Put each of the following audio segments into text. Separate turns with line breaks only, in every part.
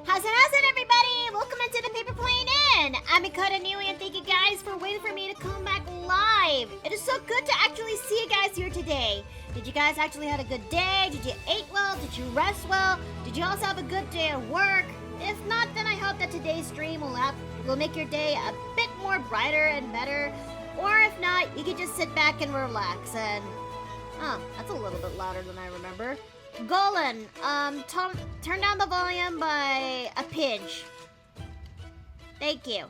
How's it, everybody? Welcome into the Paper Plane Inn. I'm Mikota Niwi, and thank you guys for waiting for me to come back live. It is so good to actually see you guys here today. Did you guys actually have a good day? Did you eat well? Did you rest well? Did you also have a good day at work? If not, then I hope that today's stream will make your day a bit more brighter and better. Or if not, you can just sit back and relax. And oh, that's a little bit louder than I remember. Golan, turn down the volume by a pinch. Thank you.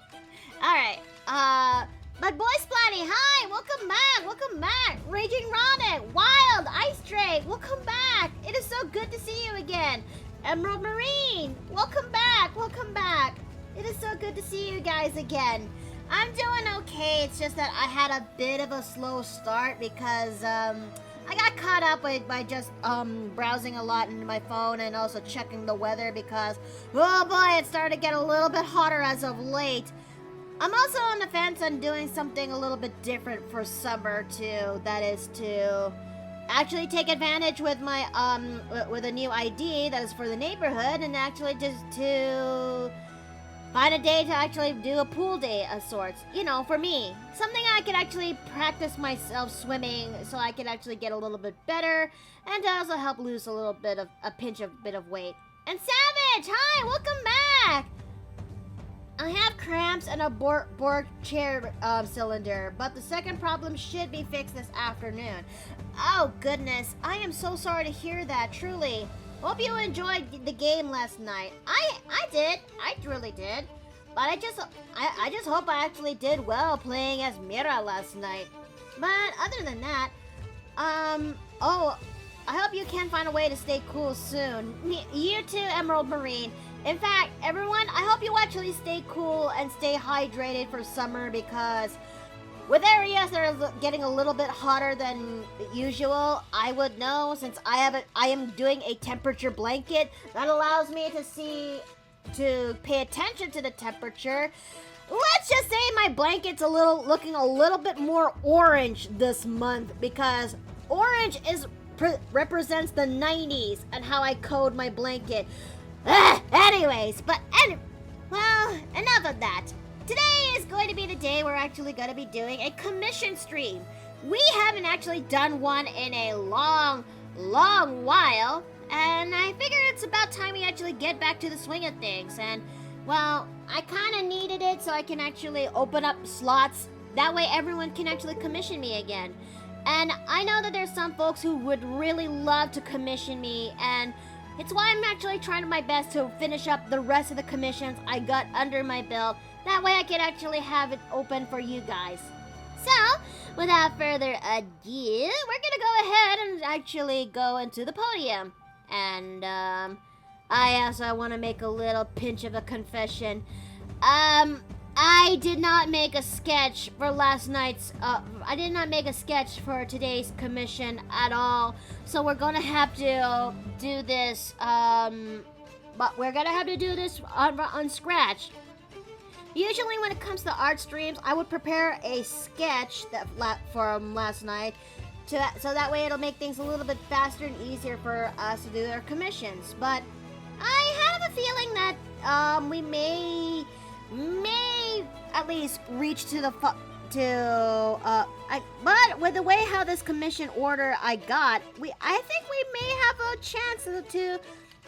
Alright, my boy Splatty, hi, welcome back. Raging Robin, Wild, Ice Drake, welcome back. It is so good to see you again. Emerald Marine, welcome back. It is so good to see you guys again. I'm doing okay, it's just that I had a bit of a slow start because, I got caught up by just browsing a lot into my phone and also checking the weather because, oh boy, it started to get a little bit hotter as of late. I'm also on the fence on doing something a little bit different for summer too. That is to actually take advantage with my with a new ID that is for the neighborhood and actually just to find a day to actually do a pool day of sorts. You know, for me. Something I could actually practice myself swimming so I could actually get a little bit better and to also help lose a bit of weight. And Savage, hi, welcome back! I have cramps and a Borg chair cylinder, but the second problem should be fixed this afternoon. Oh goodness, I am so sorry to hear that, truly. Hope you enjoyed the game last night. I did. I really did. But I just hope I actually did well playing as Mira last night. But other than that, oh, I hope you can find a way to stay cool soon. You too, Emerald Marine. In fact, everyone, I hope you actually stay cool and stay hydrated for summer because with areas that are getting a little bit hotter than usual, I would know since I am doing a temperature blanket that allows me to pay attention to the temperature. Let's just say my blanket's looking a little bit more orange this month because orange represents the 90s and how I code my blanket. Anyways, well, enough of that. Today is going to be the day we're actually going to be doing a commission stream. We haven't actually done one in a long while, and I figure it's about time we actually get back to the swing of things. And, well, I kind of needed it so I can actually open up slots. That way everyone can actually commission me again. And I know that there's some folks who would really love to commission me, and it's why I'm actually trying my best to finish up the rest of the commissions I got under my belt. That way I can actually have it open for you guys. So, without further ado, we're gonna go ahead and actually go into the podium. And, I also want to make a little pinch of a confession. I did not make a sketch for I did not make a sketch for today's commission at all. So we're gonna have to do this, but we're gonna have to do this on Scratch. Usually when it comes to art streams, I would prepare a sketch from last night so that way it'll make things a little bit faster and easier for us to do our commissions. But I have a feeling that we may at least reach to but with the way how this commission order I got, I think we may have a chance to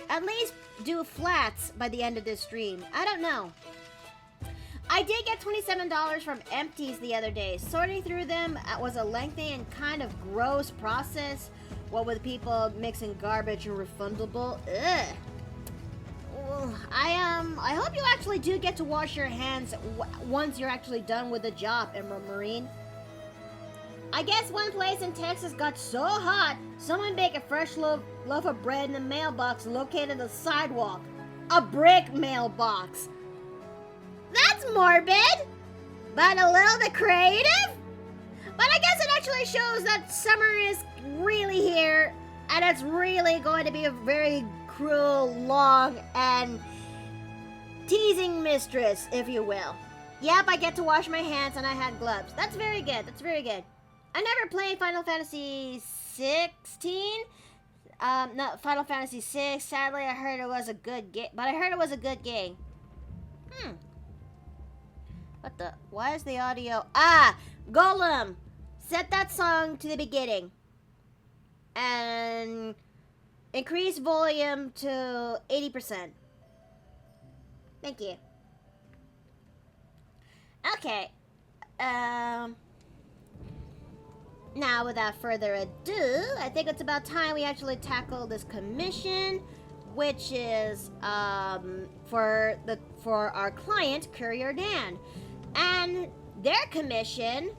at least do flats by the end of this stream. I don't know. I did get $27 from empties the other day. Sorting through them was a lengthy and kind of gross process. What with people mixing garbage and refundable. Ugh. I hope you actually do get to wash your hands once you're actually done with the job, Emerald Marine. I guess one place in Texas got so hot, someone baked a fresh loaf of bread in the mailbox located on the sidewalk. A brick mailbox. That's morbid, but a little bit creative. But I guess it actually shows that summer is really here, and it's really going to be a very cruel, long, and teasing mistress, if you will. Yep, I get to wash my hands and I had gloves. That's very good. I never played Final Fantasy 16. not Final Fantasy VI. Sadly, I heard it was a good game, but I heard it was a good game. What the? Why is the audio? Golem! Set that song to the beginning. And increase volume to 80%. Thank you. Okay. Now, without further ado, I think it's about time we actually tackle this commission, which is for our client, Courier Dan. And their commission,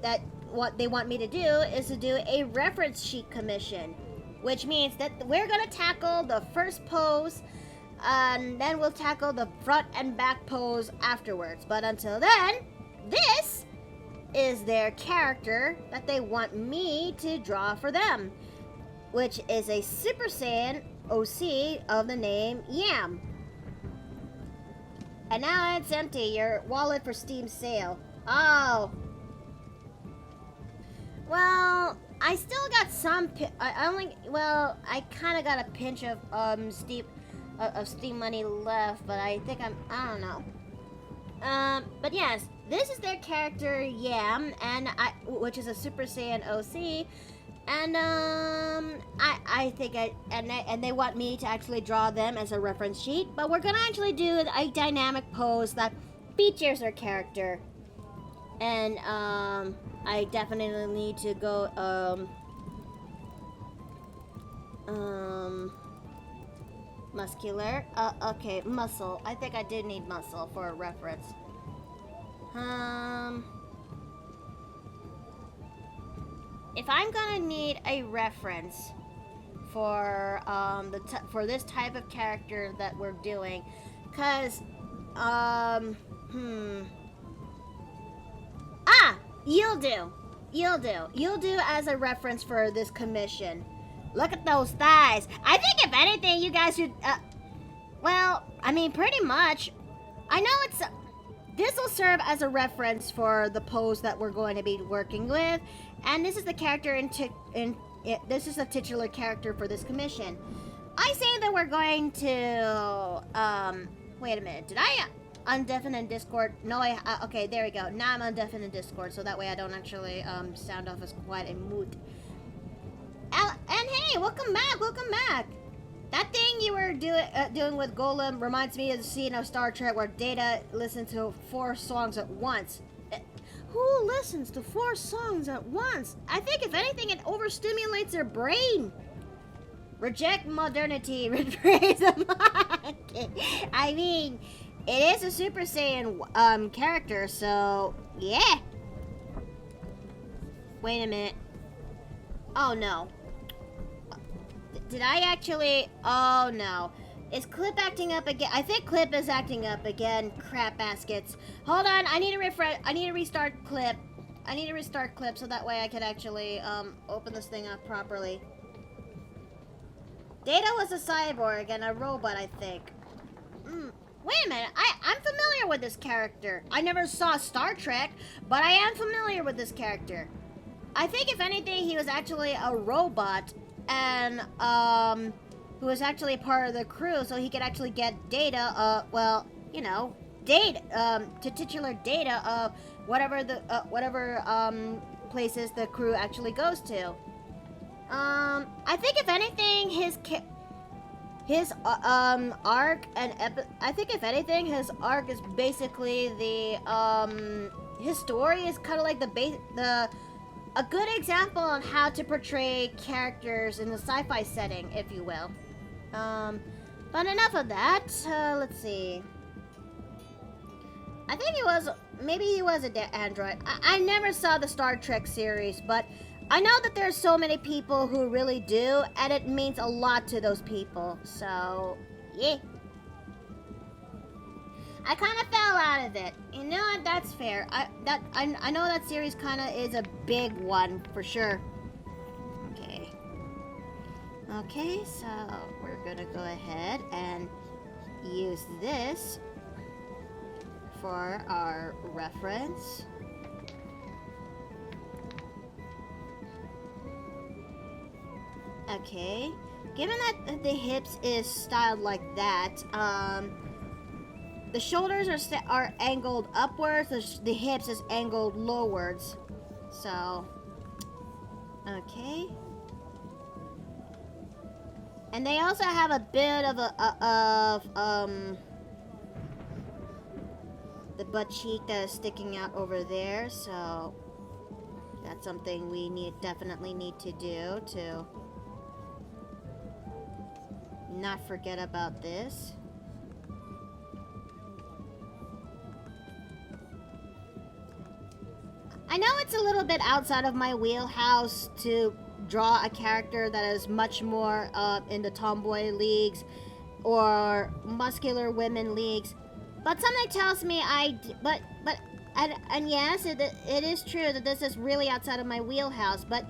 that what they want me to do, is to do a reference sheet commission, which means that we're going to tackle the first pose, and then we'll tackle the front and back pose afterwards. But until then, this is their character that they want me to draw for them, which is a Super Saiyan OC of the name Yam. And now it's empty. Your wallet for Steam sale. Oh. Well, I still got some. I kind of got a pinch of Steam money left, but I think I don't know. But yes, this is their character Yam, and which is a Super Saiyan OC, and I think and they want me to actually draw them as a reference sheet, but we're gonna actually do a dynamic pose that features their character, and I definitely need to go muscular. Okay, muscle. I think I did need muscle for a reference. If I'm gonna need a reference for for this type of character that we're doing, cause you'll do as a reference for this commission. Look at those thighs. I think if anything, you guys should, well, I mean, pretty much. I know this will serve as a reference for the pose that we're going to be working with, and this is the character this is the titular character for this commission. I say that we're going to, wait a minute, did I undeafen in Discord? No, okay, there we go. Now I'm undeafen in Discord, so that way I don't actually, sound off as quite a moot. And hey, welcome back. That thing you were doing with Golem reminds me of the scene of Star Trek where Data listened to 4 songs at once. Who listens to 4 songs at once? I think if anything, it overstimulates their brain. Reject modernity, replace the market. I mean, it is a Super Saiyan character, so yeah. Wait a minute. Oh no. Did I actually? Oh no. Is Clip acting up again? I think Clip is acting up again. Crap baskets. Hold on, I need to refresh. I need to restart Clip. I need to restart Clip so that way I can actually open this thing up properly. Data was a cyborg and a robot, I think. Wait a minute. I'm familiar with this character. I never saw Star Trek, but I am familiar with this character. I think if anything, he was actually a robot and who was actually part of the crew, so he could actually get data, well, you know, data, titular data of whatever places the crew actually goes to. I think if anything, his arc and I think if anything, his arc is basically the his story is kind of like a good example on how to portray characters in the sci-fi setting, if you will. But enough of that. Let's see. I think maybe he was an android. I never saw the Star Trek series, but I know that there's so many people who really do, and it means a lot to those people. So, yeah. I kind of fell out of it. You know what? That's fair. I know that series kind of is a big one for sure. Okay. Okay, so we're gonna go ahead and use this for our reference. Okay. Given that the hips is styled like that, the shoulders are angled upwards, the hips is angled lowards. So, okay. And they also have a bit of the butt cheek that is sticking out over there, so that's something we definitely need to do to not forget about this. I know it's a little bit outside of my wheelhouse to draw a character that is much more in the tomboy leagues or muscular women leagues, but something tells me and yes, it is true that this is really outside of my wheelhouse, but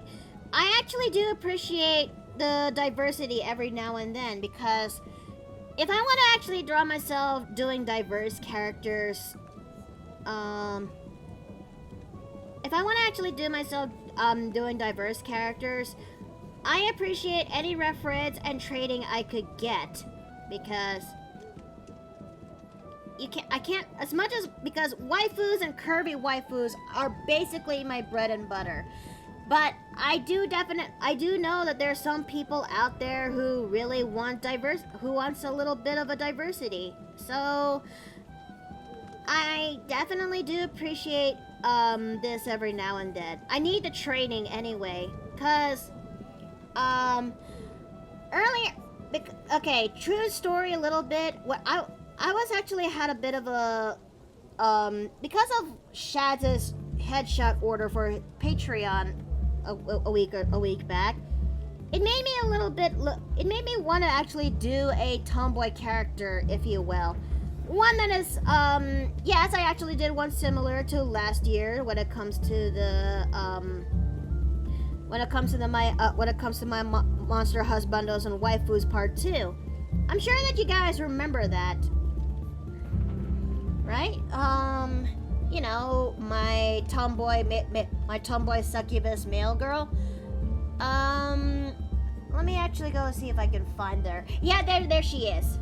I actually do appreciate the diversity every now and then, because if I want to actually draw myself doing diverse characters, if I want to actually do myself doing diverse characters, I appreciate any reference and trading I could get, because because waifus and curvy waifus are basically my bread and butter. But I do know that there's some people out there who really want who wants a little bit of a diversity. So I definitely do appreciate this every now and then. I need the training anyway, cause earlier, okay, true story a little bit. What I was actually had a bit of a because of Shadz's headshot order for Patreon a week back. It made me a little bit. It made me want to actually do a tomboy character, if you will. One that is, yes, I actually did one similar to last year when it comes to the, when it comes to my Monster Husbandos and Waifus Part 2. I'm sure that you guys remember that. Right? You know, my tomboy succubus male girl. Let me actually go see if I can find her. Yeah, there she is.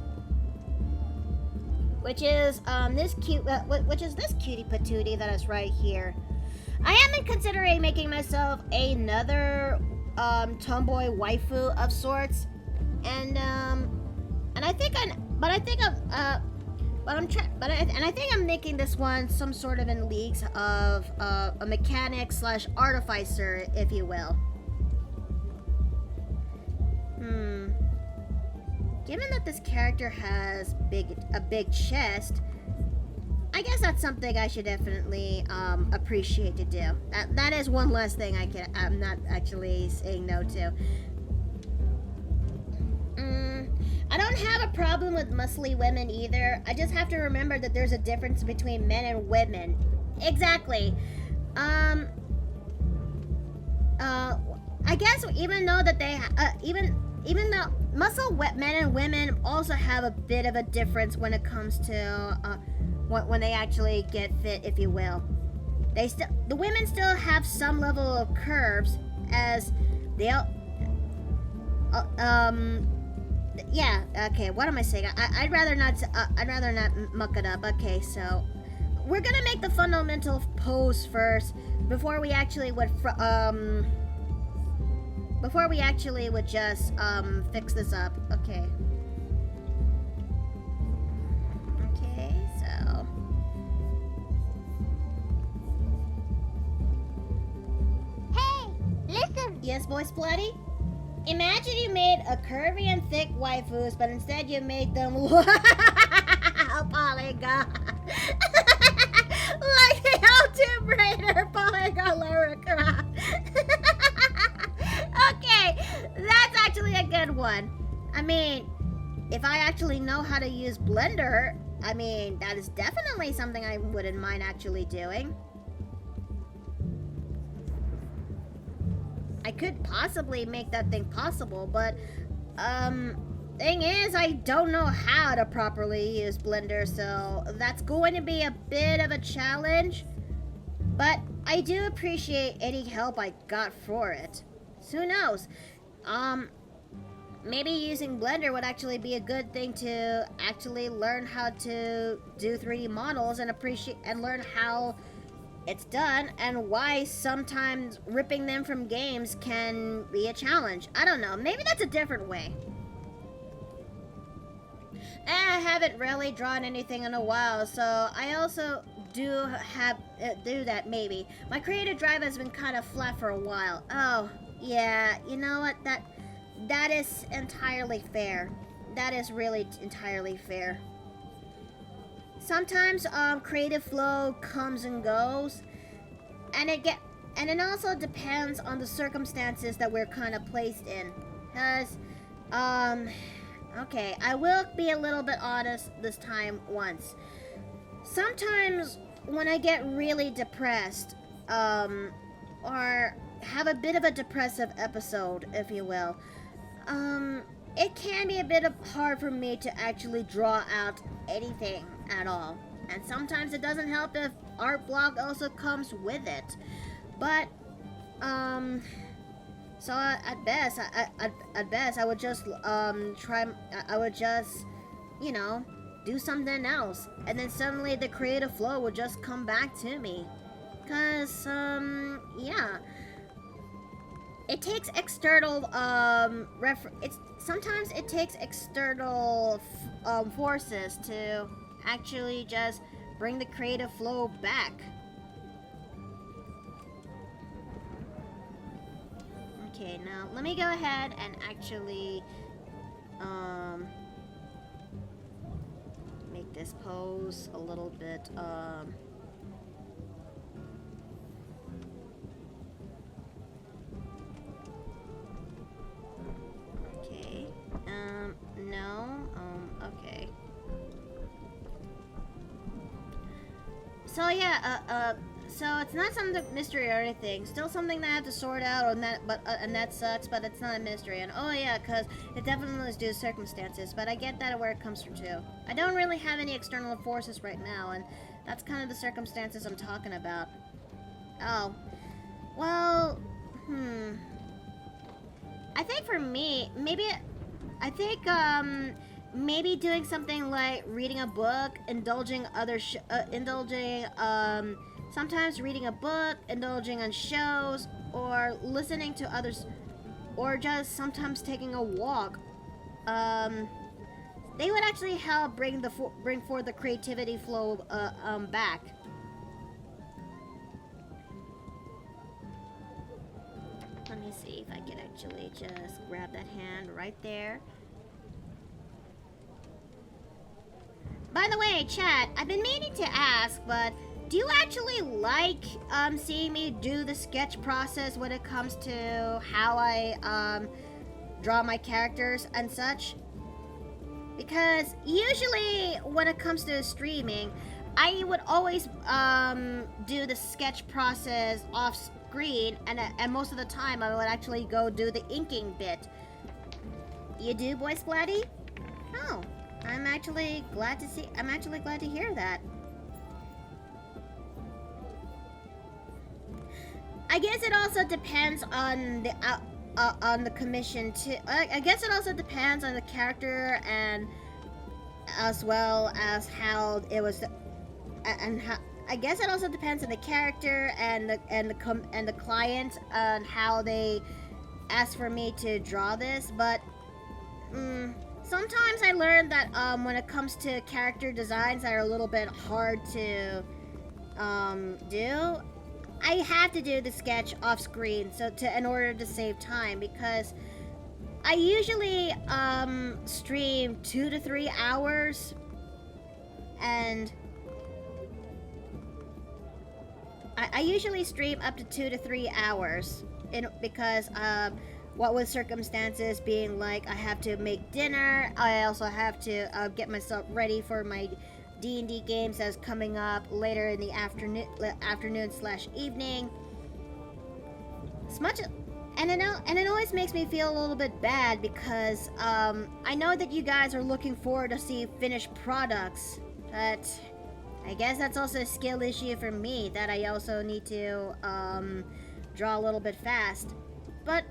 Which is this cutie patootie that is right here. I am considering making myself another tomboy waifu of sorts, and I think I'm making this one some sort of in leagues of a mechanic / artificer, if you will. Given that this character has a big chest, I guess that's something I should definitely appreciate to do. That is one less thing I'm not actually saying no to. I don't have a problem with muscly women either. I just have to remember that there's a difference between men and women. Exactly. I guess even though that even though men and women also have a bit of a difference when it comes to when they actually get fit, if you will. The women still have some level of curves, as they'll yeah, okay, what am I saying? I'd rather not muck it up. Okay, so we're gonna make the fundamental pose first before we actually would just fix this up. Okay. Okay, so
Hey, listen.
yes, Voice Bloody? Imagine you made a curvy and thick waifus, but instead you made them polygon. Like the Tomb Raider polygon Lara Croft. Okay, that's actually a good one. I mean, if I actually know how to use Blender, I mean, that is definitely something I wouldn't mind actually doing. I could possibly make that thing possible, but, thing is, I don't know how to properly use Blender, so that's going to be a bit of a challenge. But I do appreciate any help I got for it. So who knows? maybe using Blender would actually be a good thing to actually learn how to do 3D models and appreciate and learn how it's done and why sometimes ripping them from games can be a challenge. I don't know. Maybe that's a different way. I haven't really drawn anything in a while, so I also do that maybe. My creative drive has been kind of flat for a while. Oh, yeah, you know what? That is entirely fair. That is really entirely fair. Sometimes creative flow comes and goes, and it also depends on the circumstances that we're kind of placed in. Cause okay, I will be a little bit honest this time once. Sometimes when I get really depressed, or have a bit of a depressive episode, if you will, it can be a bit hard for me to actually draw out anything at all. And sometimes it doesn't help if art block also comes with it. But, so at best, I would just, you know, do something else. And then suddenly the creative flow would just come back to me. Cause, yeah. It takes external, sometimes it takes external, forces to actually just bring the creative flow back. Okay, now let me go ahead and actually make this pose a little bit okay. No. Okay. So yeah, so it's not some mystery or anything. Still something that I have to sort out, and that sucks. But it's not a mystery. And oh yeah, cause it definitely is due to circumstances. But I get that where it comes from too. I don't really have any external forces right now, and that's kind of the circumstances I'm talking about. Oh, well, I think for me, maybe doing something like reading a book, sometimes reading a book, indulging on shows, or listening to others, or just sometimes taking a walk. They would actually help bring forth the creativity flow back. Let me see if I can actually just grab that hand right there. By the way, chat, I've been meaning to ask, but do you actually like seeing me do the sketch process when it comes to how I draw my characters and such? Because usually when it comes to streaming, I would always do the sketch process off screen, and most of the time I would actually go do the inking bit. You do, Boy Splatty? Oh, I'm actually glad to hear that. I guess it also depends on the commission too. I guess it also depends on the character, and as well as how it was, and how. I guess it also depends on the character and the client on how they ask for me to draw this. But sometimes I learned that when it comes to character designs that are a little bit hard to do, I have to do the sketch off screen in order to save time, because I usually stream 2 to 3 hours, and I usually stream up to 2 to 3 hours because what with circumstances being like I have to make dinner, I also have to get myself ready for my D&D games that's coming up later in the afternoon/evening. And it always makes me feel a little bit bad, because I know that you guys are looking forward to see finished products, but I guess that's also a skill issue for me, that I also need to draw a little bit fast. But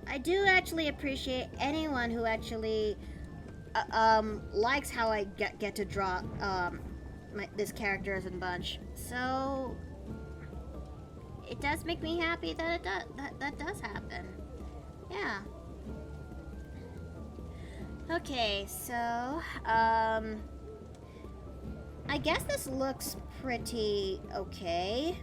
I do actually appreciate anyone who actually likes how I get to draw this character as a bunch. So it does make me happy that that does happen. Yeah. Okay, so I guess this looks pretty okay.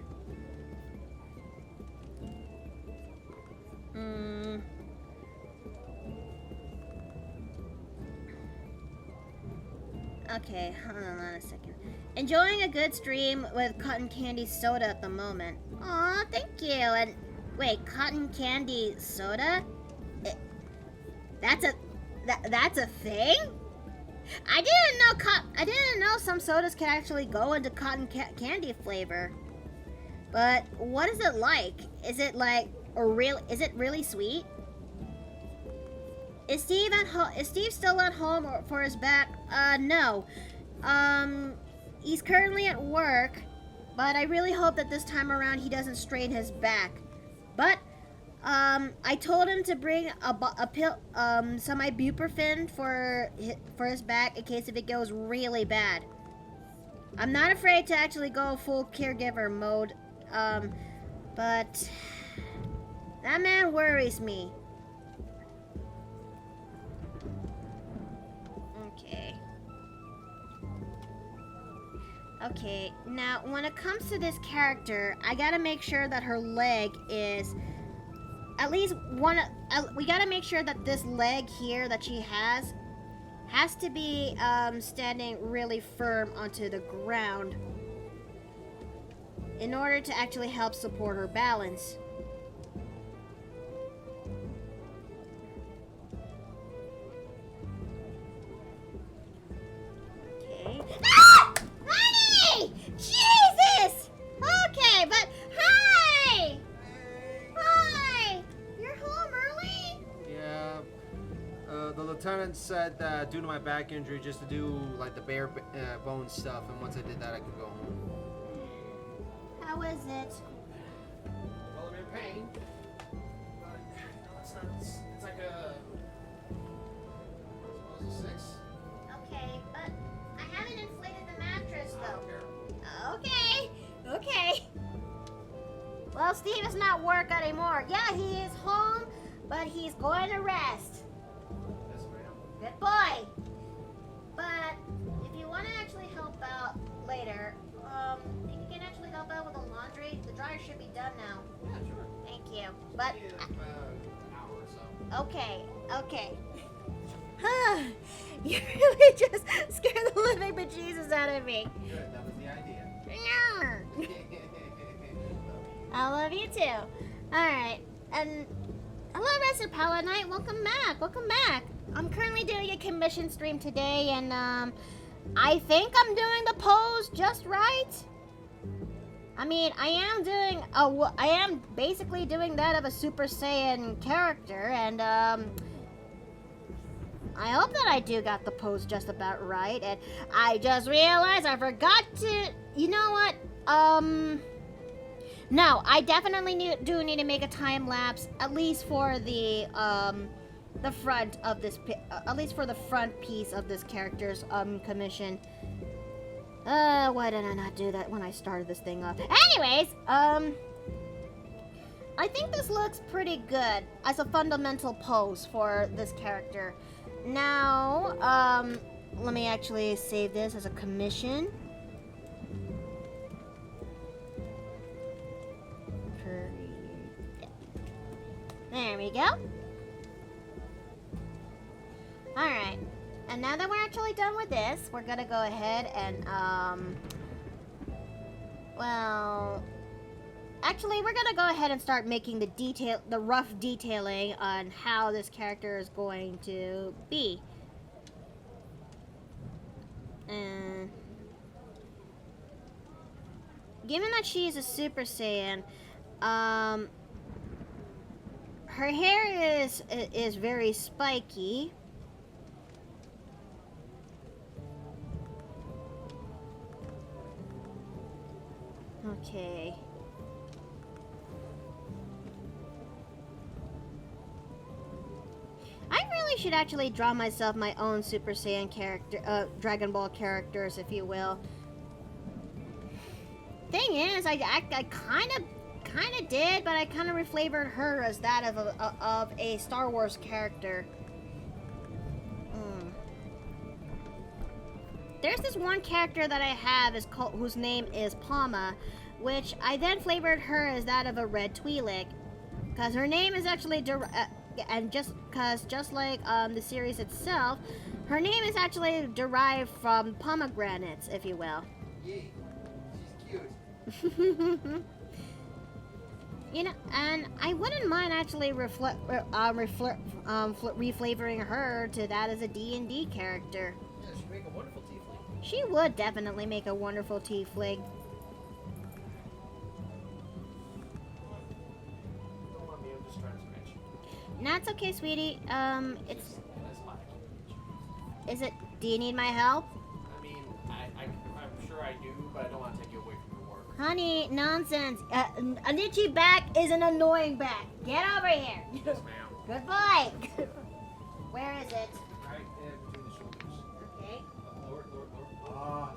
Okay, hold on a second. Enjoying a good stream with cotton candy soda at the moment. Aw, thank you. And wait, cotton candy soda? That's a thing? I didn't know some sodas can actually go into cotton candy flavor. But what is it like? Is it like is it really sweet? Is Steve still at home or for his back? No. He's currently at work, but I really hope that this time around he doesn't strain his back. But I told him to bring a pill, some ibuprofen for his back in case if it goes really bad. I'm not afraid to actually go full caregiver mode, but that man worries me. Okay, now when it comes to this character, I gotta make sure that her leg is at least one. We gotta make sure that this leg here that she has to be standing really firm onto the ground in order to actually help support her balance. Okay. Ah! Honey! Jesus! Okay, but hi! Hi! You're home early?
Yeah. The lieutenant said that due to my back injury, just to do like the bare bone stuff, and once I did that, I could go home.
How is it?
Well, I'm in pain. But it's not. It's like a. I suppose a 6.
Okay, but I haven't inflated the mattress though. Okay. Well, Steve is not work anymore. Yeah, he is home, but he's going to rest.
Yes, ma'am.
Good boy. But if you want to actually help out later, you can actually help out with the laundry. The dryer should be done now.
Yeah, sure.
Thank you. But
About an hour or so.
okay. You really just scared the living bejesus out of me.
Good. That was the idea.
I love you too. Alright. And hello, Resident Power Knight. Welcome back. I'm currently doing a commission stream today, and I think I'm doing the pose just right. I mean, I am basically doing that of a Super Saiyan character, and I hope that I do got the pose just about right. And I just realized I forgot to. You know what? No, I definitely do need to make a time lapse, at least for the front of this, at least for the front piece of this character's commission. Why did I not do that when I started this thing off? Anyways, I think this looks pretty good as a fundamental pose for this character. Now, let me actually save this as a commission. There we go. Alright. And now that we're actually done with this, we're gonna go ahead and, well, actually, we're gonna go ahead and start making the rough detailing on how this character is going to be. And given that she is a Super Saiyan, her hair is very spiky. Okay. should actually draw myself my own Super Saiyan character, Dragon Ball characters, if you will. Thing is, I kind of did, but I kind of reflavored her as that of a Star Wars character. There's this one character that I have whose name is Palma, which I then flavored her as that of a red Twi'lek, because her name is actually and just like the series itself, her name is actually derived from pomegranates, if you will.
Yay. She's cute.
You know, and I wouldn't mind actually reflavoring her to that as a D&D character.
Yeah, she'd make a wonderful tiefling.
She would definitely make a wonderful tiefling.
Don't want me, I'm just trying to scratch.
No, it's okay, sweetie. It's...
That's fine.
Is it... Do you need my help?
I mean, I'm sure I do, but I don't want to take you away from your work.
Honey, nonsense. An itchy back is an annoying back. Get over here.
Yes, ma'am.
Good boy. Where is it?
Right in between the shoulders.
Okay.
Lower. Oh,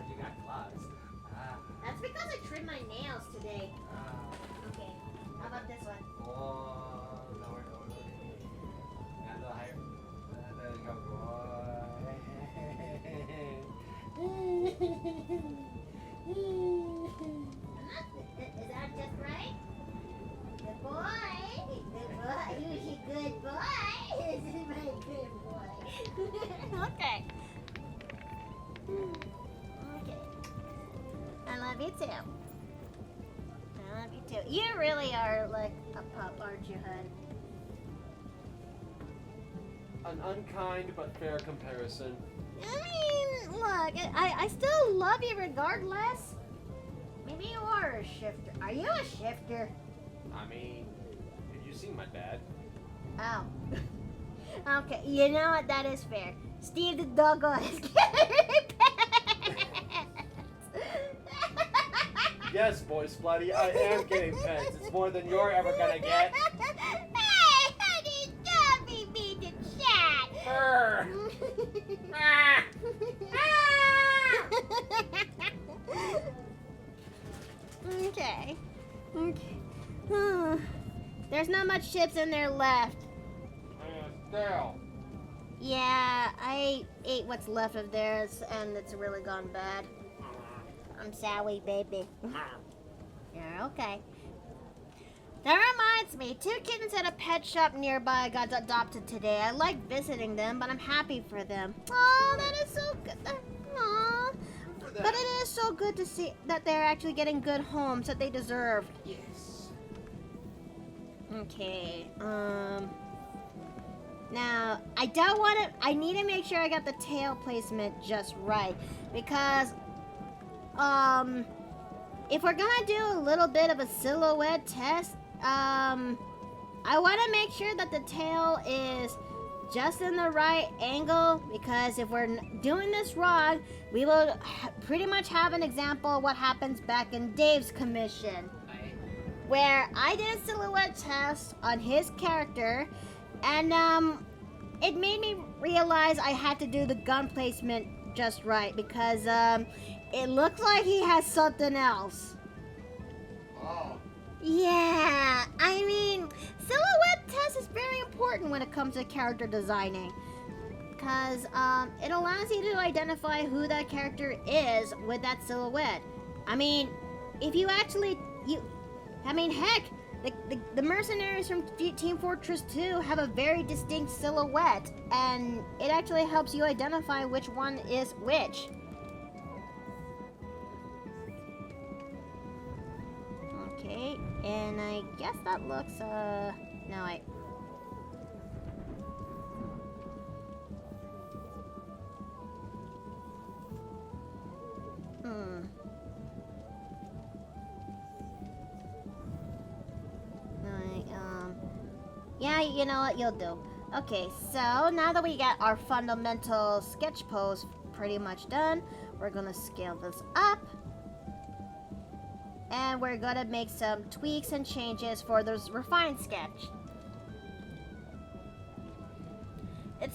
you got claws.
That's because I trimmed my nails today. Okay. How about this one?
Oh, lower. And a little higher. There you go,
Is that just right? Good boy. Good boy. You're a good boy. This is my good boy. Okay. Okay. I love you too. I love you too. You really are like a pup, aren't you, hun?
An unkind but fair comparison.
I mean, look, I still love you regardless. Maybe you are a shifter. Are you a shifter?
I mean, have you seen my dad?
Oh. Okay, you know what? That is fair. Steve the doggo is getting pets.
Yes, boy Splutty, I am getting pets. It's more than you're ever gonna get.
Hey, honey, don't be mean to Chad.
Brr. Ah.
Okay. There's not much chips in there left.
Still.
Yeah, I ate what's left of theirs, and it's really gone bad. I'm sorry, baby. You're okay. That reminds me, 2 kittens at a pet shop nearby got adopted today. I like visiting them, but I'm happy for them. Oh, that is so good. Aww. But it is so good to see that they're actually getting good homes that they deserve.
Yes.
Okay, now, I need to make sure I got the tail placement just right, because, if we're gonna do a little bit of a silhouette test, I want to make sure that the tail is just in the right angle, because if we're doing this wrong, we will pretty much have an example of what happens back in Dave's commission, where I did a silhouette test on his character, and it made me realize I had to do the gun placement just right, because it looks like he has something else.
Oh.
Yeah, I mean, silhouette test is very important when it comes to character designing, because it allows you to identify who that character is with that silhouette. I mean, if you actually, heck, the mercenaries from Team Fortress 2 have a very distinct silhouette, and it actually helps you identify which one is which. Okay, and I guess that looks, no, yeah, you know what, you'll do. Okay, so now that we got our fundamental sketch pose pretty much done, we're gonna scale this up. And we're gonna make some tweaks and changes for this refined sketch.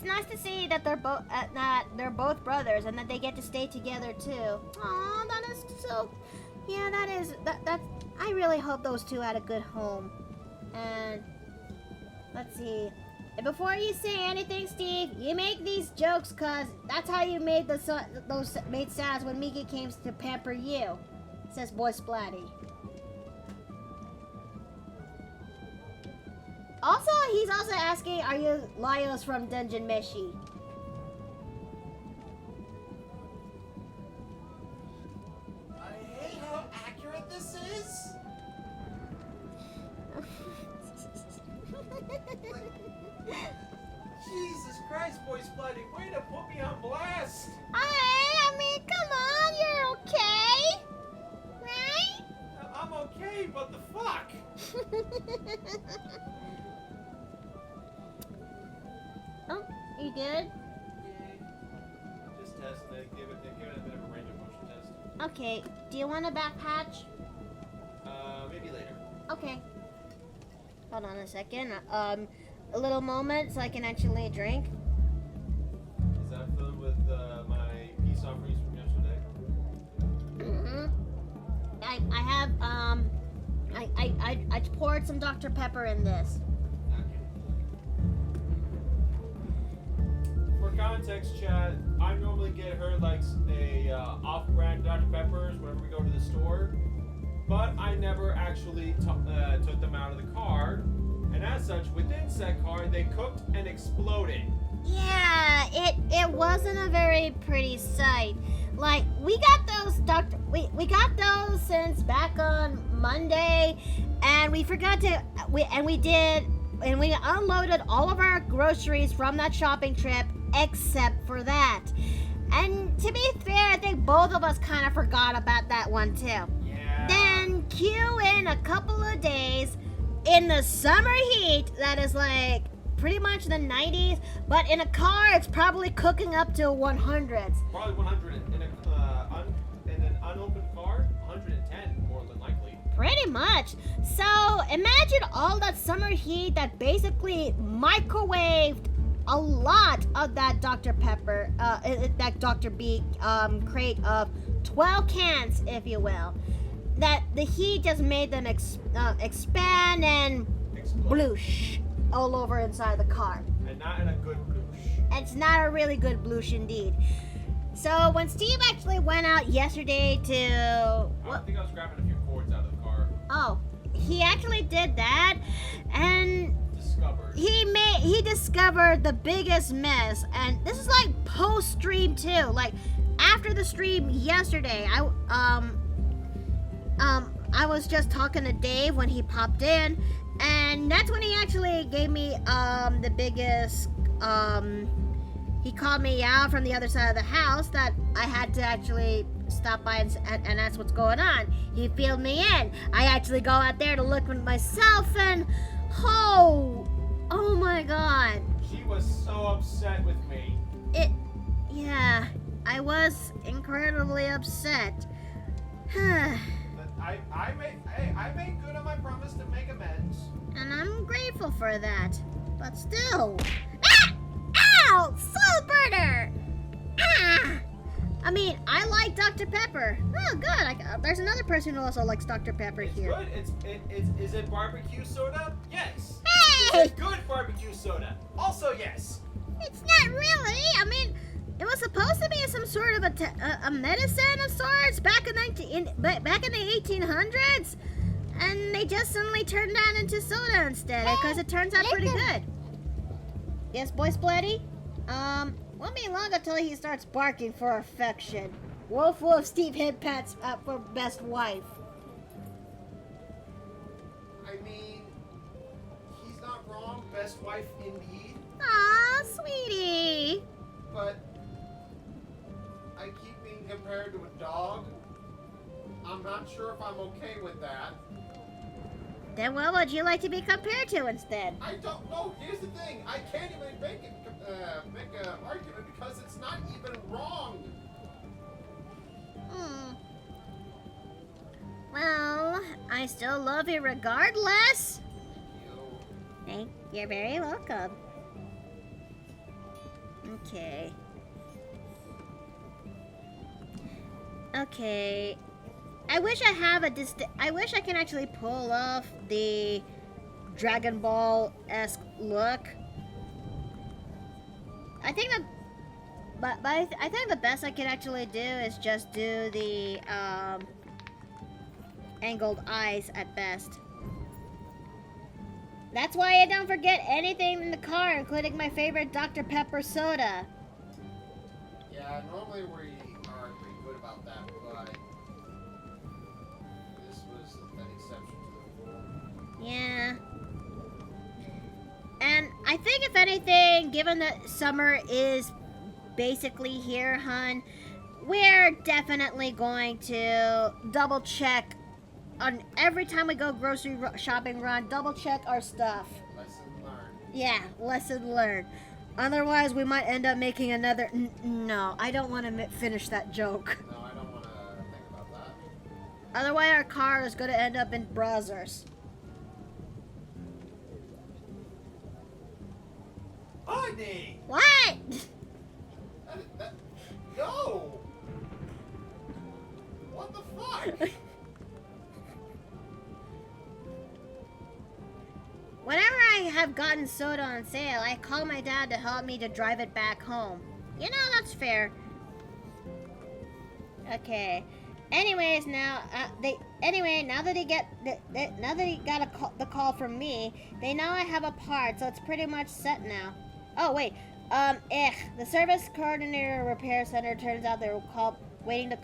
nice to see that they're both brothers and that they get to stay together too. Aw, that is so. Yeah, that. I really hope those two had a good home. And let's see. And before you say anything, Steve, you make these jokes cause that's how you made those made sounds when Miki came to pamper you. Says Boy Splatty. Also, he's also asking, are you Laios from Dungeon Meshi?
I hate how accurate this is. Jesus Christ, Boy Splatty, way to put me on blast.
I mean, come on, you're okay, right?
I'm okay, but the fuck?
Oh, you good?
Yeah. Just test it. Give it a bit of a range of motion test.
Okay, do you want a back patch?
Maybe later.
Okay. Hold on a second. A little moment so I can actually drink.
Is that filled with my peace offerings from yesterday?
I have I poured some Dr. Pepper in this.
Okay. For context, chat, I normally get her like a off-brand Dr. Peppers whenever we go to the store, but I never actually took them out of the car, and as such, within said car, they cooked and exploded.
Yeah, it wasn't a very pretty sight. Like we got those we got those since back on Monday, and we forgot to we unloaded all of our groceries from that shopping trip except for that. And to be fair, I think both of us kind of forgot about that one too.
Yeah.
Then cue in a couple of days in the summer heat that is like pretty much the 90s, but in a car it's probably cooking up to 100s.
Probably 100 in an unopened car, 110 more than likely.
Pretty much. So imagine all that summer heat that basically microwaved a lot of that Dr. Pepper, that Dr. B crate of 12 cans, if you will. That the heat just made them expand and bloosh all over inside the car.
And not in a good bloosh.
It's not a really good bloosh indeed. So when Steve actually went out yesterday to...
I think I was grabbing a few cords out of the car.
Oh, he actually did that, and he discovered the biggest mess. And this is like post-stream too. Like after the stream yesterday, I was just talking to Dave when he popped in, and that's when he actually gave me the biggest he called me out from the other side of the house that I had to actually stop by and ask what's going on. He filled me in. I actually go out there to look for myself, and oh my god.
She was so upset with me.
Yeah, I was incredibly upset.
I made good on my promise to make amends.
And I'm grateful for that. But still. Ow! Soul burner! Ah! I mean, I like Dr. Pepper. Oh, good. There's another person who also likes Dr. Pepper here.
It's good. Is it barbecue soda? Yes.
Hey!
Is it good barbecue soda? Also yes.
It's not really. I mean, it was supposed to be some sort of a medicine of sorts back in the 1800s, and they just suddenly turned that into soda instead because it turns out pretty good. Yes, Boy Splatty? Won't be long until he starts barking for affection. Woof woof, Steve head pats for best wife.
I mean, he's not wrong. Best wife indeed.
Aw, sweetie.
But I keep being compared to a dog. I'm not sure if I'm okay with that.
Then what would you like to be compared to instead?
I don't know. Here's the thing. I can't even make an argument because it's not even wrong.
Well, I still love you regardless. You're very welcome. Okay. Okay. I wish I have I wish I can actually pull off the Dragon Ball-esque look. I think that, but I think the best I can actually do is just do the angled eyes at best. That's why I don't forget anything in the car, including my favorite Dr. Pepper soda.
Yeah, normally we are pretty good about that, but this was an exception to the rule.
Yeah. And I think if anything, given that summer is basically here, hun, we're definitely going to double check on every time we go grocery shopping run, double check our stuff.
Lesson learned.
Yeah, lesson learned. Otherwise, we might end up making another. No, I don't want to finish that joke.
No, I don't want to think about that.
Otherwise, our car is going to end up in Brazzers.
Honey!
What?
No! What the fuck?
Whenever I have gotten soda on sale, I call my dad to help me to drive it back home. You know, that's fair. Okay. Anyways, now now that he got the call from me, they know I have a part, so it's pretty much set now. Oh wait, the service coordinator repair center. Turns out they were waiting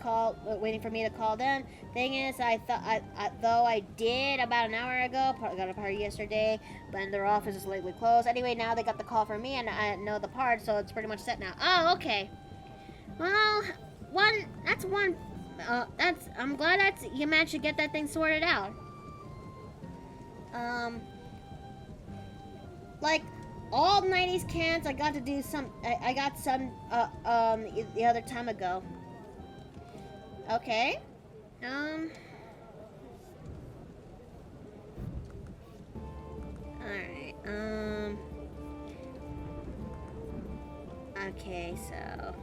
for me to call them. Thing is, though I did about an hour ago, got a part yesterday, but their office is lately closed. Anyway, now they got the call from me, and I know the part, so it's pretty much set now. Oh, okay. Well, I'm glad you managed to get that thing sorted out. Like all 90s cans, I got to do some. I got some the other time ago. Okay. Alright, okay, so.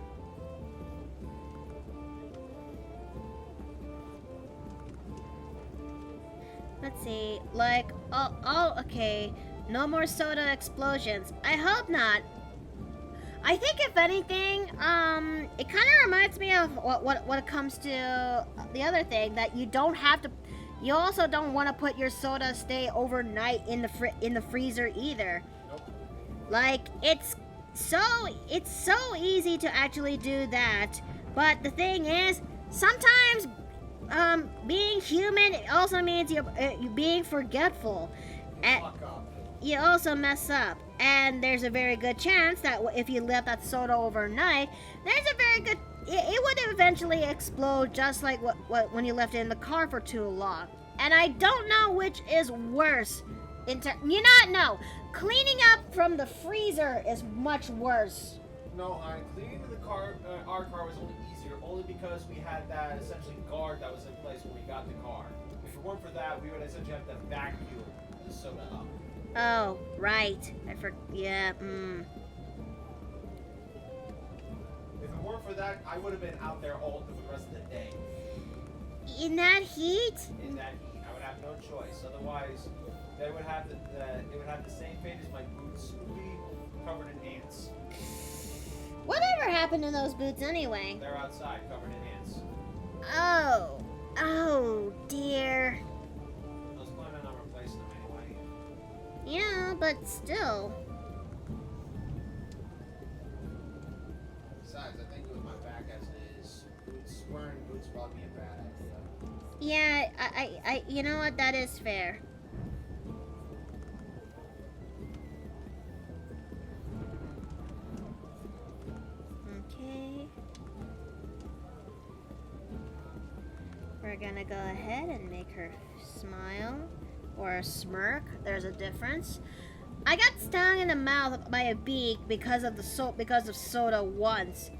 Let's see, like, okay, no more soda explosions. I hope not. I think if anything, it kind of reminds me of what it comes to the other thing, that you don't have to, you also don't want to put your soda stay overnight in the freezer either.
Nope.
Like, it's so easy to actually do that, but the thing is, sometimes being human also means you're being forgetful.
Fuck up.
You also mess up, and there's a very good chance that if you left that soda overnight, there's a very good it would eventually explode, just like when you left it in the car for too long. And I don't know which is worse. Cleaning up from the freezer is much worse.
No, cleaning the car, our car was only easier, only because we had that essentially guard that was in place when we got the car. If it weren't for that, we would essentially have to vacuum the soda up.
Oh, right. Yeah,
If it weren't for that, I would have been out there all for the rest of the day.
In that heat?
In that heat, I would have no choice. Otherwise, it would have the same fate as my boots, would be covered in ants.
Whatever happened to those boots anyway?
They're outside, covered in ants.
Oh dear.
I was planning on replacing them anyway.
Yeah, but still.
Besides, I think with my back as it is, wearing boots would probably be a bad idea.
Yeah, I you know what? That is fair. Okay. We're gonna go ahead and make her smile or smirk. There's a difference. I got stung in the mouth by a bee because of soda once.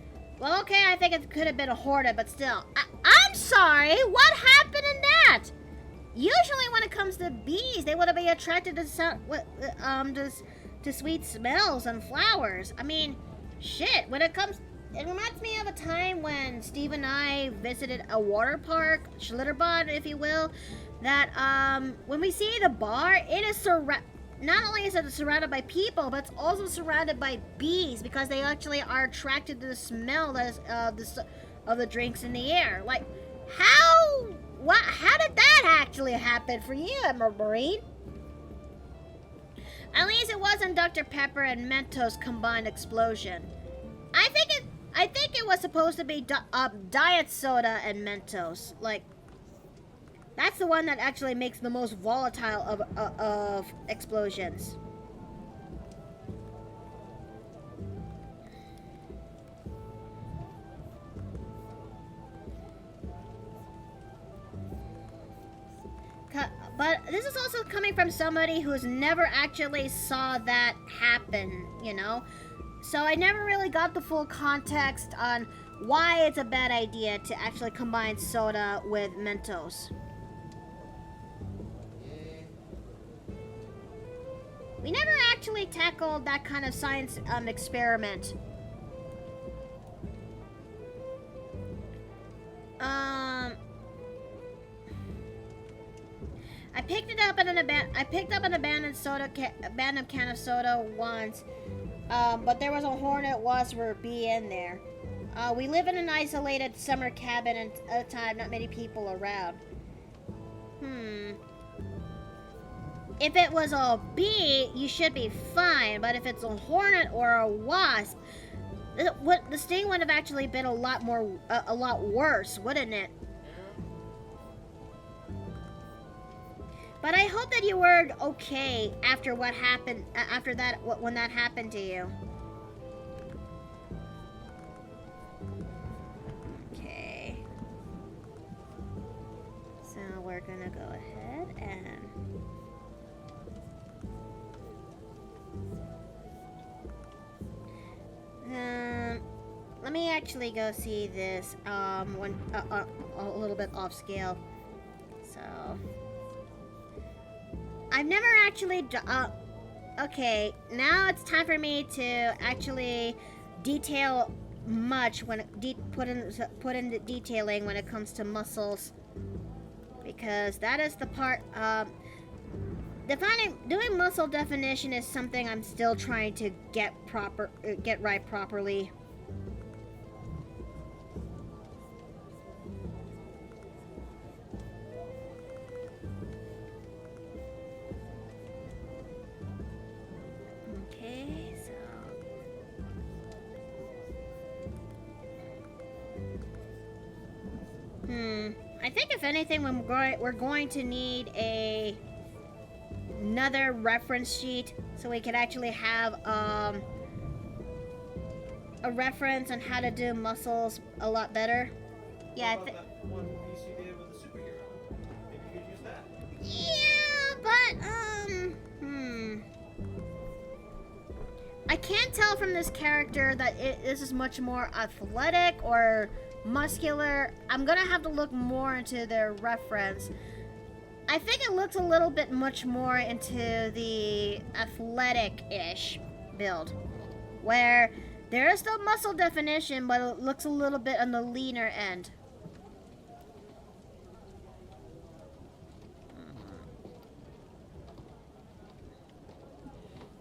Well, okay, I think it could have been a hornet, but still. I'm sorry. What happened in that? Usually, when it comes to bees, they would be attracted to sweet smells and flowers. I mean, shit, when it comes, it reminds me of a time when Steve and I visited a water park, Schlitterbahn, if you will, that, when we see the bar, it is not only is it surrounded by people, but it's also surrounded by bees, because they actually are attracted to the smell of the drinks in the air. Like, how did that actually happen for you, Marine? At least it wasn't Dr. Pepper and Mentos combined explosion. I think it was supposed to be diet soda and Mentos. Like, that's the one that actually makes the most volatile of explosions. But this is also coming from somebody who's never actually saw that happen, you know? So I never really got the full context on why it's a bad idea to actually combine soda with Mentos. We never actually tackled that kind of science experiment. I picked up an abandoned can of soda once, but there was a hornet wasp or bee in there. We live in an isolated summer cabin, and at the time, not many people around. If it was a bee, you should be fine, but if it's a hornet or a wasp, the sting would have actually been a lot worse, wouldn't it? But I hope that you were okay after what happened, when that happened to you. Okay. So we're gonna go ahead and... let me actually go see this, a little bit off scale. So... I've never actually, okay, now it's time for me to actually detail much when put into detailing when it comes to muscles, because that is the part, doing muscle definition is something I'm still trying to get right properly. I think if anything, we're going to need another reference sheet so we could actually have a reference on how to do muscles a lot better. Yeah,
what about that one piece you did with a superhero? Maybe you could use that.
Yeah, but I can't tell from this character that this is much more athletic or muscular. I'm gonna have to look more into their reference. I think it looks a little bit much more into the athletic-ish build, where there is still muscle definition, but it looks a little bit on the leaner end.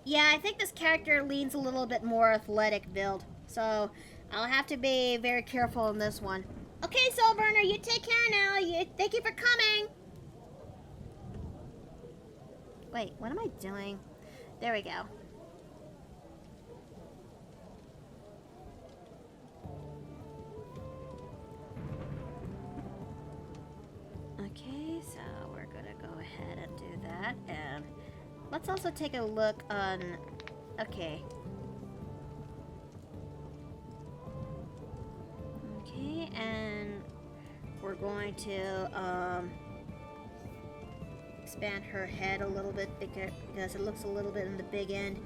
Yeah, I think this character leans a little bit more athletic build, so I'll have to be very careful in this one. Okay, Soulburner, you take care now. Thank you for coming. Wait, what am I doing? There we go. Okay, so we're gonna go ahead and do that, and let's also take a look on... Okay. Okay, and we're going to expand her head a little bit because it looks a little bit in the big end,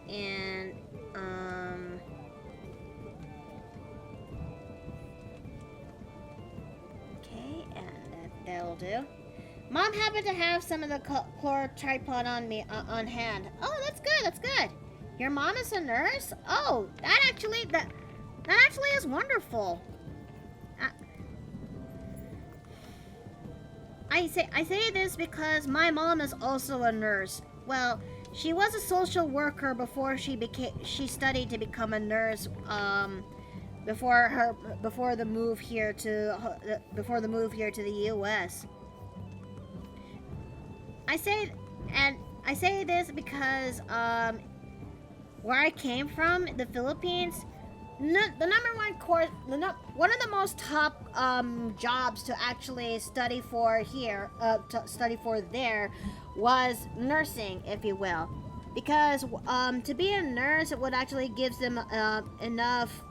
and okay, and that'll do. Mom happened to have some of the chlorotripod on hand. Oh, that's good. That's good. Your mom is a nurse? Oh, that actually is wonderful. I say this because my mom is also a nurse. Well, she was a social worker before she studied to become a nurse. Before the move here to the U.S. I say this because where I came from, the Philippines, the number one course, one of the most top jobs to actually study for here, there, was nursing, if you will, because to be a nurse, it would actually gives them enough.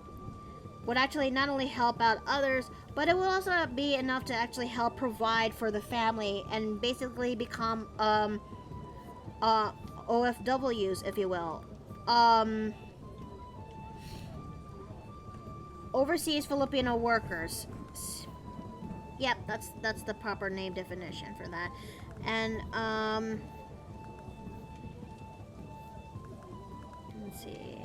Would actually not only help out others, but it will also be enough to actually help provide for the family and basically become OFWs, if you will. Overseas Filipino workers. Yep, that's the proper name definition for that. And let's see.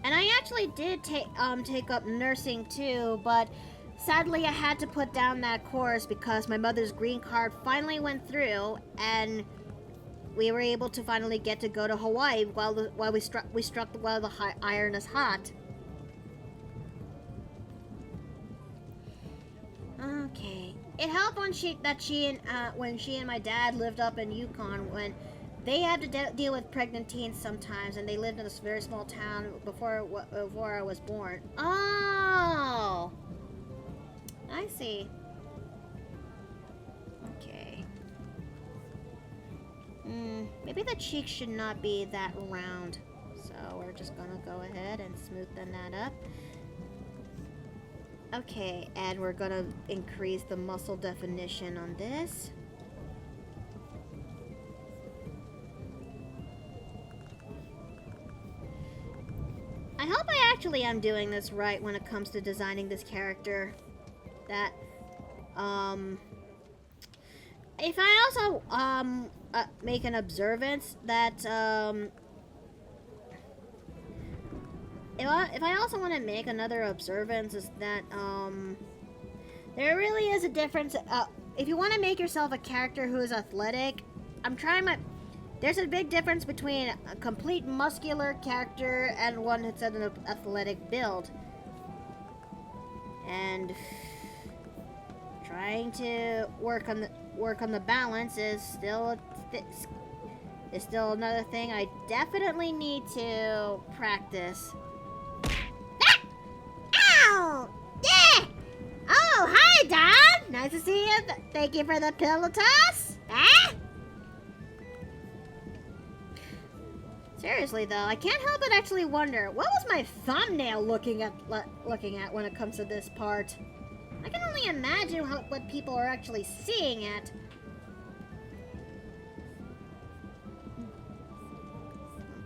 And I actually did take up nursing too, but sadly I had to put down that course because my mother's green card finally went through, and we were able to finally get to go to Hawaii while we struck while the iron is hot. Okay, it helped when she and my dad lived up in Yukon, when they had to deal with pregnant teens sometimes, and they lived in this very small town before I was born. Oh, I see. Okay. Maybe the cheeks should not be that round, so we're just gonna go ahead and smoothen that up. Okay, and we're gonna increase the muscle definition on this. I hope I actually am doing this right when it comes to designing this character. That, if I also, make an observance that, if I also want to make another observance is that, there really is a difference, if you want to make yourself a character who is athletic, there's a big difference between a complete muscular character and one that's an athletic build. And trying to work on the balance is still another thing I definitely need to practice. Ah! Ow! Yeah! Oh, hi, Don! Nice to see you. Thank you for the pillow toss. Ah? Seriously though, I can't help but actually wonder, what was my thumbnail looking at when it comes to this part? I can only imagine what people are actually seeing it.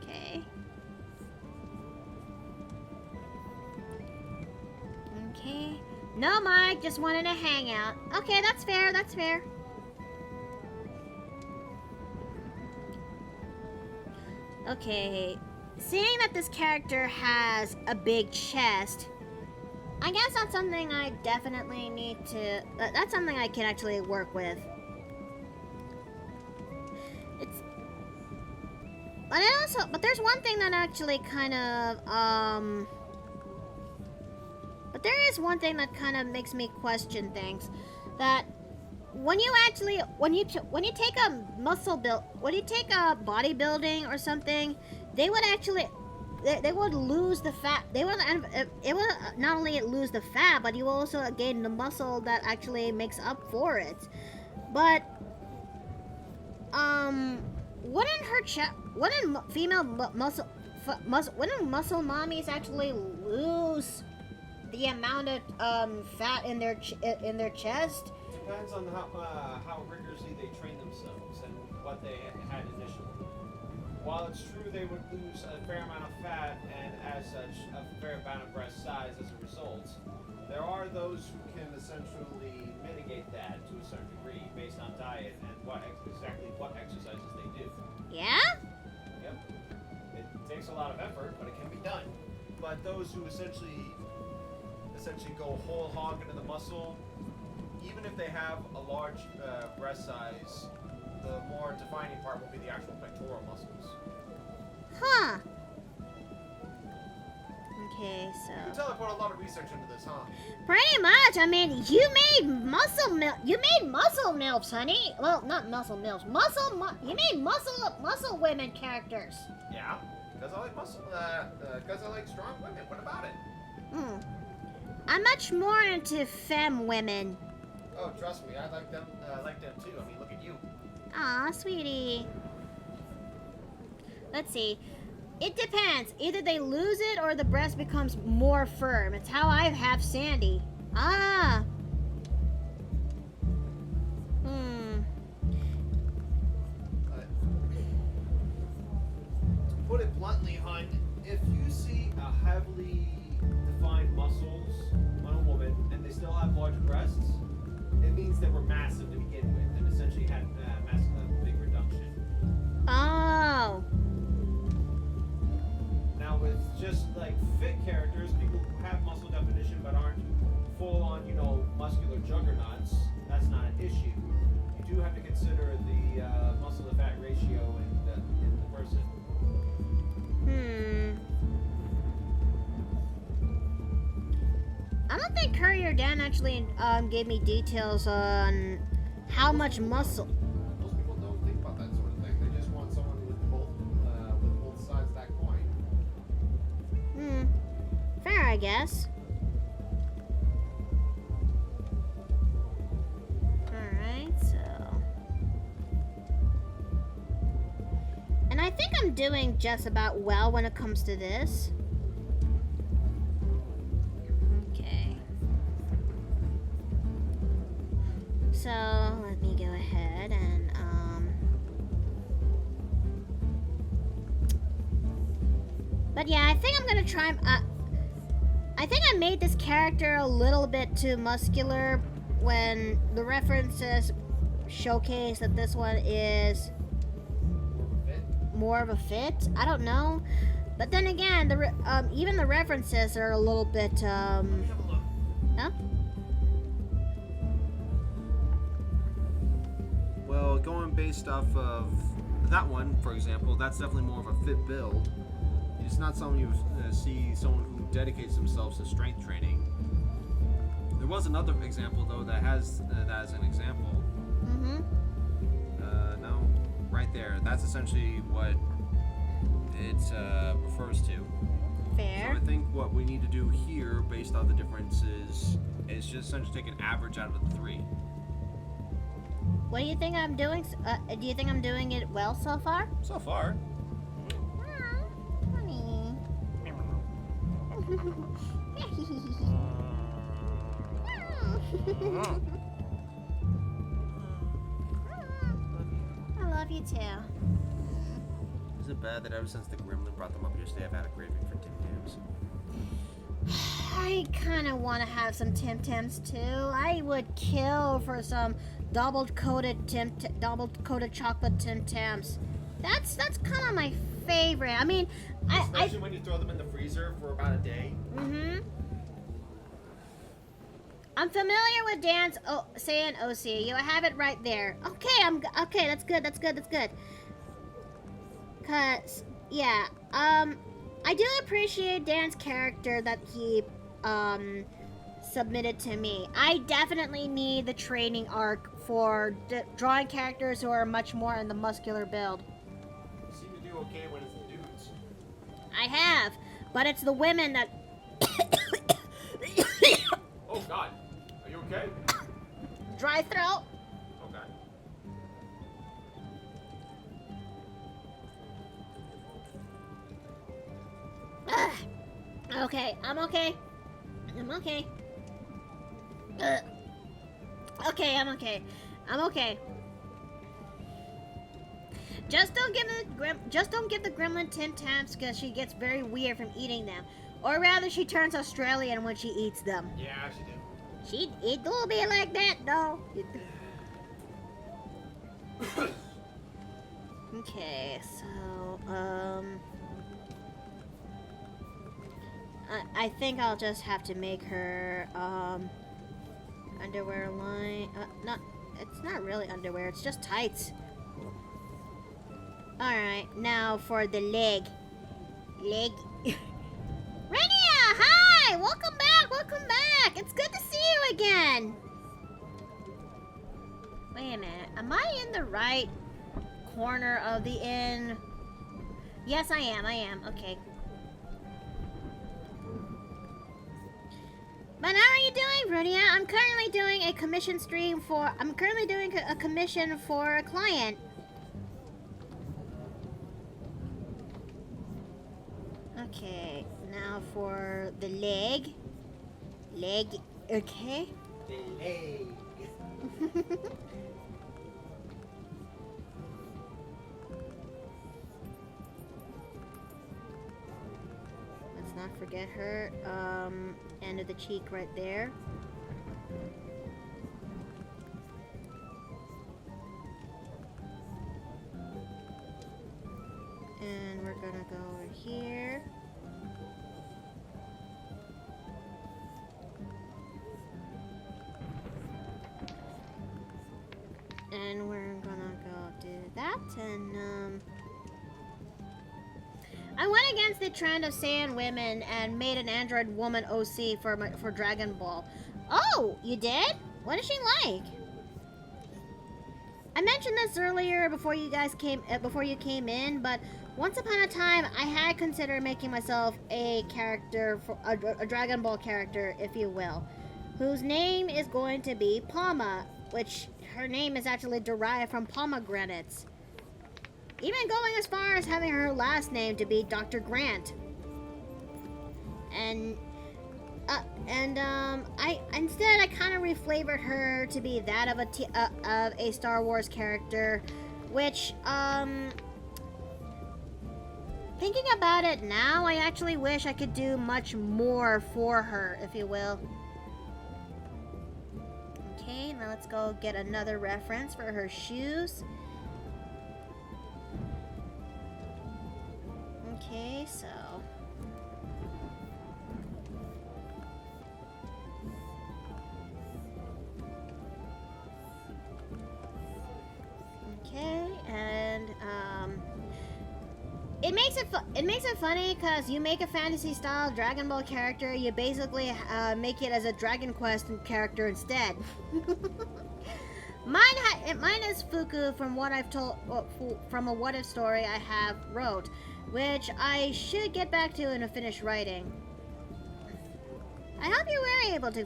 Okay. Okay. No, Mike, just wanted to hang out. Okay, that's fair, that's fair. Okay, seeing that this character has a big chest, I guess that's something I definitely need to, that's something I can actually work with. But there's one thing that actually kind of, but there is one thing that kind of makes me question things. That when you take a bodybuilding or something, they would actually, they would lose the fat. It will not only lose the fat, but you will also gain the muscle that actually makes up for it. But wouldn't muscle mommies actually lose the amount of fat in their chest?
Depends on how rigorously they train themselves and what they had initially. While it's true they would lose a fair amount of fat and as such a fair amount of breast size as a result, there are those who can essentially mitigate that to a certain degree based on diet and exactly what exercises they do.
Yeah?
Yep. It It takes a lot of effort, but it can be done. But those who essentially go whole hog into the muscle, even if they have a large breast size, the more defining part will be the actual pectoral muscles.
Huh. Okay,
You can
so
tell I put a lot of research into this, huh?
pretty much. I mean, you made muscle milfs, honey. Well, not muscle milfs. You made muscle women characters.
Yeah, because I like muscle. Because I like strong women. What about it?
I'm much more into femme women.
Oh, trust me, I like them. I like them too. I mean, look at you.
Aw, sweetie. Let's see. It depends. Either they lose it or the breast becomes more firm. It's how I have Sandy. Ah.
To put it bluntly, hun, if you see a heavily defined muscles on a woman and they still have larger breasts, it means they were massive to begin with and essentially had big reduction.
Oh.
Now with just like fit characters, people who have muscle definition but aren't full on, muscular juggernauts, that's not an issue. You do have to consider the muscle to fat ratio in the person.
I don't think Courier Dan actually gave me details on how much muscle.
Most people don't think about that sort of thing. They just want someone with both sides of that coin.
Fair, I guess. Alright, so. And I think I'm doing just about well when it comes to this. Okay. So, let me go ahead and, but yeah, I think I'm gonna try, I think I made this character a little bit too muscular when the references showcase that this one is more of a fit. I don't know. But then again, even the references are a little bit,
Let me have a look.
huh?
Well, going based off of that one, for example, that's definitely more of a fit build. It's not something you see someone who dedicates themselves to strength training. There was another example though that has that as an example. No, right there. That's essentially what it refers to.
Fair.
So I think what we need to do here, based on the differences, is just essentially take an average out of the three.
What do you think I'm doing? Do you think I'm doing it well so far?
So far.
Honey. I love you too.
Is it bad that ever since the gremlin brought them up yesterday, I've had a craving for Tim Tams?
I kind of want to have some Tim Tams too. I would kill for some double coated chocolate Tim Tams. That's kind of my favorite. I mean,
Especially when you throw them in the freezer for about a day.
I'm familiar with Dan's saying OC. You have it right there. Okay, okay. That's good. Cause yeah, I do appreciate Dan's character that he submitted to me. I definitely need the training arc for drawing characters who are much more in the muscular build.
You seem to do okay when it's the dudes.
I have, but it's the women that.
Oh God, are you okay?
Dry throat.
Okay.
Okay, I'm okay. Okay, I'm okay. Just don't give the gremlin Tim Tams because she gets very weird from eating them. Or rather, she turns Australian when she eats them.
Yeah, she did.
It will be like that, though. Okay, so, I think I'll just have to make her, underwear line. It's not really underwear, it's just tights. Alright, now for the leg. Renia, hi! Welcome back! It's good to see you again! Wait a minute, am I in the right corner of the inn? Yes, I am, okay. But how are you doing, Rudia? I'm currently doing a commission for a client. Okay, now for the leg. Okay.
The leg.
Let's not forget her end of the cheek right there. And we're gonna go over here. And we're gonna go do that, and I went against the trend of Saiyan women and made an android woman OC for Dragon Ball. Oh, you did? What is she like? I mentioned this earlier before you came in, but once upon a time I had considered making myself a character for a Dragon Ball character, if you will, whose name is going to be Palma, which her name is actually derived from pomegranates. Even going as far as having her last name to be Dr. Grant. And I kind of reflavored her to be that of a Star Wars character, which thinking about it now, I actually wish I could do much more for her, if you will. Okay, now let's go get another reference for her shoes. Okay, so okay, and it makes it funny because you make a fantasy style Dragon Ball character, you basically make it as a Dragon Quest character instead. Mine is Fuku from what I've told from a what if story I have wrote, which I should get back to in a finished writing. I hope you were able to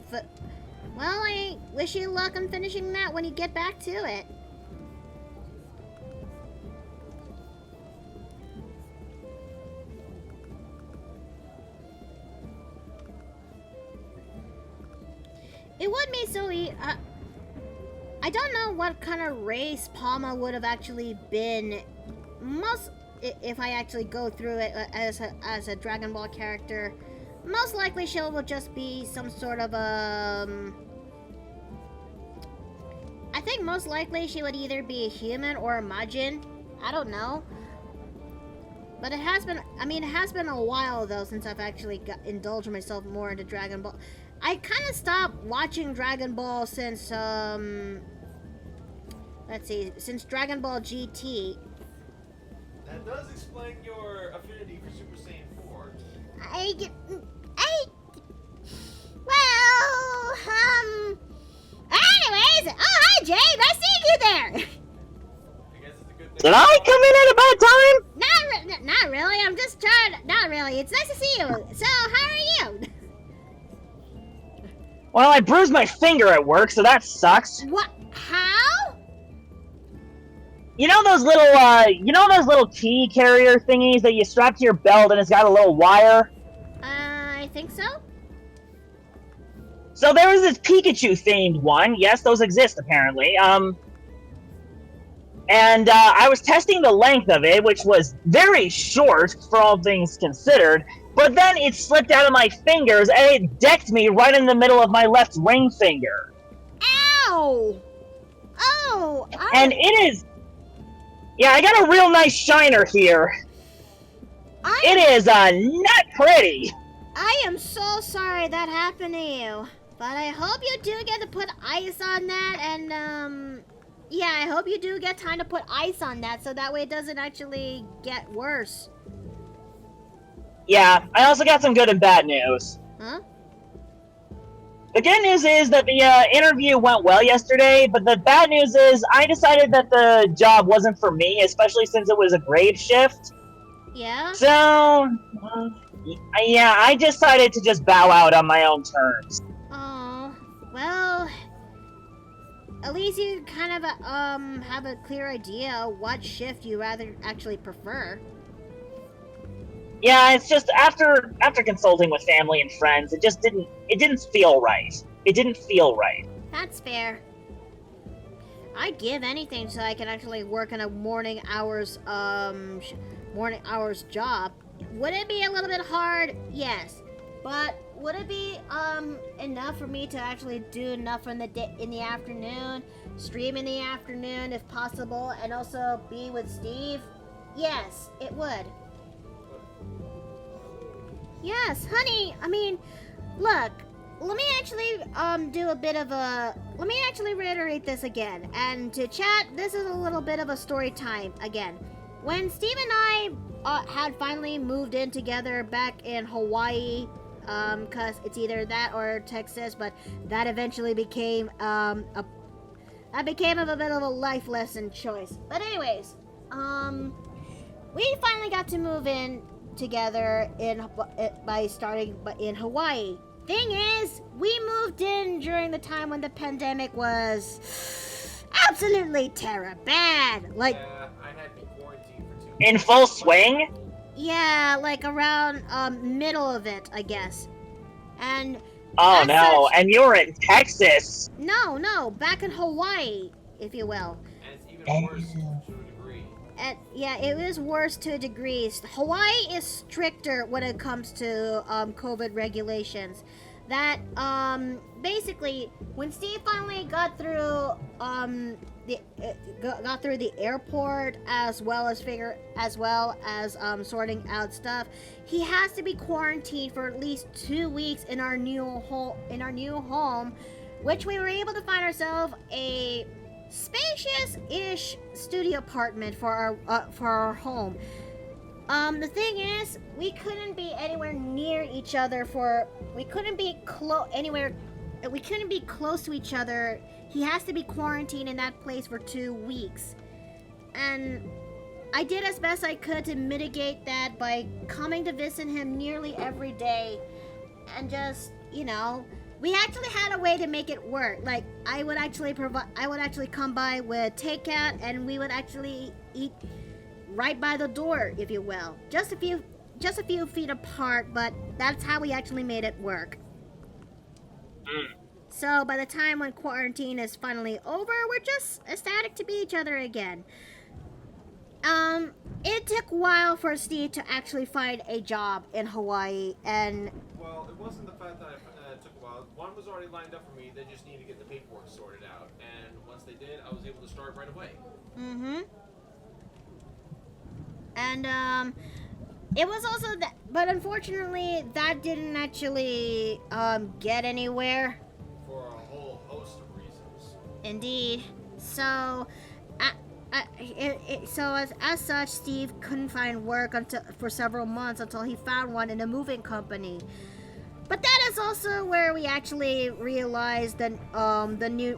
well, I wish you luck on finishing that when you get back to it. It would be so I don't know what kind of race Palma would have actually been if I actually go through it as a Dragon Ball character. Most likely she will just be some sort of I think most likely she would either be a human or a Majin. I don't know. But it has been a while though since I've actually indulged myself more into Dragon Ball. I kind of stopped watching Dragon Ball since since Dragon Ball GT.
That does explain your affinity for Super Saiyan 4.
Anyways, oh hi Jay, nice seeing you there.
I guess it's a good thing.
Did I come in at a bad time?
Not really. I'm just trying. Not really. It's nice to see you. So how are you?
Well, I bruised my finger at work, so that sucks.
What? How?
You know those little key carrier thingies that you strap to your belt and it's got a little wire?
I think so.
So there was this Pikachu-themed one. Yes, those exist, apparently. And I was testing the length of it, which was very short, for all things considered. But then it slipped out of my fingers, and it decked me right in the middle of my left ring finger.
Ow! Oh!
And it is... Yeah, I got a real nice shiner here. It is, not pretty.
I am so sorry that happened to you. But I hope you do get to put ice on that, and, yeah, I hope you do get time to put ice on that so that way it doesn't actually get worse.
Yeah, I also got some good and bad news.
Huh?
The good news is that the interview went well yesterday, but the bad news is I decided that the job wasn't for me, especially since it was a grave shift.
Yeah?
So, yeah, I decided to just bow out on my own terms.
Oh, well, at least you kind of, have a clear idea what shift you rather actually prefer.
Yeah, it's just after consulting with family and friends, it didn't feel right. It didn't feel right.
That's fair. I'd give anything so I can actually work in a morning hours job. Would it be a little bit hard? Yes. But would it be enough for me to actually do enough in the afternoon, stream in the afternoon if possible, and also be with Steve? Yes, it would. Yes, honey. I mean, look. Let me actually let me actually reiterate this again. And to chat, this is a little bit of a story time again. When Steve and I had finally moved in together back in Hawaii, cause it's either that or Texas, but that eventually became a bit of a life lesson choice. But anyways, we finally got to move in together by starting in Hawaii. Thing is, we moved in during the time when the pandemic was absolutely bad. Like,
Yeah, I had to be quarantined for 2 weeks.
In full swing?
yeah, like around middle of it, I guess. And
Oh
as
no,
such-
and you were in Texas.
no, back in Hawaii, if you will.
And it's even worse to a degree.
And yeah, it is worse to a degree. Hawaii is stricter when it comes to COVID regulations. That basically, when Steve finally got through the airport as well as sorting out stuff, he has to be quarantined for at least 2 weeks in our new home, which we were able to find ourselves a spacious-ish studio apartment for our home. The thing is, we couldn't be anywhere near each other we couldn't be close to each other. He has to be quarantined in that place for 2 weeks. And I did as best I could to mitigate that by coming to visit him nearly every day. And just, we actually had a way to make it work. Like, I would actually come by with takeout, and we would actually eat right by the door, if you will. Just a few feet apart, but that's how we actually made it work. So by the time when quarantine is finally over, we're just ecstatic to be each other again. It took a while for Steve to actually find a job in Hawaii, and
Well, it wasn't the fact that it took a while. One was already lined up for me. They just needed to get the paperwork sorted out. And once they did, I was able to start right away.
And it was also that, but unfortunately that didn't actually get anywhere.
For a whole host of reasons.
Indeed. So as such, Steve couldn't find work for several months until he found one in a moving company. But that is also where we actually realized that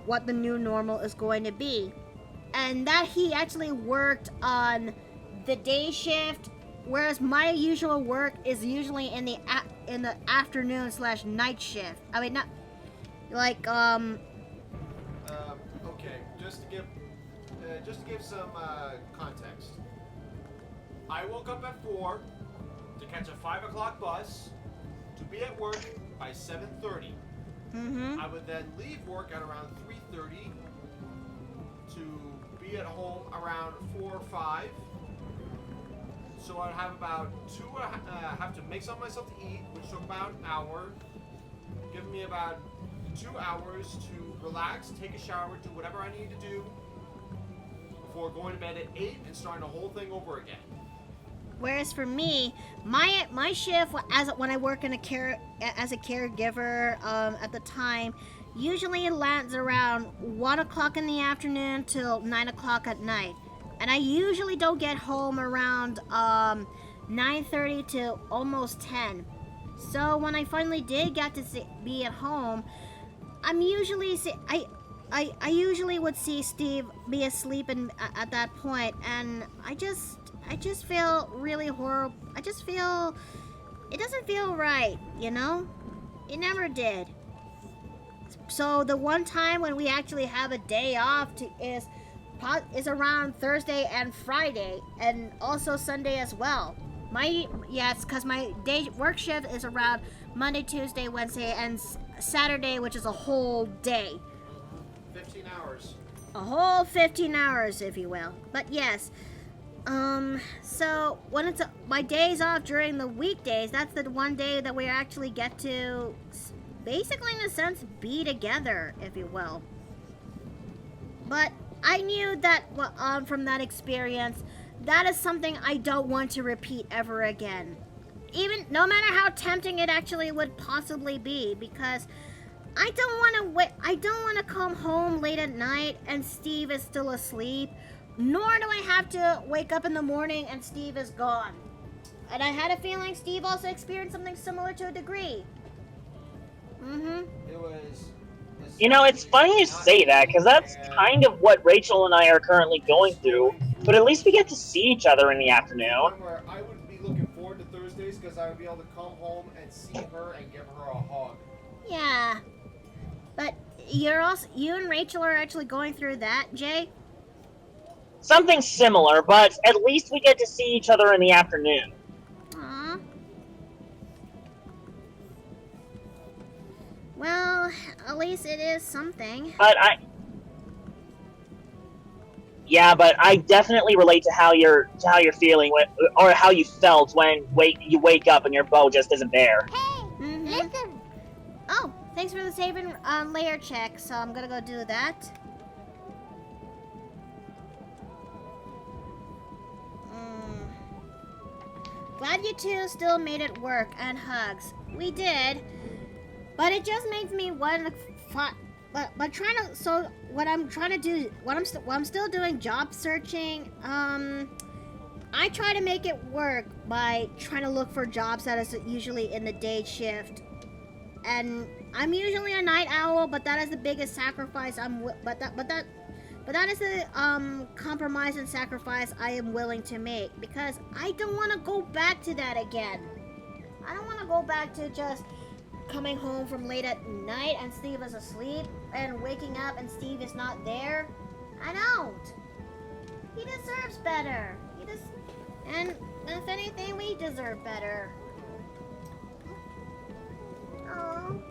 what the new normal is going to be, and that he actually worked on the day shift, whereas my usual work is usually in the afternoon/night shift. I mean, not like
Okay, just to give some context. I woke up at 4 to catch a 5 o'clock bus to be at work by 7:30. I would then leave work at around 3:30 to be at home around 4 or 5. So I'd have about have to make something myself to eat, which took about an hour. Give me about 2 hours to relax, take a shower, do whatever I need to do before going to bed at 8 and starting the whole thing over again.
Whereas for me, my shift when I work in as a caregiver at the time usually lands around 1 o'clock in the afternoon till 9 o'clock at night, and I usually don't get home around 9:30 to almost 10. So when I finally did get to be at home, I'm usually I usually would see Steve be asleep at that point, and I just feel really horrible. I just feel it doesn't feel right, you know? It never did. So the one time when we actually have a day off is around Thursday and Friday, and also Sunday as well. Because my day work shift is around Monday, Tuesday, Wednesday, and Saturday, which is a whole day.
15 hours.
A whole 15 hours, if you will. But yes. So when it's my days off during the weekdays, that's the one day that we actually get to basically, in a sense, be together, if you will. But I knew that from that experience, that is something I don't want to repeat ever again. Even no matter how tempting it actually would possibly be, because I don't want to come home late at night and Steve is still asleep, nor do I have to wake up in the morning and Steve is gone. And I had a feeling Steve also experienced something similar to a degree.
It was.
You know, it's funny you say that, because that's kind of what Rachel and I are currently going through, but at least we get to see each other in the afternoon.
Where I would be looking forward to Thursdays because I would be able to come home and see her and give her a hug.
Yeah. But you and Rachel are actually going through that, Jay?
Something similar, but at least we get to see each other in the afternoon.
Aww. Well, at least it is something.
But I definitely relate to how you're feeling, or how you felt when you wake up and your bow just isn't there.
Hey, listen.
Oh, thanks for the saving layer check. So I'm gonna go do that. Glad you two still made it work, and hugs. We did, but it just makes me want to. But trying to. So what I'm trying to do, what I'm still doing job searching. I try to make it work by trying to look for jobs that is usually in the day shift. And I'm usually a night owl, but that is the biggest sacrifice But that is the compromise and sacrifice I am willing to make, because I don't want to go back to that again. I don't want to go back to just coming home from late at night and Steve is asleep, and waking up and Steve is not there. I don't. He deserves better. And if anything, we deserve better. Oh.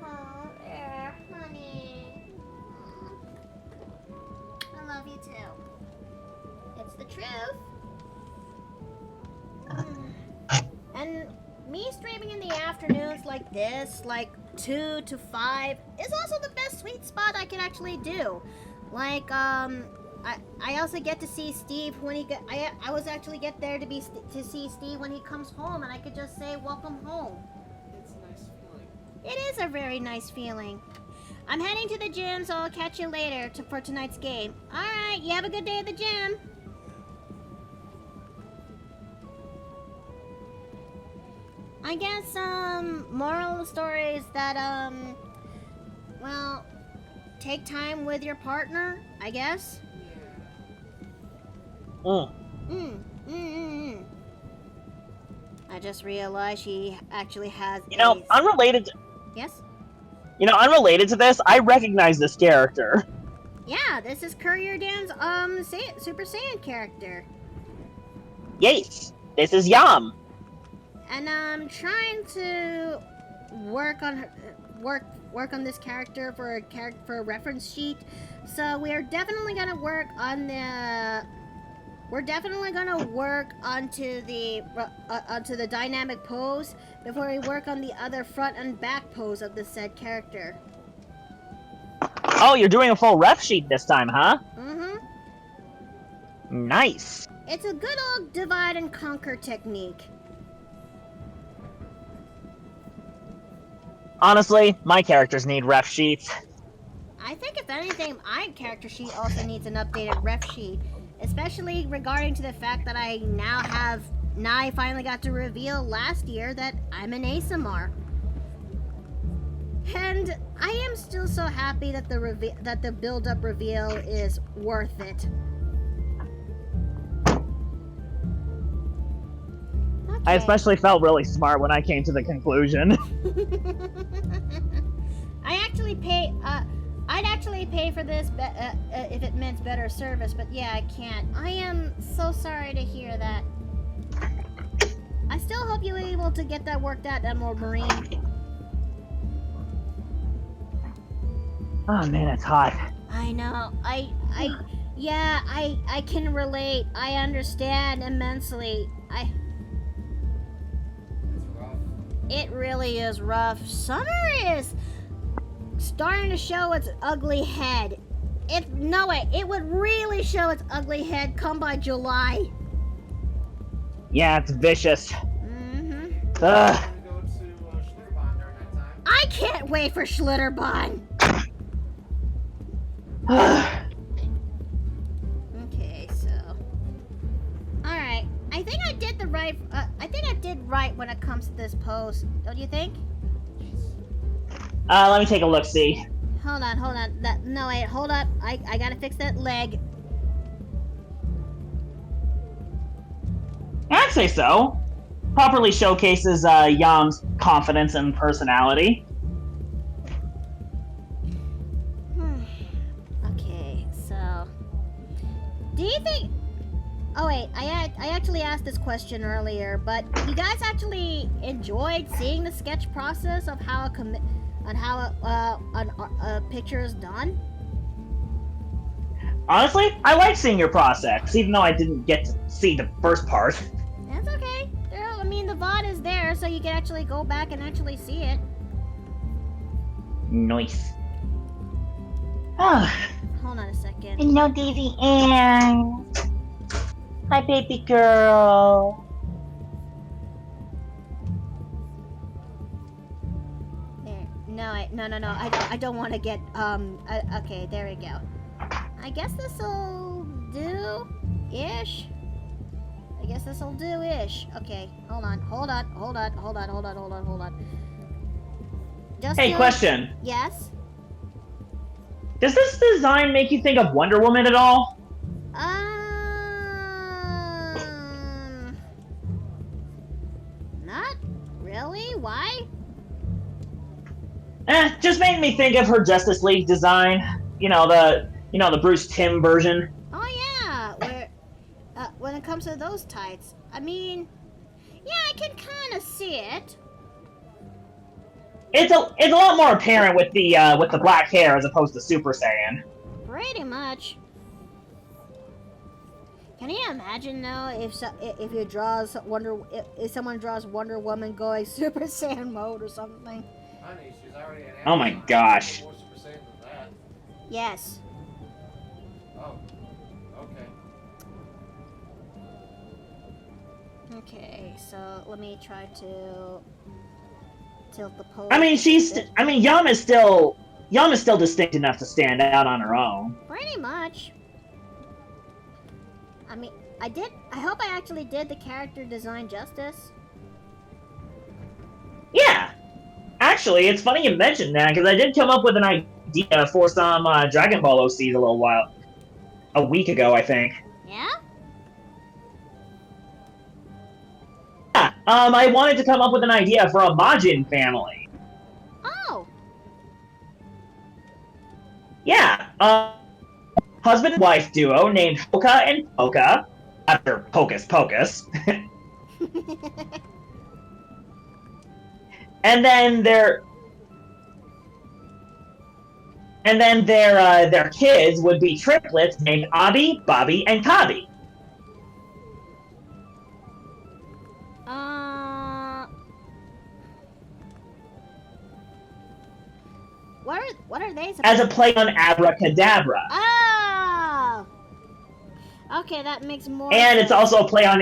Oh, there, honey. I love you too. It's the truth. And me streaming in the afternoons like this, like 2 to 5, is also the best sweet spot I can actually do. Like, I also get to see Steve when I was actually get there to see Steve when he comes home, and I could just say welcome home.
It's a nice feeling.
It is a very nice feeling. I'm heading to the gym, so I'll catch you later for tonight's game. All right, you have a good day at the gym. I guess moral of the story is that well, take time with your partner, I guess. I just realized she actually has.
Unrelated to.
Yes.
Unrelated to this, I recognize this character.
Yeah, this is Courier Dan's Super Saiyan character.
Yes, this is Yam.
And I'm trying to work on this character for a reference sheet. So we're definitely gonna work on the. We're definitely gonna work onto the dynamic pose before we work on the other front and back pose of the said character.
Oh, you're doing a full ref sheet this time, huh?
Mm-hmm.
Nice.
It's a good old divide and conquer technique.
Honestly, my characters need ref sheets.
I think if anything, my character sheet also needs an updated ref sheet, especially regarding to the fact that I finally got to reveal last year that I'm an ASMR. And I am still so happy that the build-up reveal is worth it.
I
Okay.
especially felt really smart when I came to the conclusion.
I'd actually pay for this if it meant better service, but yeah, I can't. I am so sorry to hear that. I still hope you were able to get that worked out, Emerald Marine.
Oh man, it's hot.
I know. I can relate. I understand immensely.
It's rough.
It really is rough. Summer is starting to show its ugly head. It would really show its ugly head come by July.
Yeah, it's vicious.
Mm-hmm.
Ugh.
I'm gonna go to Schlitterbahn during that time.
I can't wait for Schlitterbahn. Okay, so. Alright. I think I did right when it comes to this post. Don't you think?
Let me take a look, see.
Hold on. No, wait, hold up. I gotta fix that leg.
I'd say so. Properly showcases Yam's confidence and personality.
Okay, so. Do you think. Oh, wait, I actually asked this question earlier, but you guys actually enjoyed seeing the sketch process of how a picture is done?
Honestly, I like seeing your process, even though I didn't get to see the first part.
That's okay. I mean, the VOD is there, so you can actually go back and actually see it.
Nice. Ah.
Hold on a second.
Hello, Daisy Ann. Hi, baby girl.
There. No. I don't want to get. Okay, there we go. I guess this'll do-ish. Okay, hold on. Just
Hey, question.
Yes?
Does this design make you think of Wonder Woman at all?
Not really. Why?
Just made me think of her Justice League design. You know the Bruce Timm version.
Oh yeah, when it comes to those tights, I mean, yeah, I can kind of see it.
It's a lot more apparent with the black hair as opposed to Super Saiyan.
Pretty much. Can you imagine though if someone draws Wonder Woman going Super Saiyan mode or something?
Honey, she's already an
Oh my
Amazon.
gosh.
More Super Saiyan than that.
Yes.
Oh. Okay.
Okay, so let me try to tilt the pose.
I mean, Yam is still distinct enough to stand out on her own.
Pretty much. I mean, I hope I actually did the character design justice.
Yeah. Actually, it's funny you mentioned that, because I did come up with an idea for some Dragon Ball OCs a week ago, I think.
Yeah?
Yeah, I wanted to come up with an idea for a Majin family.
Oh!
Yeah, husband and wife duo named Hoka and Poka, after Pocus Pocus. And then their kids would be triplets named Abi, Bobby, and Kabi.
What are they supposed
as a play on abracadabra.
Oh! Okay, that makes more
And
sense.
it's also a play on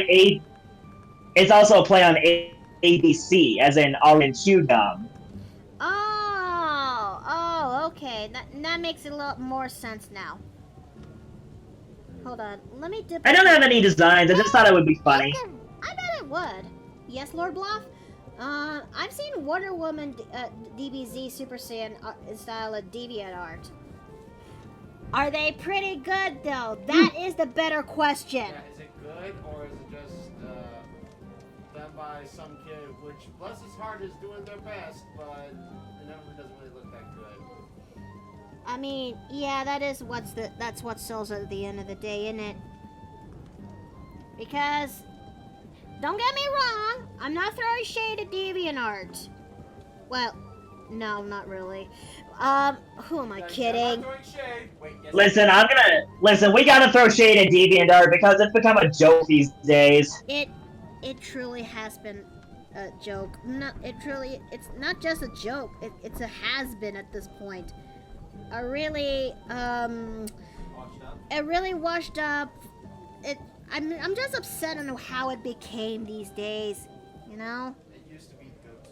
ABC, as in orange chew gum.
Okay. That makes a lot more sense now. Hold on, let me dip.
I don't have any designs, I just thought it would be funny.
Listen.
I bet it would. Yes, Lord Bluff? I've seen Wonder Woman DBZ Super Saiyan style of deviant art. Are they pretty good, though? That is the better question.
Yeah, is it good or is it just done by some kid, which bless his heart is doing their best, but it never doesn't really look that good.
I mean, yeah, that's what sells at the end of the day, isn't it? Because, don't get me wrong, I'm not throwing shade at DeviantArt. Well, no, not really. Who am I kidding?
Listen, we gotta throw shade at DeviantArt because it's become a joke these days.
It truly has been a joke. It's not just a joke. It's a has-been at this point. A really washed up. I'm just upset on how it became these days. You know.
It used to be good too.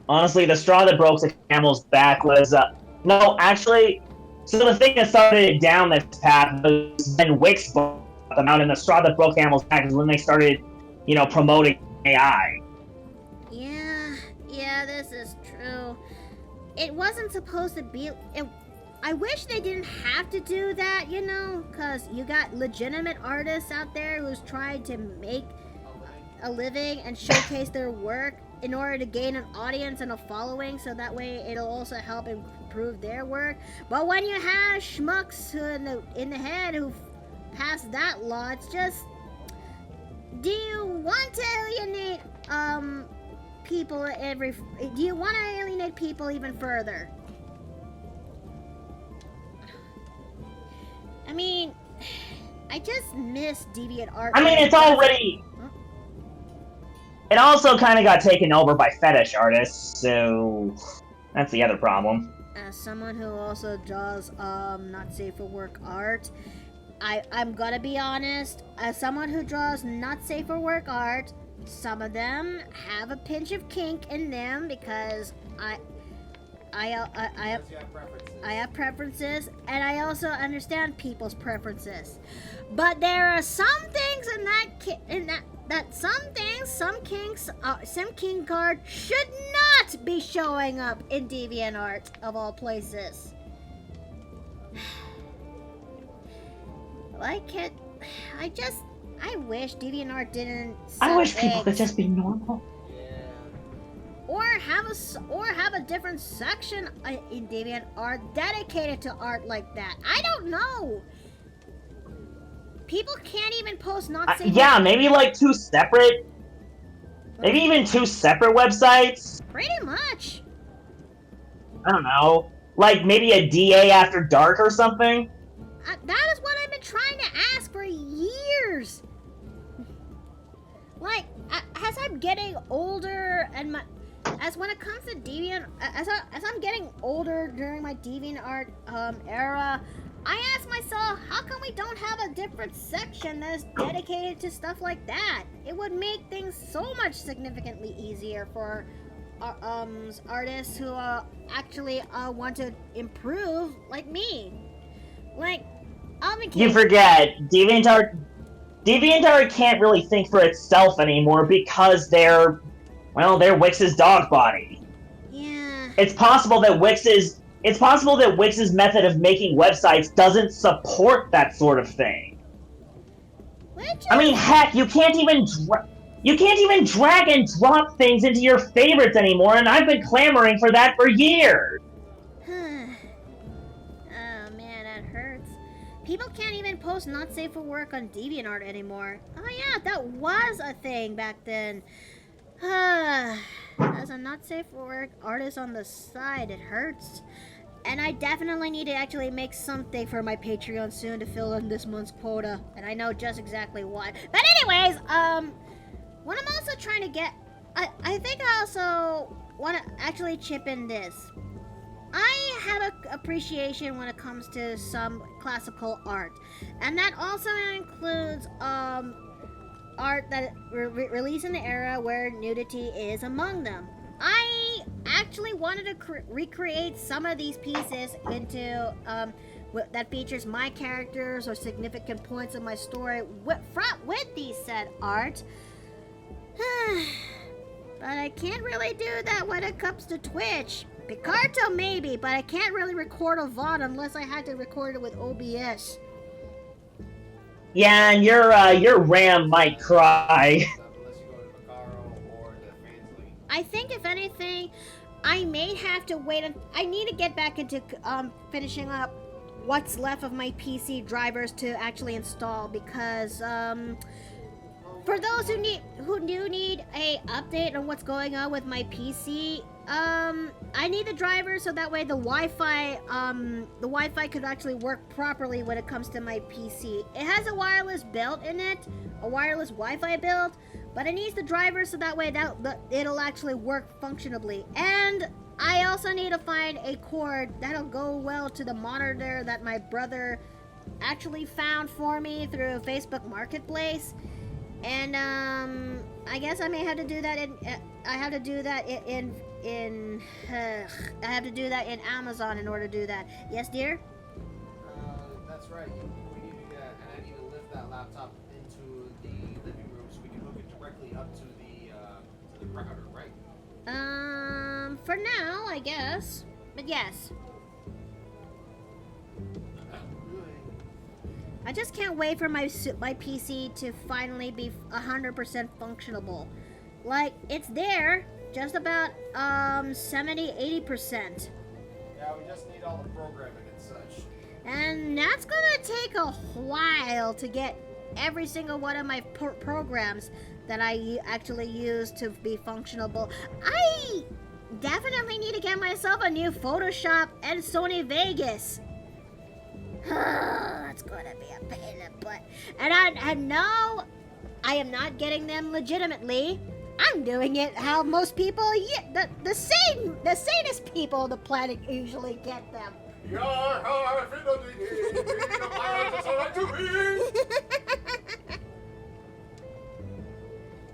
Honestly, the straw that broke the camel's back was no, actually. So the thing that started it down this path was when Wix brought them out, and the straw that broke camel's back is when they started, promoting AI.
Yeah, this is true. It wasn't supposed to be. I wish they didn't have to do that, because you got legitimate artists out there who's trying to make a living and showcase their work in order to gain an audience and a following, so that way it'll also help improve their work. But when you have schmucks in the head who pass that law, it's just, do you want to alienate people do you want to alienate people even further? I mean, I just miss DeviantArt.
I mean, it's already. It also kind of got taken over by fetish artists, so that's the other problem.
As someone who also draws not safe for work art, I'm gonna be honest. As someone who draws not safe for work art, some of them have a pinch of kink in them because I have preferences, and I also understand people's preferences. But there are some things some kink art should not be showing up in DeviantArt of all places. I wish DeviantArt didn't.
I wish people could just be normal.
Or have a different section in DeviantArt dedicated to art like that. I don't know. People can't even post not safe.
Yeah, maybe like maybe even two separate websites.
Pretty much.
I don't know, like maybe a DA After Dark or something.
That is what I've been trying to ask for years. Like, as I'm getting older and as when it comes to as I'm getting older during my DeviantArt era, I ask myself, how come we don't have a different section that is dedicated to stuff like that? It would make things so much significantly easier for artists who actually want to improve, like me. Like,
you forget, DeviantArt can't really think for itself anymore because they're Wix's dog body.
Yeah.
It's possible that Wix's method of making websites doesn't support that sort of thing. I mean, heck, you can't even drag and drop things into your favorites anymore, and I've been clamoring for that for years.
Oh man, that hurts. People can't even post not safe for work on DeviantArt anymore. Oh yeah, that was a thing back then. As a not safe for work artist on the side, it hurts. And I definitely need to actually make something for my Patreon soon to fill in this month's quota. And I know just exactly what. But anyways, what I'm also trying to get, I think I also want to actually chip in this. I have an appreciation when it comes to some classical art, and that also includes art that released in the era where nudity is among them. I actually wanted to recreate some of these pieces into that features my characters or significant points of my story with these said art. But I can't really do that when it comes to Twitch. Picarto maybe, but I can't really record a VOD unless I had to record it with OBS.
Yeah, and your RAM might cry.
Unless you go to Macaro or the Fansly.
I think if anything, I may have to wait. I need to get back into finishing up what's left of my PC drivers to actually install because for those who do need a update on what's going on with my PC, I need the drivers so that way the Wi-Fi could actually work properly when it comes to my PC. It has a wireless build in it, a wireless Wi-Fi build, but it needs the drivers so that way it'll actually work functionably. And I also need to find a cord that'll go well to the monitor that my brother actually found for me through Facebook Marketplace. And I guess I may have to do that I have to do that in Amazon in order to do that. Yes, dear?
That's right. We need to and I need to lift that laptop into the living room so we can hook it directly up to the router, right?
For now, I guess. But yes. I just can't wait for my PC to finally be 100% functionable. Like, it's there, just about 70-80%.
Yeah, we just need all the programming and such.
And that's gonna take a while to get every single one of my programs that I actually use to be functionable. I definitely need to get myself a new Photoshop and Sony Vegas. That's gonna be a pain in the butt. And I know I am not getting them legitimately. I'm doing it how most people, the sanest people on the planet usually get them.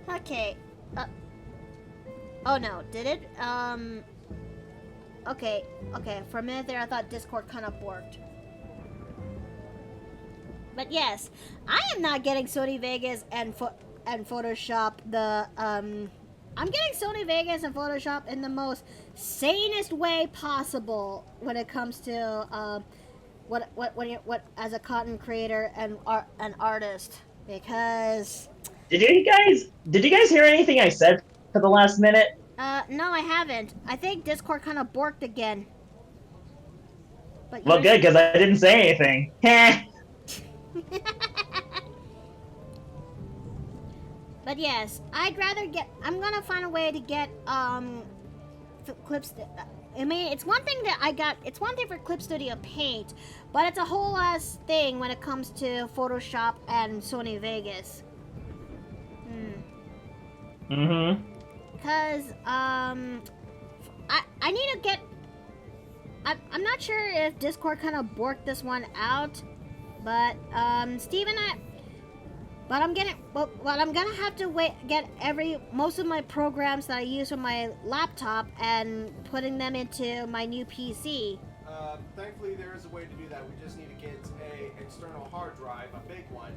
Okay. Oh no, did it? Okay. For a minute there, I thought Discord kind of worked. But yes, I am not getting Sony Vegas and Photoshop I'm getting Sony Vegas and Photoshop in the most sanest way possible when it comes to what as a content creator and an artist, because
Did you guys hear anything I said for the last minute?
no, I haven't. I think Discord kind of borked again. But
Well, good, because I didn't say anything. Heh.
But yes, I'm gonna find a way to get clips. I mean, it's one thing for Clip Studio Paint, but it's a whole ass thing when it comes to Photoshop and Sony Vegas. Because I need to get. I'm not sure if Discord kind of borked this one out, but Steve and I. But I'm gonna have to get most of my programs that I use on my laptop and putting them into my new PC.
Thankfully, there is a way to do that. We just need to get a external hard drive, a big one.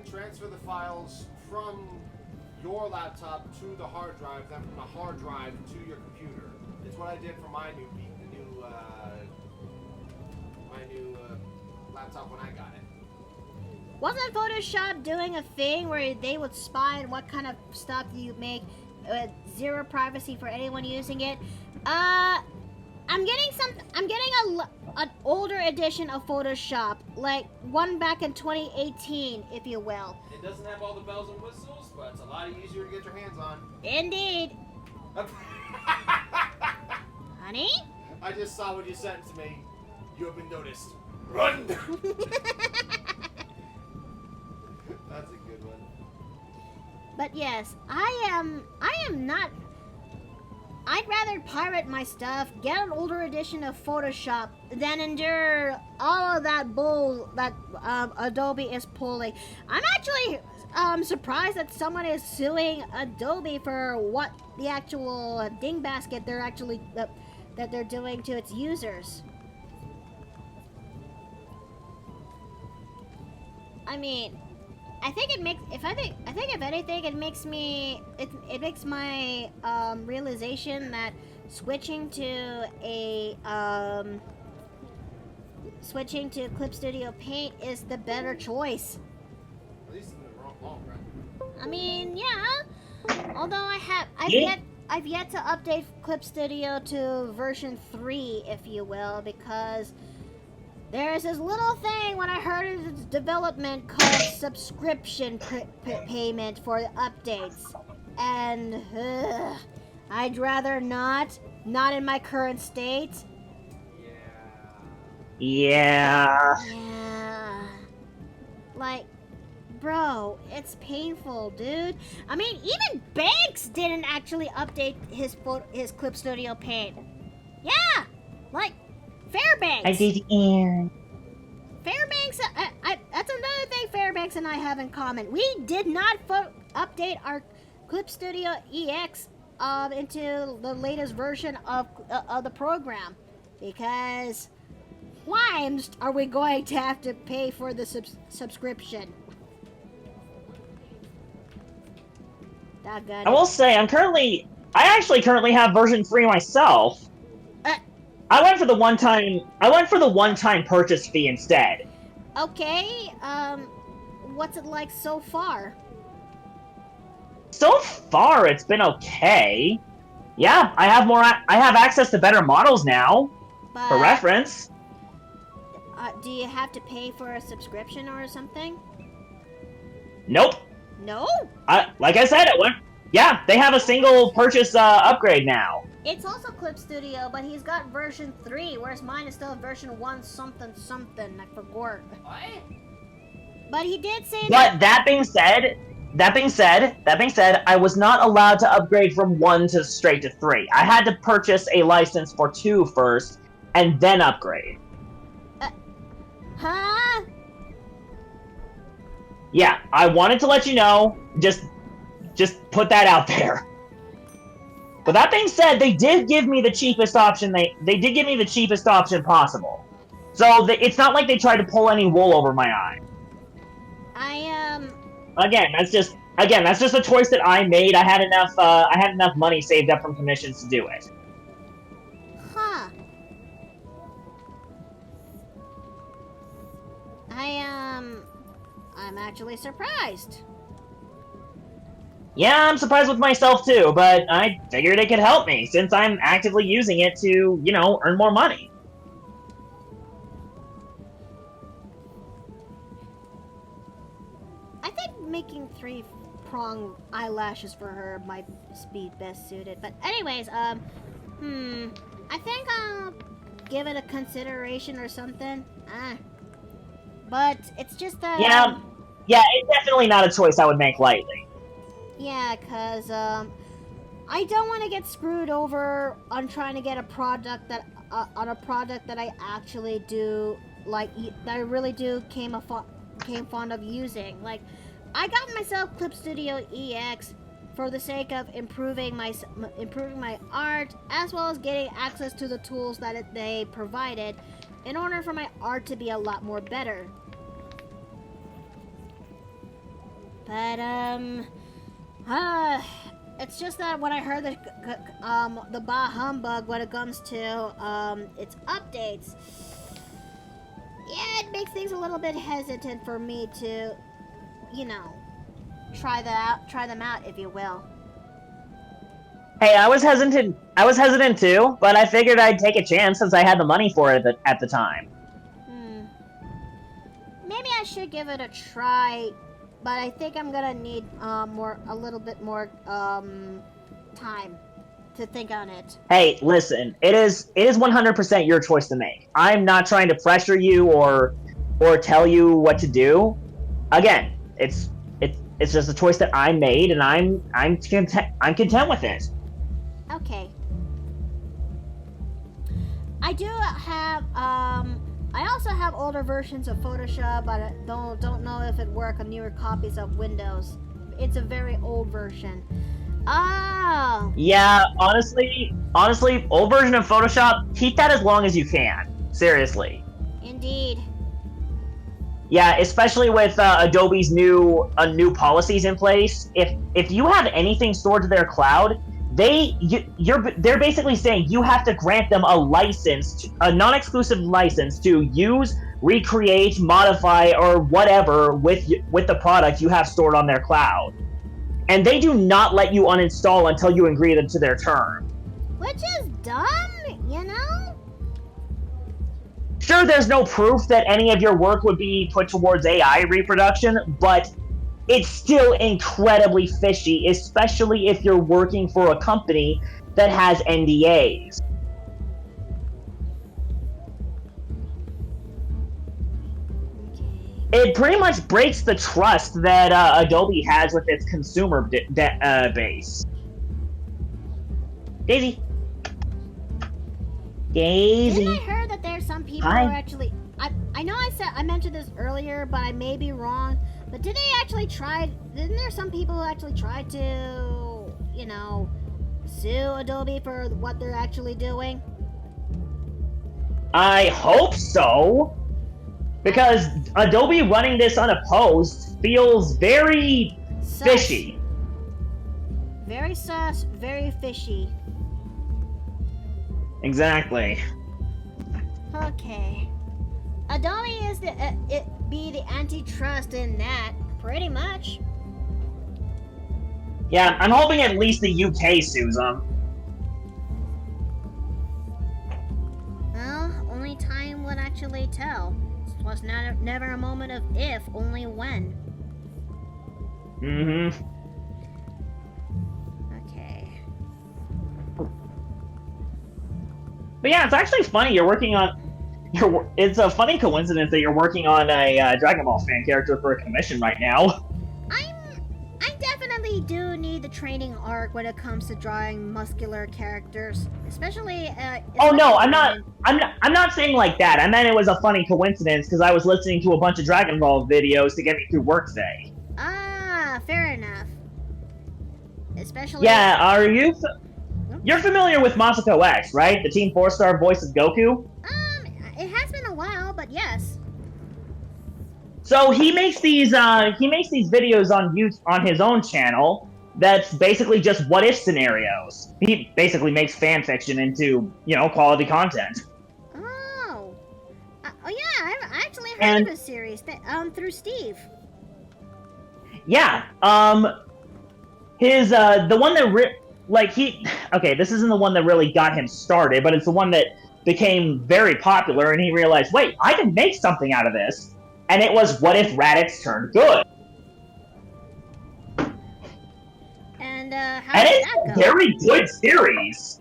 Transfer the files from your laptop to the hard drive, then from the hard drive to your computer. It's what I did for my new laptop when I got it.
Wasn't Photoshop doing a thing where they would spy on what kind of stuff you make with zero privacy for anyone using it? I'm getting an older edition of Photoshop, like one back in 2018, if you will.
It doesn't have all the bells and whistles, but it's a lot easier to get your hands on.
Indeed. Honey?
I just saw what you sent to me. You have been noticed. Run! That's a good one.
But yes, I I'd rather pirate my stuff, get an older edition of Photoshop, than endure all of that bull that Adobe is pulling. I'm actually surprised that someone is suing Adobe for what the actual dingbasket they're actually that they're doing to its users. I mean, I think if anything, it makes my realization that switching to Clip Studio Paint is the better choice.
At least in the long run.
I mean, yeah. Although I've yet to update Clip Studio to version 3, if you will, because there's this little thing when I heard of its development called subscription payment for the updates. And I'd rather not in my current state.
Yeah.
Yeah. Like, bro, it's painful, dude. I mean, even Banks didn't actually update his Clip Studio Paint. Yeah, like Fairbanks.
I did, and
Fairbanks. That's another thing Fairbanks and I have in common. We did not update our Clip Studio EX into the latest version of the program because why are we going to have to pay for the subscription?
I will say I actually currently have version 3 myself. I went for the one-time purchase fee instead.
Okay, what's it like so far?
So far, it's been okay. Yeah, I have access to better models now.
But,
for reference.
Do you have to pay for a subscription or something?
Nope.
No?
Like I said, yeah, they have a single purchase upgrade now.
It's also Clip Studio, but he's got version 3, whereas mine is still version 1 something. I forgot.
What?
But he did say
But that being said, I was not allowed to upgrade from 1 to straight to 3. I had to purchase a license for 2 first, and then upgrade.
Huh?
Yeah, I wanted to let you know, just put that out there. But that being said, they did give me the cheapest option. They did give me the cheapest option possible. So it's not like they tried to pull any wool over my eye. Again, that's just a choice that I made. I had enough money saved up from commissions to do it.
Huh. I'm actually surprised.
Yeah, I'm surprised with myself too, but I figured it could help me, since I'm actively using it to, earn more money.
I think making 3-prong eyelashes for her might be best suited. But anyways, I think I'll give it a consideration or something. But it's just that...
Yeah, it's definitely not a choice I would make lightly.
Yeah, because, I don't want to get screwed over on trying to get a product that I actually do, like, that I really do came fond of using. Like, I got myself Clip Studio EX for the sake of improving my art, as well as getting access to the tools that they provided in order for my art to be a lot more better. But, it's just that when I heard the bah humbug when it comes to, its updates, yeah, it makes things a little bit hesitant for me to, try them out, if you will.
Hey, I was hesitant too, but I figured I'd take a chance since I had the money for it at the time.
Maybe I should give it a try, but I think I'm gonna need a little bit more time to think on it.
Hey, listen, it is 100% your choice to make. I'm not trying to pressure you or tell you what to do. Again, it's just a choice that I made, and I'm content with it.
Okay. I do have I also have older versions of Photoshop, but I don't know if it works on newer copies of Windows. It's a very old version. Oh.
Yeah, honestly, old version of Photoshop, keep that as long as you can. Seriously.
Indeed.
Yeah, especially with Adobe's new policies in place. If you have anything stored to their cloud, they're basically saying you have to grant them a license, a non-exclusive license to use, recreate, modify, or whatever with the product you have stored on their cloud. And they do not let you uninstall until you agree to their term.
Which is dumb, you know?
Sure, there's no proof that any of your work would be put towards AI reproduction, but it's still incredibly fishy, especially if you're working for a company that has NDAs. It pretty much breaks the trust that Adobe has with its consumer base. Daisy. Daisy.
Didn't I heard that there's some people who are actually... I know I mentioned this earlier, but I may be wrong. But didn't there some people who actually tried to, you know, sue Adobe for what they're actually doing?
I hope so. Because Adobe running this unopposed feels very fishy.
Very sus, very fishy.
Exactly.
Okay. Adobe is the antitrust in that, pretty much.
Yeah, I'm hoping at least the UK sues them.
Well, only time would actually tell. It was never a moment of if, only when.
Mm-hmm.
Okay.
But yeah, it's actually funny you're working on... It's a funny coincidence that you're working on a Dragon Ball fan character for a commission right now.
I definitely do need the training arc when it comes to drawing muscular characters, especially.
Oh no, I'm not saying like that. I meant it was a funny coincidence because I was listening to a bunch of Dragon Ball videos to get me through workday.
Ah, fair enough. Especially.
Yeah, are you? You're familiar with Masako X, right? The Team 4-star voice of Goku.
It has been a while, but yes.
So he makes these videos on his own channel. That's basically just what if scenarios. He basically makes fan fiction into, quality content.
Oh. Oh yeah, I've actually heard of a series through Steve.
Yeah. His the one that okay, this isn't the one that really got him started, but it's the one that became very popular, and he realized, wait, I can make something out of this. And it was What If Raditz Turned Good.
And how did that go?
It's a very good series.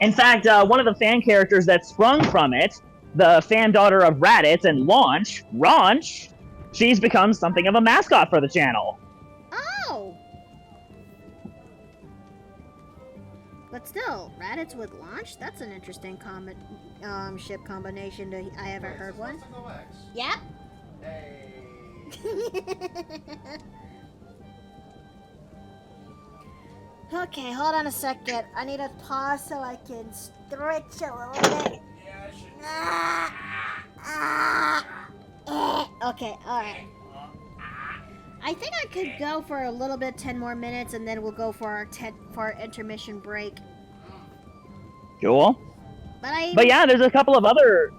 In fact, one of the fan characters that sprung from it, the fan daughter of Raditz and Raunch, she's become something of a mascot for the channel.
Oh! But still, Raditz with Launch? That's an interesting ship combination I haven't heard one. Yep.
Hey.
Okay, hold on a second. I need to pause so I can stretch a little bit. Okay, alright. I think I could go for a little bit, 10 more minutes, and then we'll go for our intermission break.
Cool. But yeah, there's a couple of other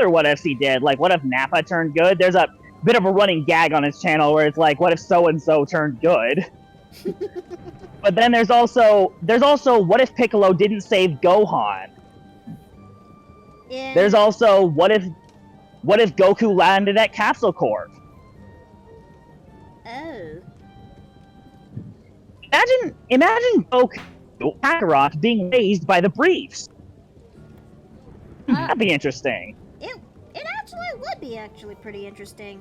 what ifs he did. Like, what if Nappa turned good? There's a bit of a running gag on his channel where it's like, what if so and so turned good? But then there's also what if Piccolo didn't save Gohan? There's also what if Goku landed at Capsule Corp?
Oh.
Imagine Goku Kakarot being raised by the Briefs. That'd be interesting.
It actually would be pretty interesting.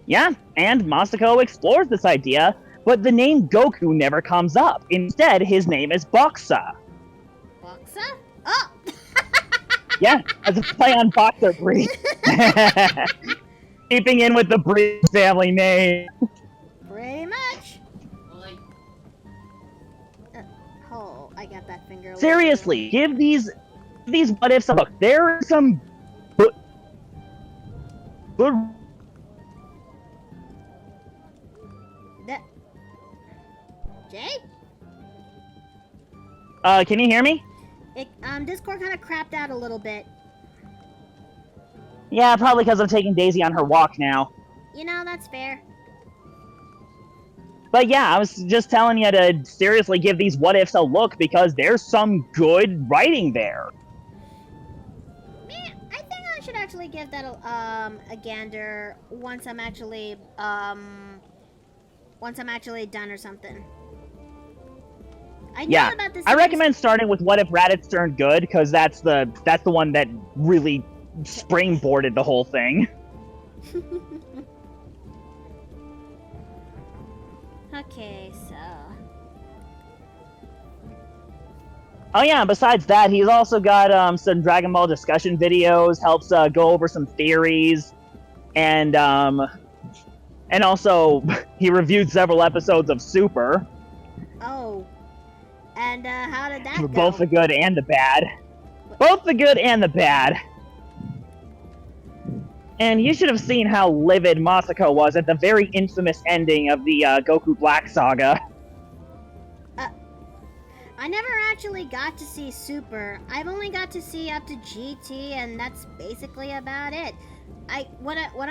Yeah, and Masako explores this idea but the name Goku never comes up. Instead, his name is Boxa.
Boxa? Oh!
Yeah, as a play on Boxer Breed. Keeping in with the Breed family name.
Pretty much. Oh, I got that finger.
Seriously, give these what ifs a look. There are some good.
Jay?
Can you hear me?
Discord kind of crapped out a little bit.
Yeah, probably because I'm taking Daisy on her walk now.
You know, that's fair.
But yeah, I was just telling you to seriously give these what ifs a look because there's some good writing there.
Man, I think I should actually give that a gander once I'm actually done or something. I know about this.
I recommend starting with What If Raditz Turned Good because that's the one that really springboarded the whole thing.
Okay, so.
Oh yeah, besides that, he's also got some Dragon Ball discussion videos, helps go over some theories, and also he reviewed several episodes of Super.
Oh. And how did that go?
Both the good and the bad. Both the good and the bad. And you should have seen how livid Masako was at the very infamous ending of the Goku Black Saga.
I never actually got to see Super. I've only got to see up to GT, and that's basically about it. When I heard when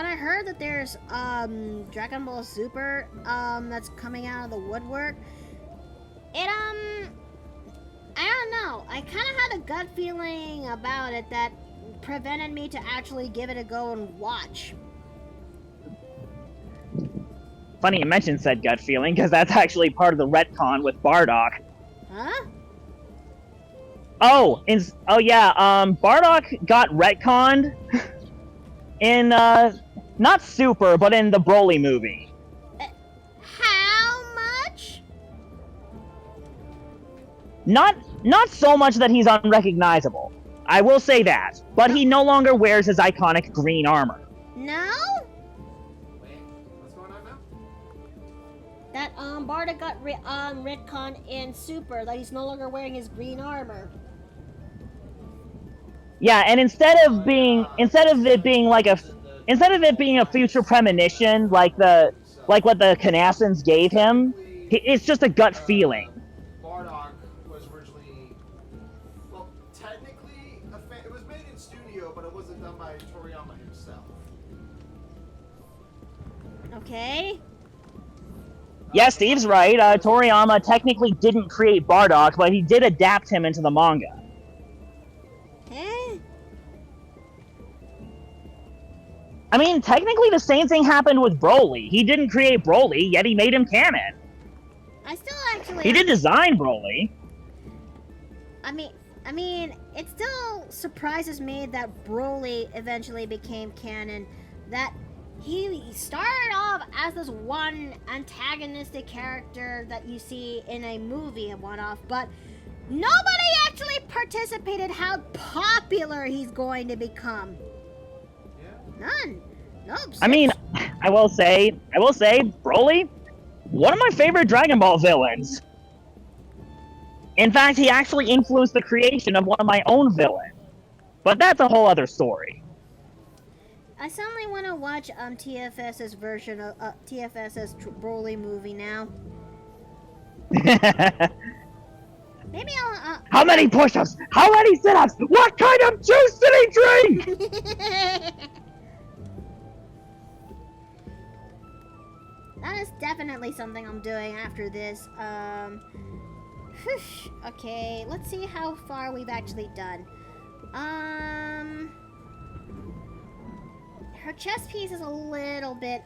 I heard that there's Dragon Ball Super that's coming out of the woodwork, it I don't know. I kind of had a gut feeling about it that prevented me to actually give it a go and watch.
Funny you mentioned said gut feeling, because that's actually part of the retcon with Bardock.
Huh?
Bardock got retconned in, not Super, but in the Broly movie.
How much?
Not so much that he's unrecognizable. I will say that. But he no longer wears his iconic green armor.
No?
Wait, what's going on now?
That Bardock got retcon in Super that he's no longer wearing his green armor.
Yeah, and instead of it being a future premonition like what the Kanassans gave him, it's just a gut feeling.
Bardock was originally, well, technically it was made in studio, but it wasn't done by Toriyama himself.
Okay.
Yeah, Steve's right. Toriyama technically didn't create Bardock, but he did adapt him into the manga.
Eh?
I mean, technically the same thing happened with Broly. He didn't create Broly, yet he made him canon.
I still actually...
He did design Broly.
I mean, it still surprises me that Broly eventually became canon. That he started off as this one antagonistic character that you see in a movie and one-off, but nobody actually participated how popular he's going to become.
Yeah.
None. Nope.
I mean, I will say, Broly, one of my favorite Dragon Ball villains. In fact, he actually influenced the creation of one of my own villains. But that's a whole other story.
I suddenly want to watch TFS's version of TFS's Broly movie now. Maybe I'll.
How many push-ups? How many sit-ups? What kind of juice did he drink?
That is definitely something I'm doing after this. Okay, let's see how far we've actually done. Her chest piece is a little bit,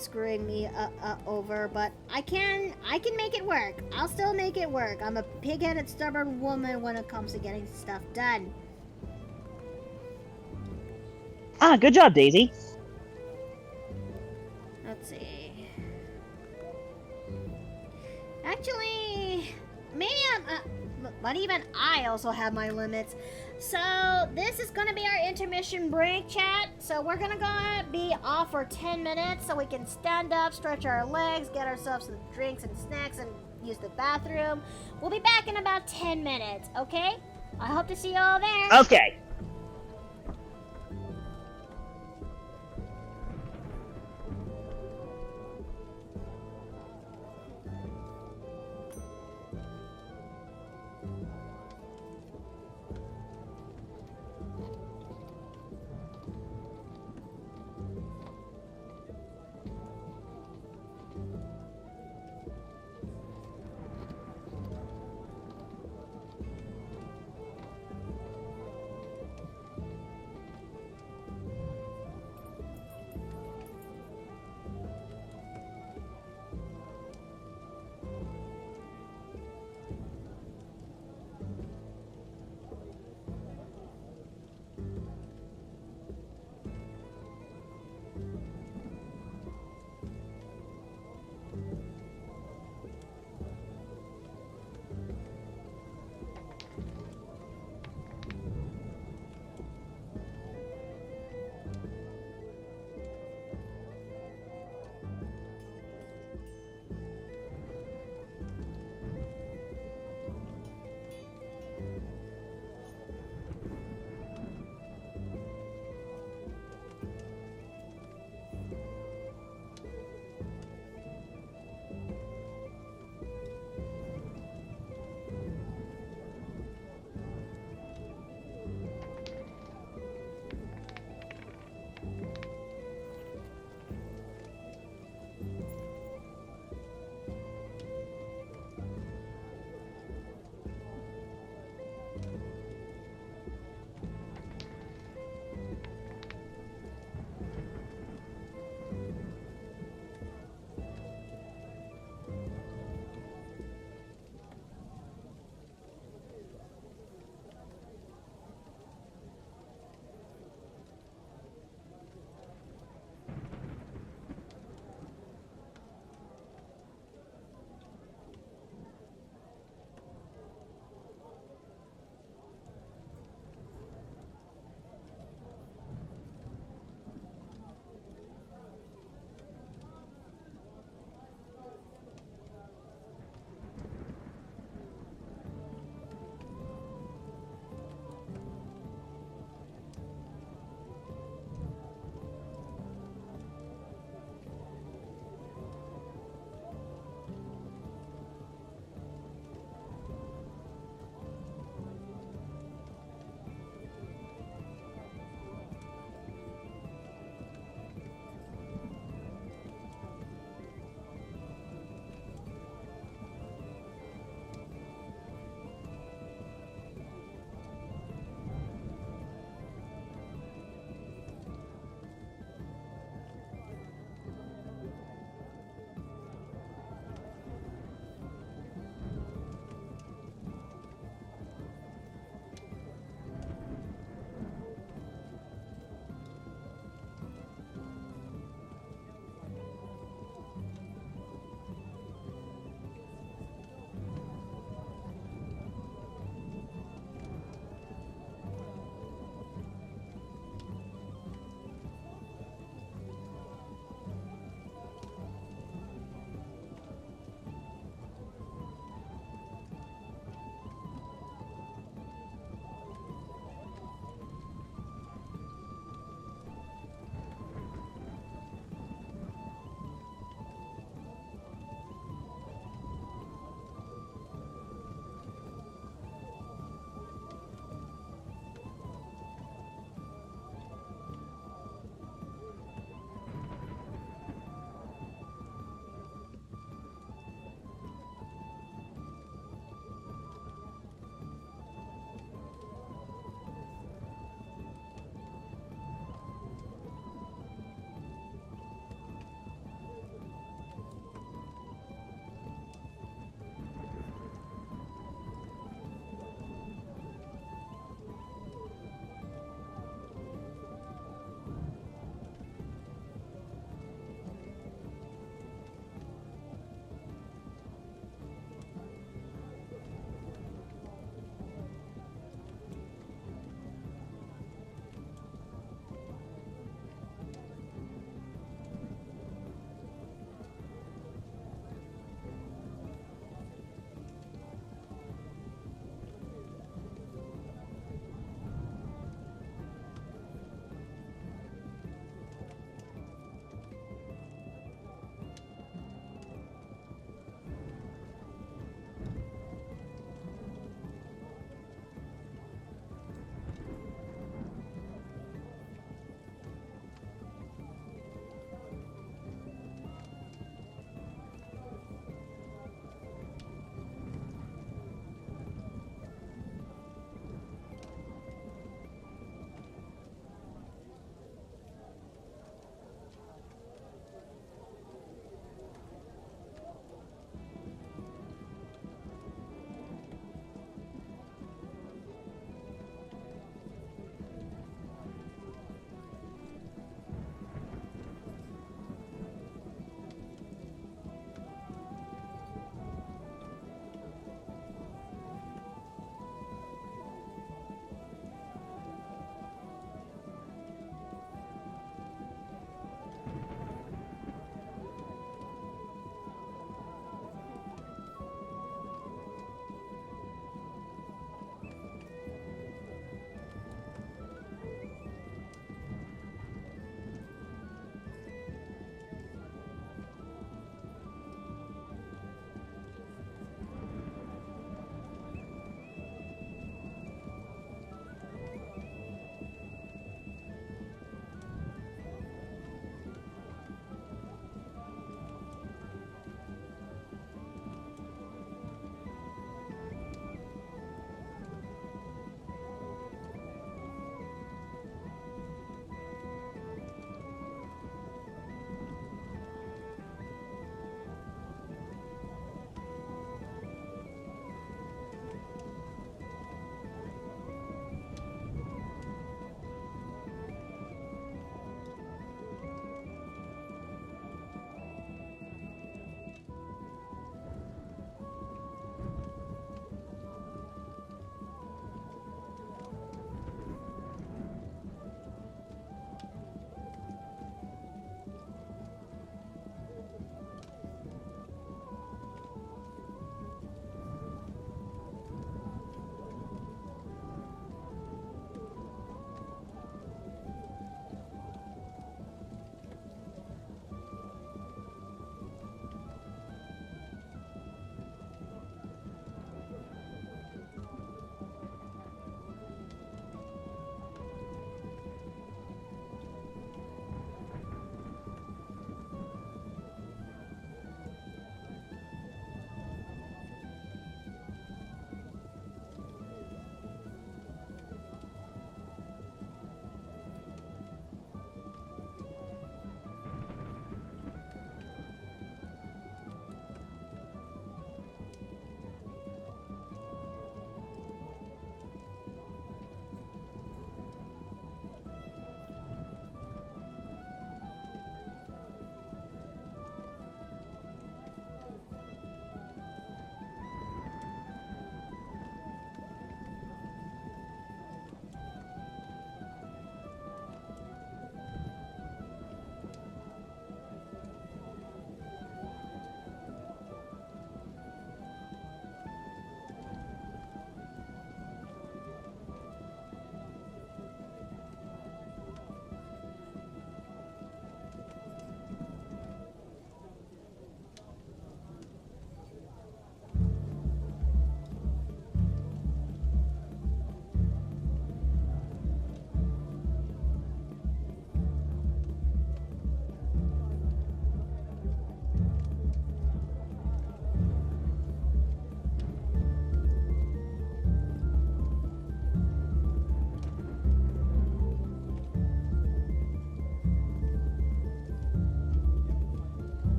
screwing me over, but I can make it work. I'll still make it work. I'm a pig-headed, stubborn woman when it comes to getting stuff done.
Ah, good job, Daisy.
Let's see. Actually, maybe but even I also have my limits. So this is gonna be our intermission break, chat. So we're gonna be off for 10 minutes so we can stand up, stretch our legs, get ourselves some drinks and snacks, and use the bathroom. We'll be back in about 10 minutes, okay? I hope to see you all there.
Okay.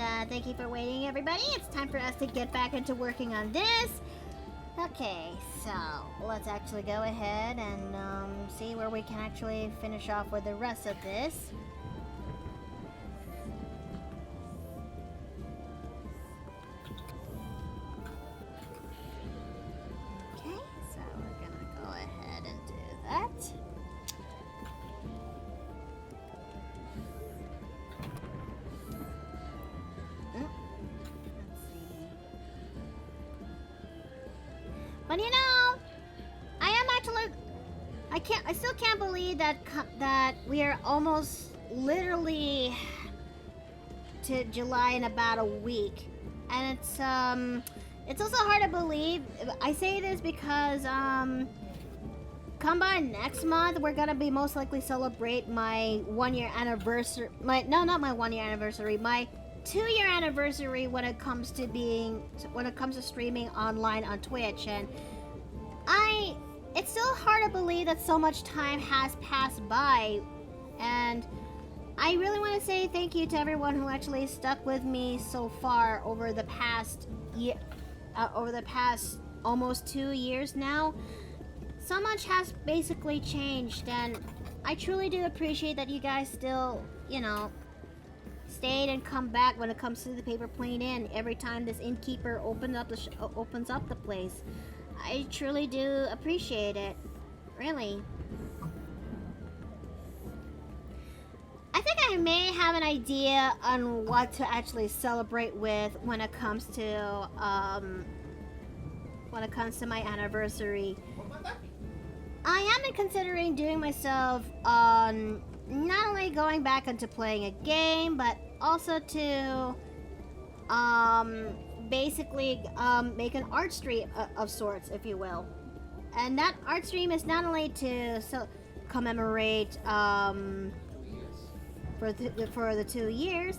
And thank you for waiting, everybody. It's time for us to get back into working on this. Okay, so let's actually go ahead and see where we can actually finish off with the rest of this. Okay, so we're gonna go ahead and do that. Let's see. But you know, I am actually, I still can't believe that that we are almost literally to July in about a week, and it's also hard to believe. I say this because come by next month, we're gonna be most likely celebrate my 1-year anniversary. Not my 1-year anniversary. My 2-year anniversary when it comes to streaming online on Twitch, and it's still hard to believe that so much time has passed by, and I really want to say thank you to everyone who actually stuck with me so far over the past year, over the past almost 2 years now. So much has basically changed, and I truly do appreciate that you guys still, stayed and come back when it comes to the Paper Plane Inn every time this innkeeper opens up the place. I truly do appreciate it, really. I think I may have an idea on what to actually celebrate with when it comes to my anniversary. I am considering doing myself not only going back into playing a game, but also to basically make an art stream of sorts, if you will. And that art stream is not only to commemorate for the 2 years,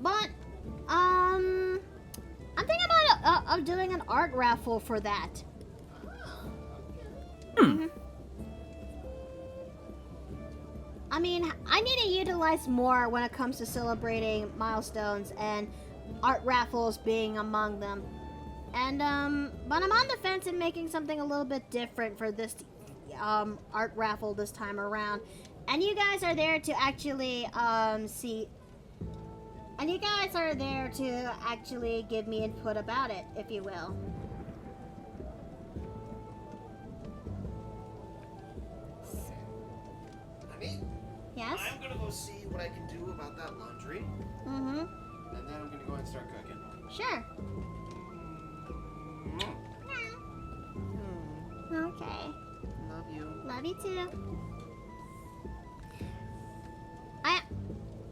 but I'm thinking about of doing an art raffle for that. I mean, I need to utilize more when it comes to celebrating milestones, and art raffles being among them. And but I'm on the fence in making something a little bit different for this art raffle this time around. And you guys are there to actually and you guys are there to actually give me input about it, if you will.
Honey?
Yes?
I'm gonna go see what I can do about that laundry.
Mm-hmm.
And then I'm gonna go and start cooking.
Sure. Okay.
Love you.
Love you too.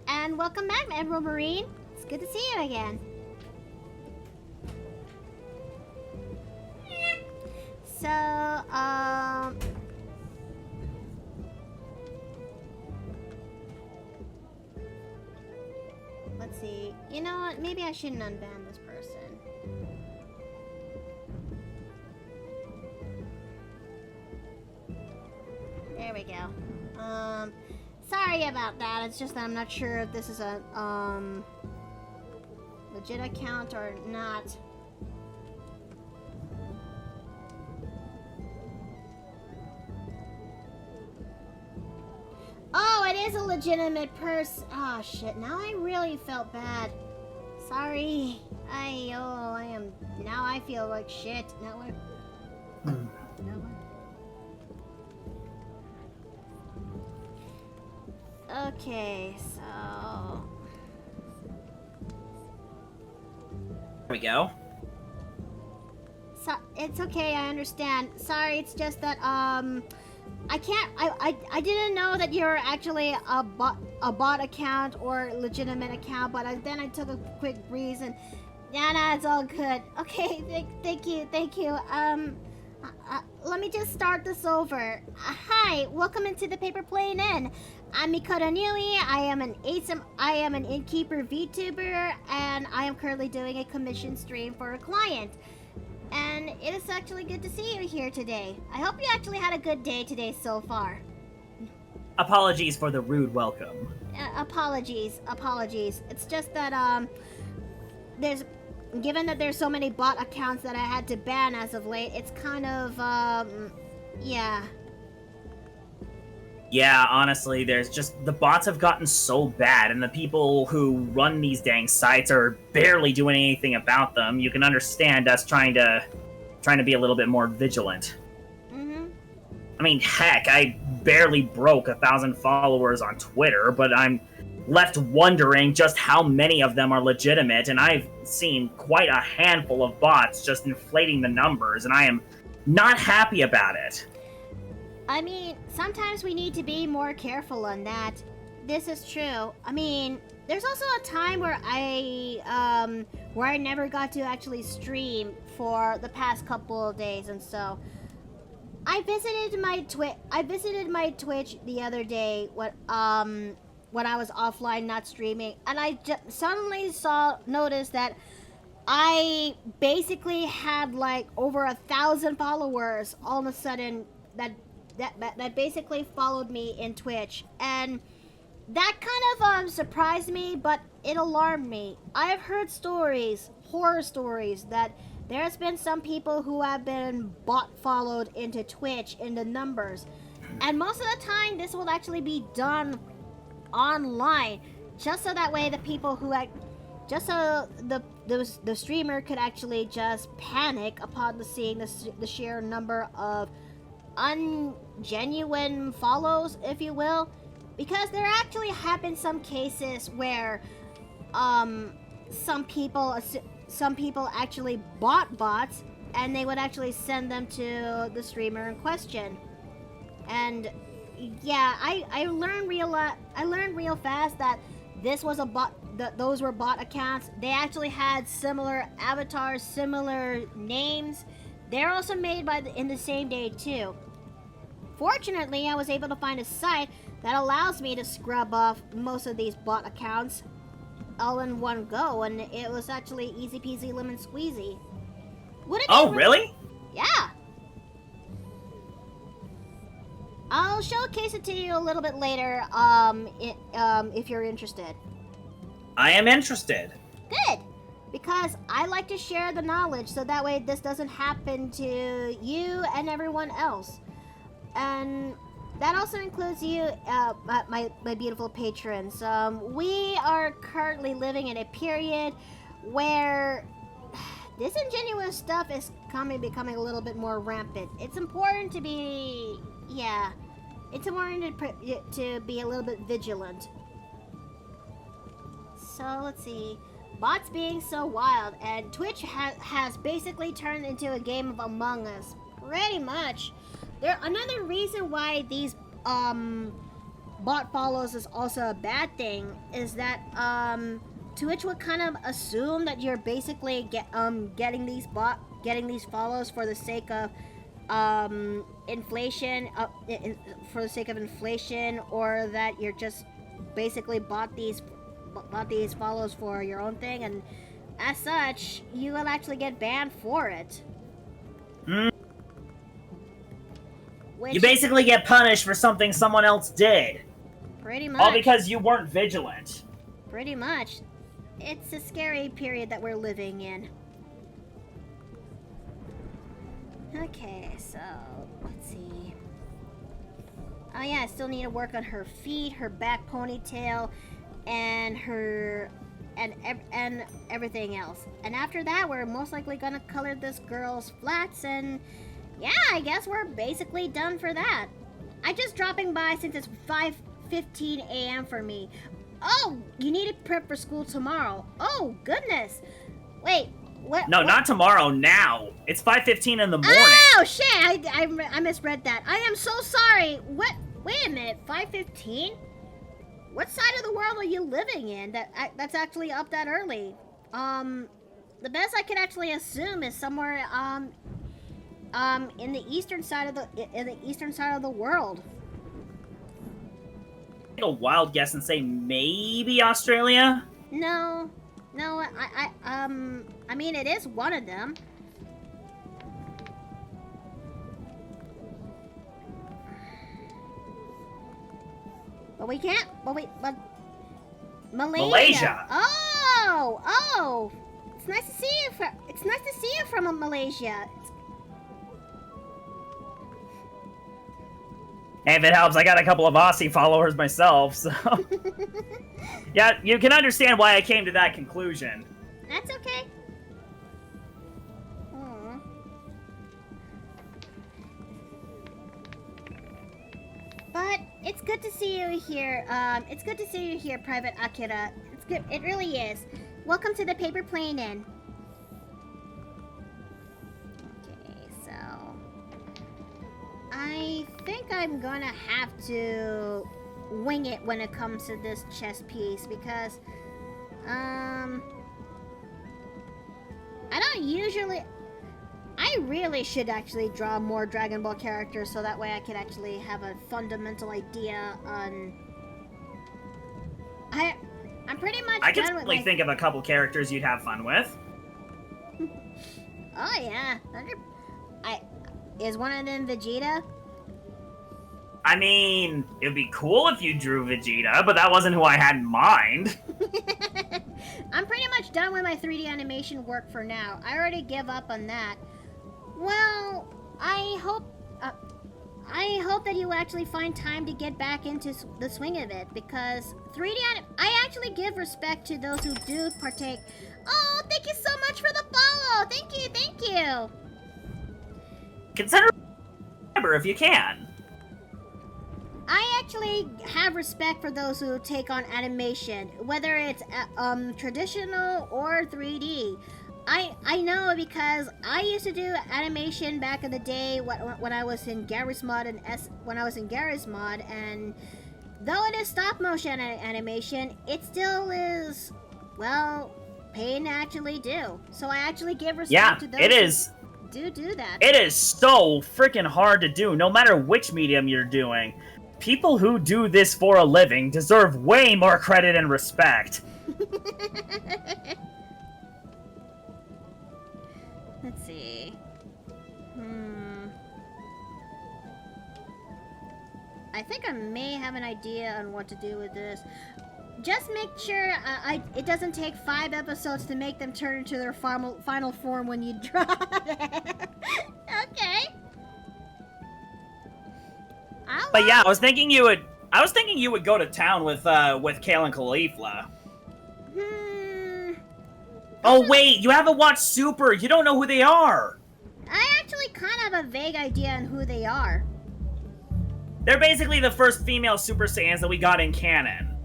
And welcome back, Emerald Marine. It's good to see you again. So, let's see. You know what? Maybe I shouldn't unban this person. There we go. Sorry about that. It's just that I'm not sure if this is a legit account or not. Oh, it is a legitimate person. Oh shit! Now I really felt bad. Sorry. Now I feel like shit. Now I. Okay, so
There we go.
it's okay, I understand. Sorry, it's just that I can't. I didn't know that you're actually a bot account or legitimate account, but then I took a quick breeze and yeah, it's all good. Okay, thank you. Let me just start this over. Hi, welcome into the Paper Plane Inn. I'm Mikado Nui. I am an innkeeper VTuber, and I am currently doing a commission stream for a client. And it is actually good to see you here today. I hope you actually had a good day today so far.
Apologies for the rude welcome.
Apologies. It's just that, given that there's so many bot accounts that I had to ban as of late, it's kind of, yeah.
Yeah, honestly, the bots have gotten so bad, and the people who run these dang sites are barely doing anything about them. You can understand us trying to be a little bit more vigilant.
Mm-hmm.
I mean, heck, I barely broke 1,000 followers on Twitter, but I'm left wondering just how many of them are legitimate, and I've seen quite a handful of bots just inflating the numbers, and I am not happy about it.
I mean, sometimes we need to be more careful on that. This is true. I mean, there's also a time where I never got to actually stream for the past couple of days, and so I visited my Twitch the other day when I was offline not streaming, and I suddenly noticed that I basically had like over 1,000 followers all of a sudden that basically followed me in Twitch, and that kind of surprised me, but it alarmed me. I have heard horror stories, that there's been some people who have been bot followed into Twitch in the numbers, and most of the time this will actually be done online, just so that way the people who just so the streamer could actually just panic upon seeing the sheer number of ungenuine follows, if you will, because there actually have been some cases where some people actually bought bots, and they would actually send them to the streamer in question. And yeah, I learned real fast that this was a bot. Those were bot accounts. They actually had similar avatars, similar names. They're also made in the same day too. Fortunately, I was able to find a site that allows me to scrub off most of these bot accounts all in one go, and it was actually easy peasy lemon squeezy.
Really?
Yeah. I'll showcase it to you a little bit later, if you're interested.
I am interested.
Good, because I like to share the knowledge, so that way this doesn't happen to you and everyone else. And that also includes you, my beautiful patrons. We are currently living in a period where disingenuous stuff is becoming a little bit more rampant. It's important to be, it's important to be a little bit vigilant. So let's see, bots being so wild, and Twitch has basically turned into a game of Among Us, pretty much. Another reason why these bot follows is also a bad thing is that Twitch would kind of assume that you're basically getting these follows for the sake of inflation, or that you're just basically bought these follows for your own thing, and as such, you will actually get banned for it.
You basically get punished for something someone else did.
Pretty much.
All because you weren't vigilant.
Pretty much. It's a scary period that we're living in. Okay, so let's see. Oh yeah, I still need to work on her feet, her back ponytail, and and everything else. And after that, we're most likely gonna color this girl's flats, and yeah, I guess we're basically done for that. I'm just dropping by since it's 5:15 a.m. for me. Oh, you need to prep for school tomorrow. Oh, goodness. Wait, what?
No, not tomorrow, now. It's 5:15 in the morning.
Oh, shit, I misread that. I am so sorry. What? Wait a minute, 5:15? What side of the world are you living in that's actually up that early? The best I could actually assume is somewhere, in the eastern side of the world.
Take a wild guess and say maybe Australia?
No, I mean, it is one of them. But we can't. But Malaysia.
Malaysia.
Oh. It's nice to see you. It's nice to see you from Malaysia.
And if it helps, I got a couple of Aussie followers myself, so yeah, you can understand why I came to that conclusion.
That's okay. Aw. But it's good to see you here. It's good to see you here, Private Akira. It's good. It really is. Welcome to the Paper Plane Inn. Okay, so I think I'm gonna have to wing it when it comes to this chess piece because I really should actually draw more Dragon Ball characters so that way I could actually have a fundamental idea on... I'm pretty much
I
done
can
with
like
my...
think of a couple characters you'd have fun with.
Oh yeah. Is one of them Vegeta?
I mean, it'd be cool if you drew Vegeta, but that wasn't who I had in mind.
I'm pretty much done with my 3D animation work for now. I already give up on that. Well, I hope that you actually find time to get back into the swing of it, because I actually give respect to those who do partake. Oh, thank you so much for the follow! Thank you!
Consider if you can.
I actually have respect for those who take on animation, whether it's traditional or 3D. I know because I used to do animation back in the day when I was in Garry's Mod and and though it is stop motion animation, it still is, well, pain to actually do. So I actually give respect to those
it is.
who do that.
It is so freaking hard to do, no matter which medium you're doing. People who do this for a living deserve way more credit and respect.
Let's see. I think I may have an idea on what to do with this. Just make sure it doesn't take 5 episodes to make them turn into their final form when you draw it. Okay.
But yeah, I was thinking you would go to town with Kale and Caulifla. Oh wait, you haven't watched Super. You don't know who they are.
I actually kind of have a vague idea on who they are.
They're basically the first female Super Saiyans that we got in canon.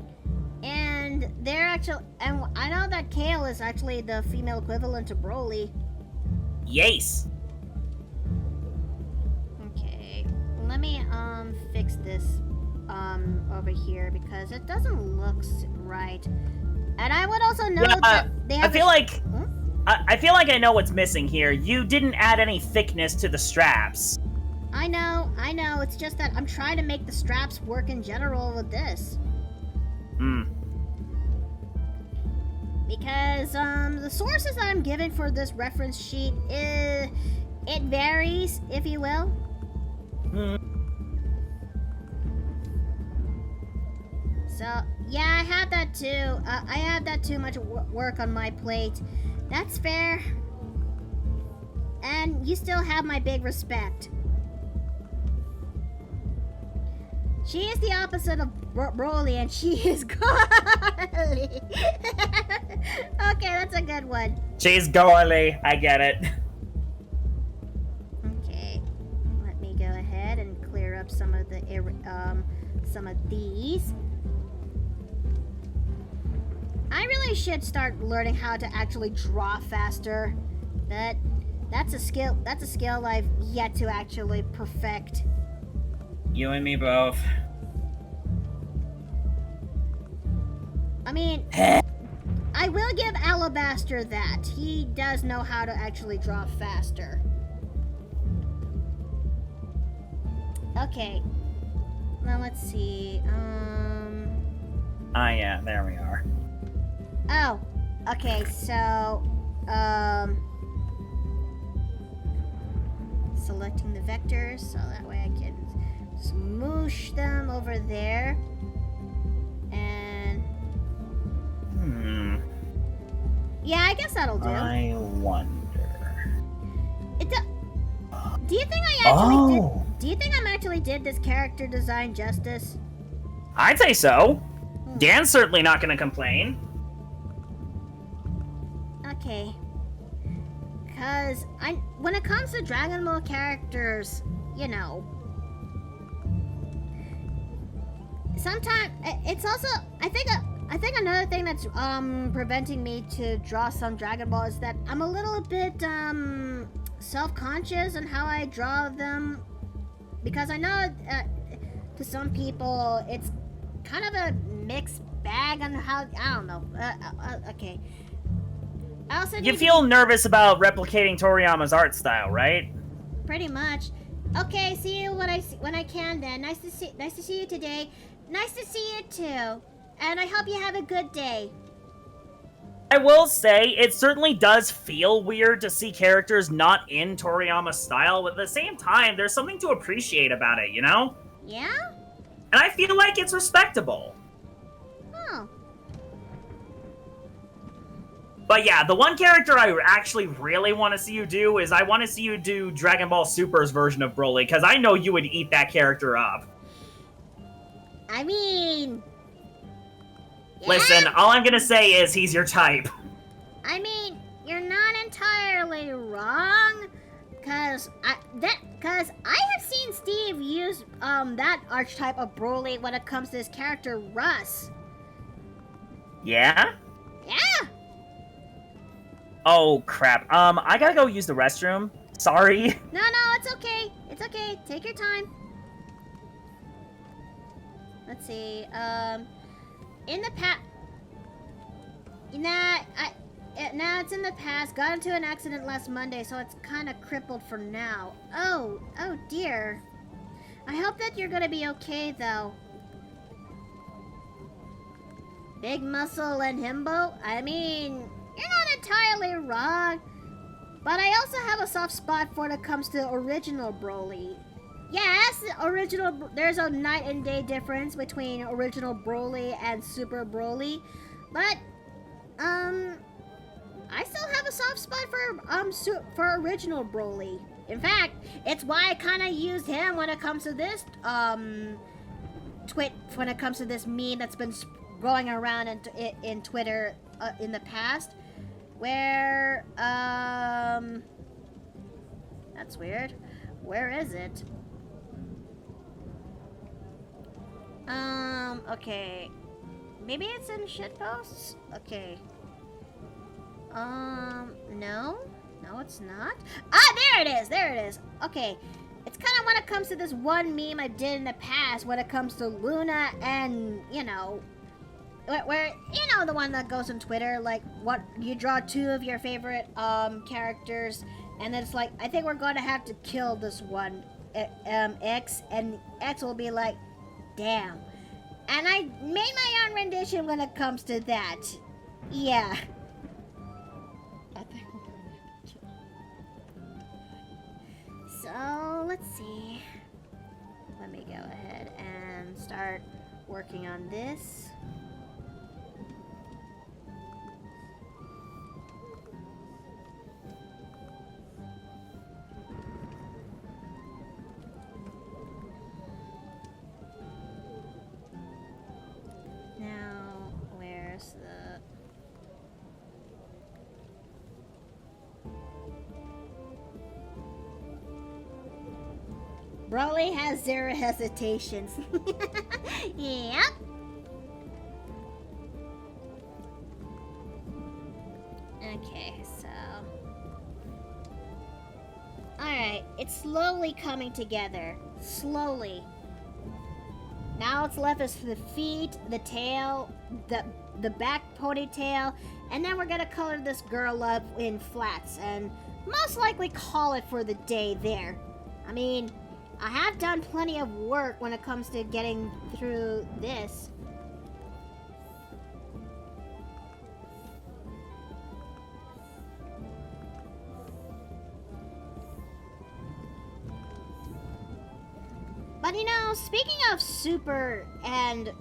And they're actually, and I know that Kale is actually the female equivalent to Broly.
Yes.
Okay, let me fix this over here because it doesn't look right. And I would also know that they have.
I feel like I know what's missing here. You didn't add any thickness to the straps.
I know. It's just that I'm trying to make the straps work in general with this. Because the sources that I'm given for this reference sheet it varies, if you will. So yeah, I have that too. I have that too much work on my plate. That's fair. And you still have my big respect. She is the opposite of Broly, and she is girly. Okay, that's a good one.
She's girly. I get it.
Okay, let me go ahead and clear up some of these. I really should start learning how to actually draw faster. That's a skill I've yet to actually perfect.
You and me both.
I mean, I will give Alabaster that. He does know how to actually draw faster. Okay. Now let's see.
Ah, yeah, there we are.
Oh, okay, so, selecting the vectors so that way I can smoosh them over there. Yeah, I guess that'll do.
I wonder.
Do you think I actually did?
Oh,
Do you think I actually did this character design justice?
I'd say so. Dan's certainly not gonna complain.
Okay. Cause when it comes to Dragon Ball characters, you know, sometimes it's also I think another thing that's preventing me to draw some Dragon Ball is that I'm a little bit self-conscious in how I draw them, because I know to some people it's kind of a mixed bag on how, I don't know. Okay. I also
You feel nervous about replicating Toriyama's art style, right?
pretty much. Okay, see you when I can then. Nice to see you today. Nice to see you too. And I hope you have a good day.
I will say, it certainly does feel weird to see characters not in Toriyama's style, but at the same time, there's something to appreciate about it, you know?
Yeah?
And I feel like it's respectable.
Oh.
But yeah, the one character I actually really want to see you do is I want to see you do Dragon Ball Super's version of Broly, because I know you would eat that character up.
I mean... yeah?
Listen, all I'm gonna say is he's your type.
I mean, you're not entirely wrong, cause I have seen Steve use that archetype of Broly when it comes to his character Russ.
Yeah?
Yeah.
Oh, crap. I gotta go use the restroom. Sorry.
No, it's okay. It's okay. Take your time. Let's see. In the past. Now it's in the past. Got into an accident last Monday, so it's kind of crippled for now. Oh dear. I hope that you're gonna be okay, though. Big Muscle and Himbo? I mean, you're not entirely wrong. But I also have a soft spot for when it comes to original Broly. Yes, there's a night and day difference between original Broly and Super Broly. But, I still have a soft spot for original Broly. In fact, it's why I kind of used him when it comes to this, when it comes to this meme that's been going around in Twitter in the past, where, that's weird. Where is it? Okay. Maybe it's in shitposts? Okay. No, it's not. Ah, there it is. Okay. It's kind of when it comes to this one meme I did in the past when it comes to Luna and, you know, where you know, the one that goes on Twitter, like, what, you draw two of your favorite, characters, and then it's like, I think we're going to have to kill this one, X, and X will be like, damn. And I made my own rendition when it comes to that. Yeah. So, let's see. Let me go ahead and start working on this. Now, where's the... Broly has zero hesitations. Yep. Okay, so... Alright, it's slowly coming together. Slowly. Now what's left is the feet, the tail, the back ponytail, and then we're gonna color this girl up in flats and most likely call it for the day there. I mean, I have done plenty of work when it comes to getting through this. But you know, speaking of Super and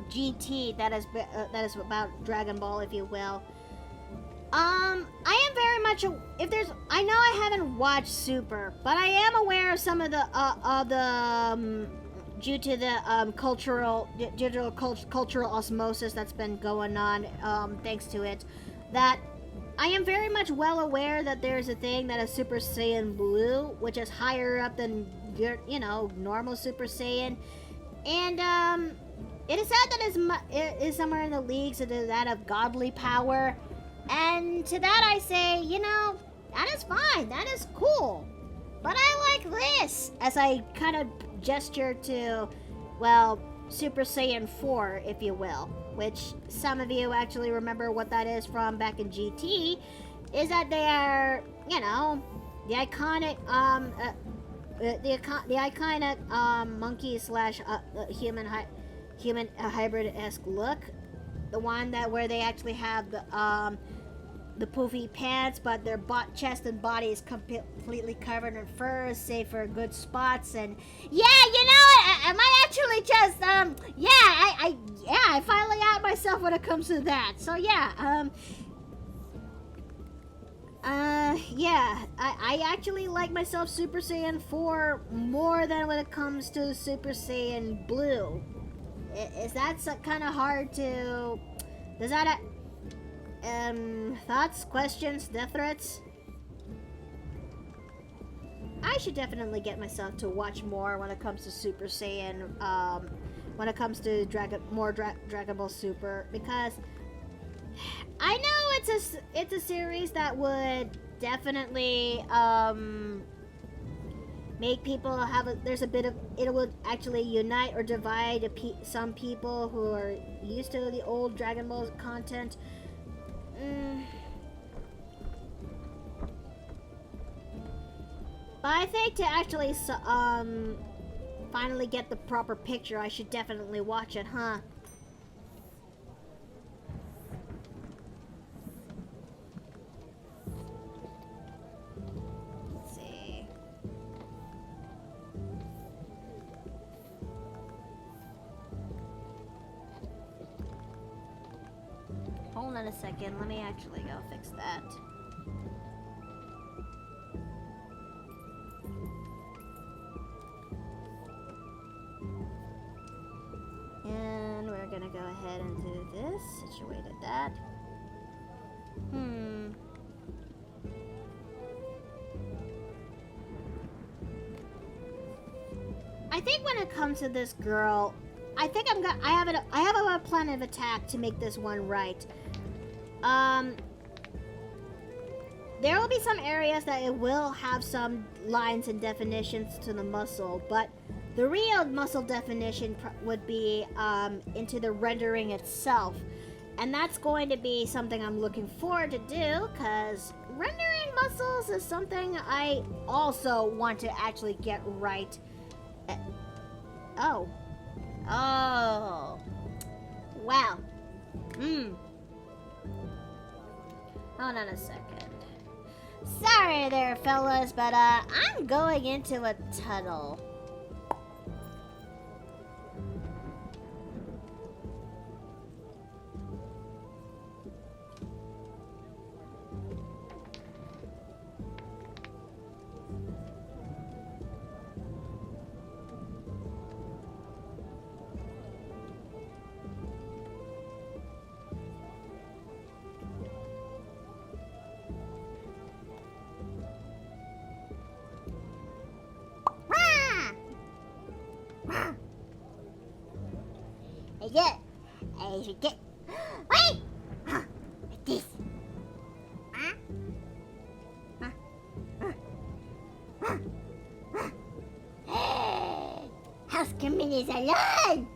GT, that is about Dragon Ball, if you will. I am very much I know I haven't watched Super, but I am aware of some of the due to the cultural osmosis that's been going on thanks to it, that I am very much well aware that there's a thing that is Super Saiyan Blue, which is higher up than your, normal Super Saiyan, and it is said that it is somewhere in the leagues of that of godly power. And to that I say, that is fine. That is cool. But I like this. As I kind of gesture to, Super Saiyan 4, if you will. Which some of you actually remember what that is from back in GT. Is that they are, the iconic, the iconic monkey slash human hybrid-esque look. The one where they actually have the poofy pants, but their chest and body is completely covered in furs, save for good spots. And I might actually just I finally out myself when it comes to that. So I actually like myself Super Saiyan 4 more than when it comes to Super Saiyan Blue. Is that kind of hard to... Does that... thoughts, questions, death threats? I should definitely get myself to watch more when it comes to Super Saiyan, when it comes to Dragon Ball Super, because I know it's a series that would definitely, make people it would actually unite or divide some people who are used to the old Dragon Ball content. But I think to actually finally get the proper picture, I should definitely watch it, huh? Let's see. Hold on a second, let me actually go fix that. And we're gonna go ahead and do this, situated that. I think when it comes to this girl, I think I have a plan of attack to make this one right. There will be some areas that it will have some lines and definitions to the muscle, but the real muscle definition would be into the rendering itself. And that's going to be something I'm looking forward to do, because rendering muscles is something I also want to actually get right. Oh. Well. Hold on a second. Sorry there, fellas, but I'm going into a tunnel. I should get... Wait! Like this. House Kermit is alone!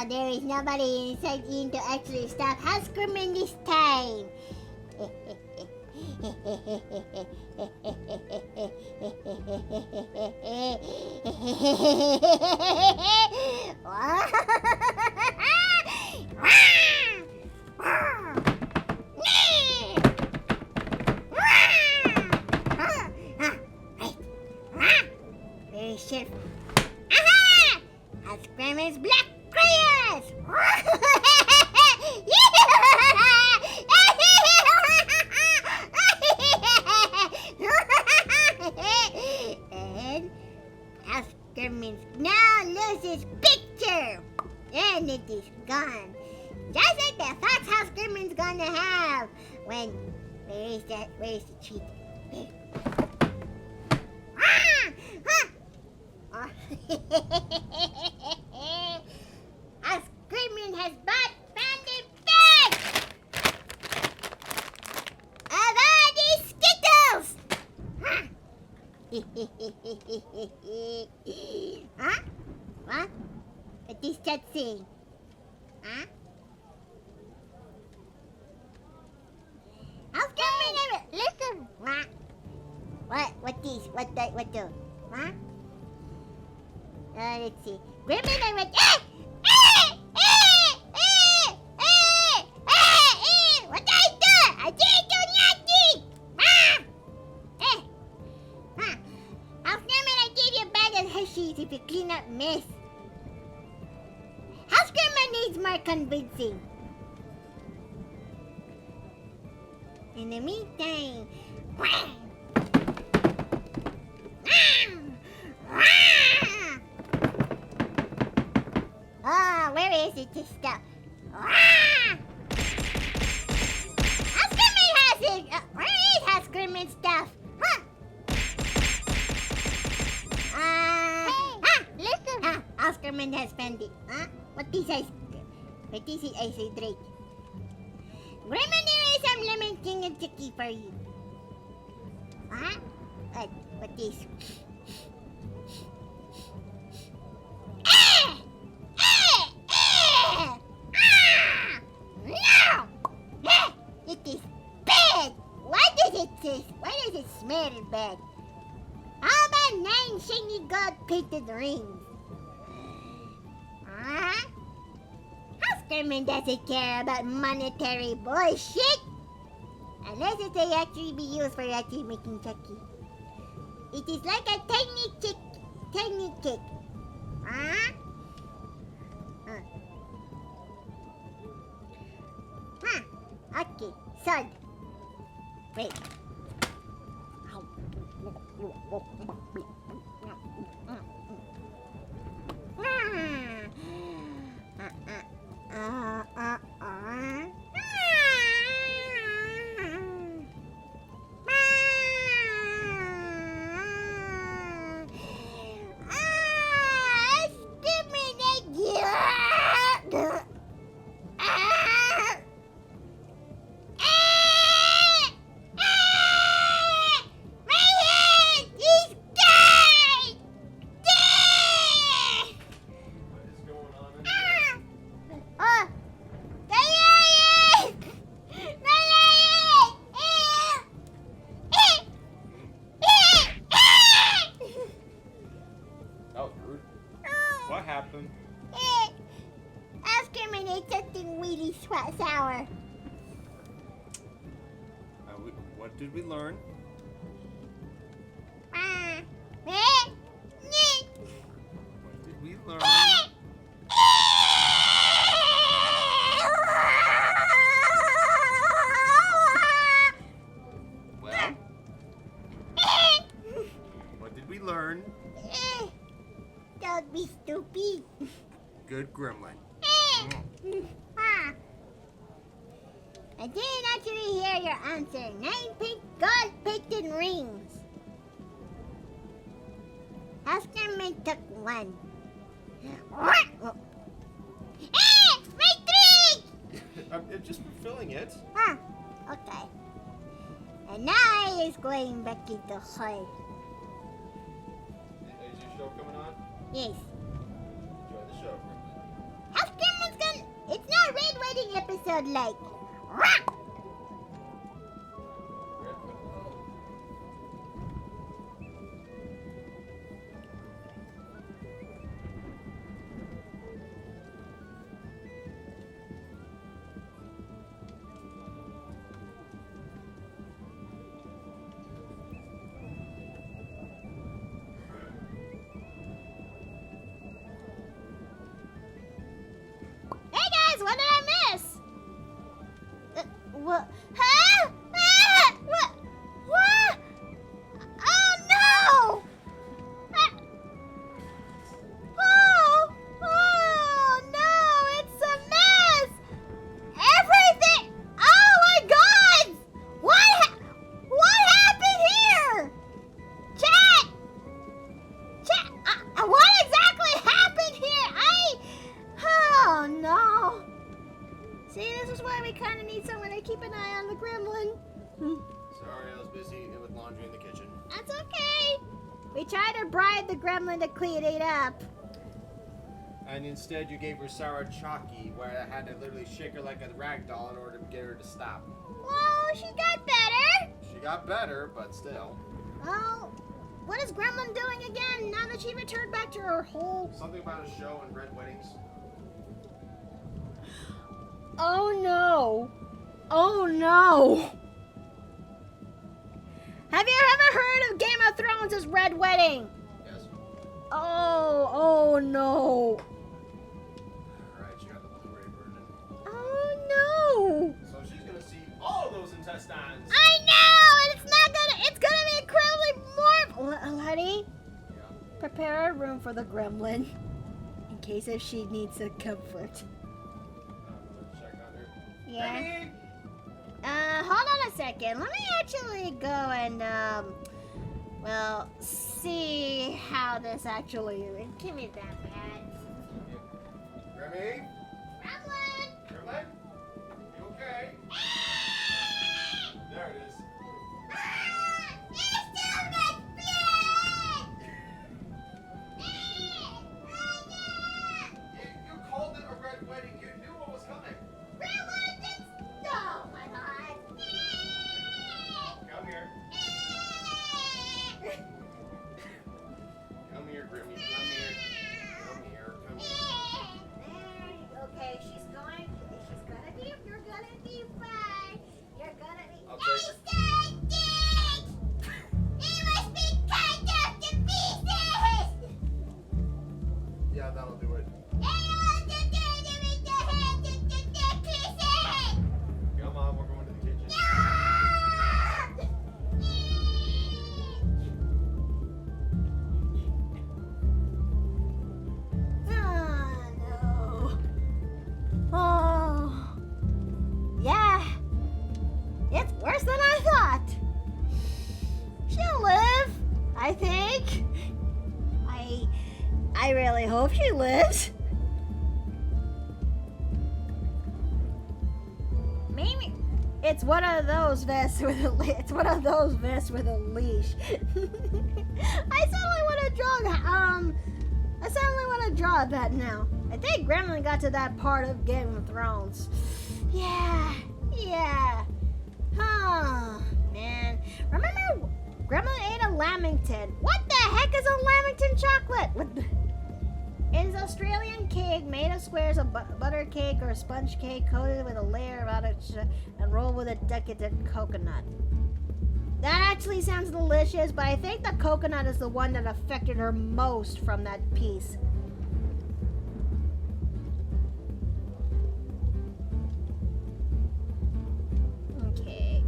There is nobody inside in to actually stop House Kermit this time. Very shit. Aha! House Kermit's black crayons!
gonna have when... Where is the treat? There. Ah! Ah! A Screaming has bought Bandit back! Of all these Skittles! Huh? Huh? What? What is that saying? Huh? How's Gremlin? Listen! What? What is? What the? Huh? Let's see. Gremlin, I went. What did I do? I didn't do nothing! How's Gremlin, I gave you a bag of Hershey's if you clean up mess. House Grandma needs more convincing. In the meantime... Oh, where is it, this stuff? House Grandma has it! Where is House Grandma's stuff? Huh? Hey, listen! House Grandma has found it. Huh? What is it? I say, Drake? Grandma, there is some lemon king and chicky for you. Huh? What is? No! It is bad! Why does it smell bad? How about 9 shiny gold-painted rings? Huh? House Gremlin doesn't care about monetary bullshit! Unless it may actually be used for actually making Chucky. It is like a tiny cake. Huh? Okay, sold. Wait. Sour.
What did we learn?
What
Did we learn? Well, what did we learn?
Don't be stupid.
Good gremlin.
I didn't actually hear your answer. 9 pink gold-painted rings. Houseman took 1. My drink!
I'm just fulfilling it.
Okay. And now he's going back into hole.
Is your show coming on?
Yes.
Enjoy the show.
Houseman's gonna... It's not Red Wedding episode like...
Hey guys, what did I miss? What? Huh? What? What? Oh no! Oh no! It's a mess! Everything! Oh this is why we kind of need someone to keep an eye on the gremlin.
Sorry, I was busy with laundry in the kitchen.
That's okay. We tried to bribe the gremlin to clean it up.
And instead, you gave her sour chalky, where I had to literally shake her like a rag doll in order to get her to stop.
Well, she got better.
She got better, but still.
Well, what is gremlin doing again now that she returned back to her hole?
Something about a show and red weddings.
Oh no. Oh no. Have you ever heard of Game of Thrones' Red Wedding?
Yes.
Oh no.
Alright, she got the Blu-ray version.
Oh no.
So she's gonna see all those intestines.
I know, and it's gonna be incredibly more. Honey,
Yeah.
prepare a room for the gremlin in case if she needs a comfort.
Check on her.
Yeah.
Baby!
Hold on a second. Let me actually go and, well, see how this actually. Give me that bag.
Remy?
Gremlin!
Gremlin? You okay? There it is. You called it a red wedding. You knew what was coming. Come here. Come here, Grimmy. Come here. Come here. Come here.
Okay, you're gonna be fine. You're gonna be.
I'll take Yeah, that'll do it. Come on, we're going to the kitchen.
Oh, no. Oh. Yeah. It's worse than I thought. She'll live, I think. I really hope she lives. Maybe it's one of those vests with a it's one of those vests with a leash. I suddenly want to draw that now. I think Gremlin got to that part of Game of Thrones. Yeah. Huh, man. Remember Gremlin ate a lamington. What the heck is a lamington chocolate? It's an Australian cake made of squares of butter cake or sponge cake coated with a layer of outer and rolled with a decadent coconut. That actually sounds delicious, but I think the coconut is the one that affected her most from that piece. Okay.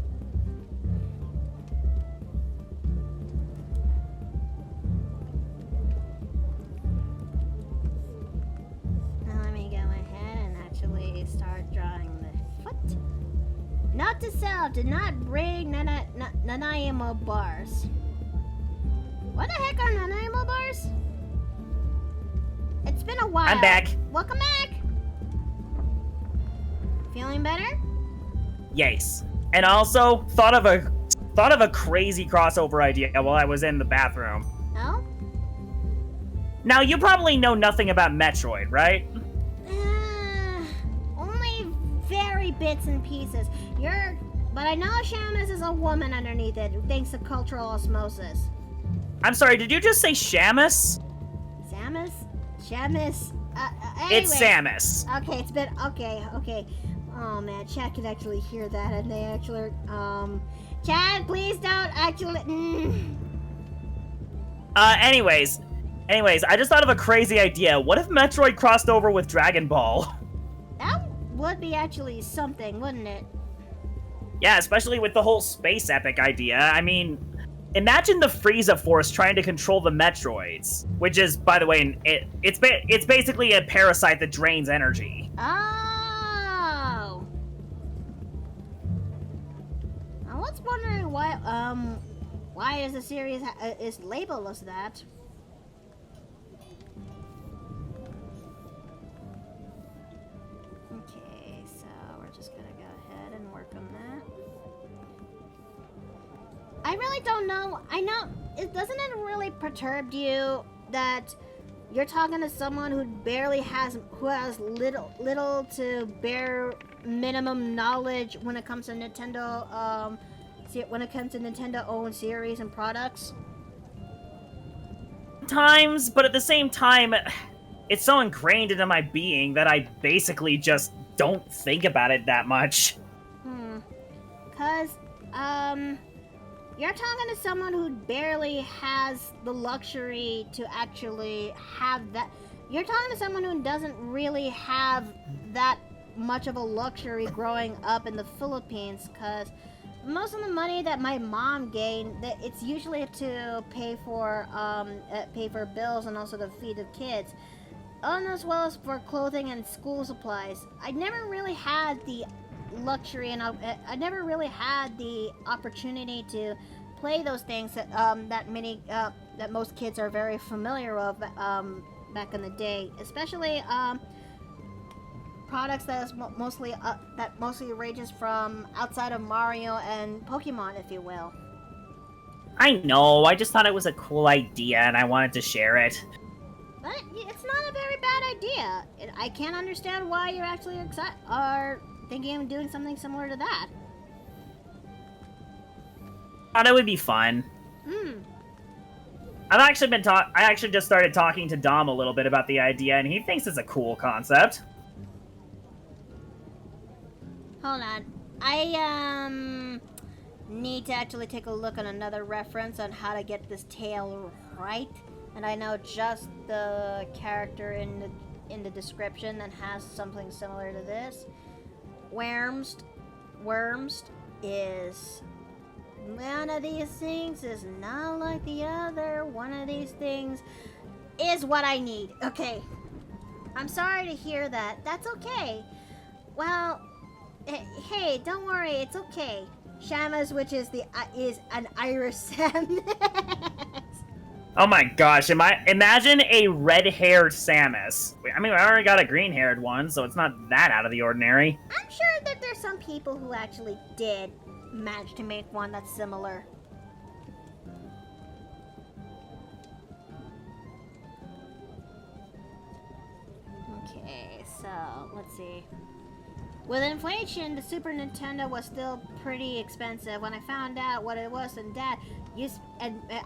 Now let me go ahead and actually start drawing the foot. Note to self, do not bring Nanaimo bars. What the heck are Nanaimo bars? It's been a while.
I'm back.
Welcome back. Feeling better?
Yes. And also thought of a crazy crossover idea while I was in the bathroom.
Oh?
Now you probably know nothing about Metroid, right?
Only very bits and pieces. But I know Shamus is a woman underneath it, thanks to cultural osmosis.
I'm sorry, did you just say Shamus?
Samus? Shamus? Anyway.
It's Samus.
Okay, it's been, okay. Oh man, Chad can actually hear that, and they actually, Chad, please don't actually,
Anyways, I just thought of a crazy idea. What if Metroid crossed over with Dragon Ball?
That would be actually something, wouldn't it?
Yeah, especially with the whole space epic idea. I mean, imagine the Frieza Force trying to control the Metroids, which is, by the way, it's basically a parasite that drains energy.
Oh. I was wondering why is the series is labeled as that? Okay, so we're I really don't know. I know, doesn't it really perturb you that you're talking to someone who has little to bare minimum knowledge when it comes to Nintendo, owned series and products?
Times, but at the same time, it's so ingrained into my being that I basically just don't think about it that much.
Cause, you're talking to someone who barely has the luxury to actually have that. You're talking to someone who doesn't really have that much of a luxury growing up in the Philippines, cause most of the money that my mom gained, it's usually to pay for bills and also to feed the kids, and as well as for clothing and school supplies. I never really had the luxury, and I never really had the opportunity to play those things that most kids are very familiar with back in the day, especially products that mostly ranges from outside of Mario and Pokemon, if you will.
I know, I just thought it was a cool idea and I wanted to share it.
But it's not a very bad idea. I can't understand why you're actually are thinking of doing something similar to that.
Thought it would be fun. I actually just started talking to Dom a little bit about the idea, and he thinks it's a cool concept.
Hold on. I need to actually take a look at another reference on how to get this tale right. And I know just the character in the description that has something similar to this. Worms is one of these things is not like the other. One of these things is what I need. Okay. I'm sorry to hear that. That's okay. Well, hey, don't worry. It's okay. Shamus, which is an Irish Samus.
Oh my gosh, imagine a red-haired Samus. I mean, I already got a green-haired one, so it's not that out of the ordinary.
I'm sure that there's some people who actually did manage to make one that's similar. Okay, so, let's see. With inflation, the Super Nintendo was still pretty expensive. When I found out what it was, and Dad,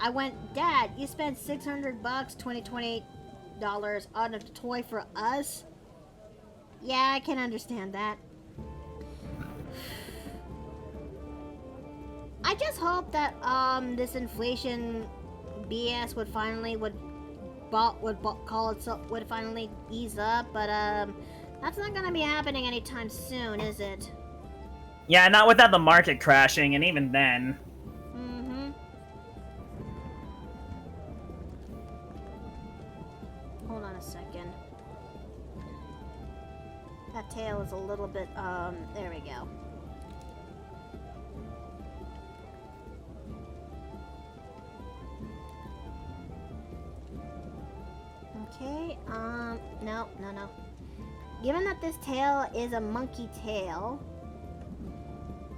I went, Dad, you spent $600, $28 on a toy for us? Yeah, I can understand that. I just hope that this inflation BS would finally ease up, but that's not gonna be happening anytime soon, is it?
Yeah, not without the market crashing, and even then.
Hold on a second. That tail is a little bit, there we go. Okay, no. Given that this tail is a monkey tail,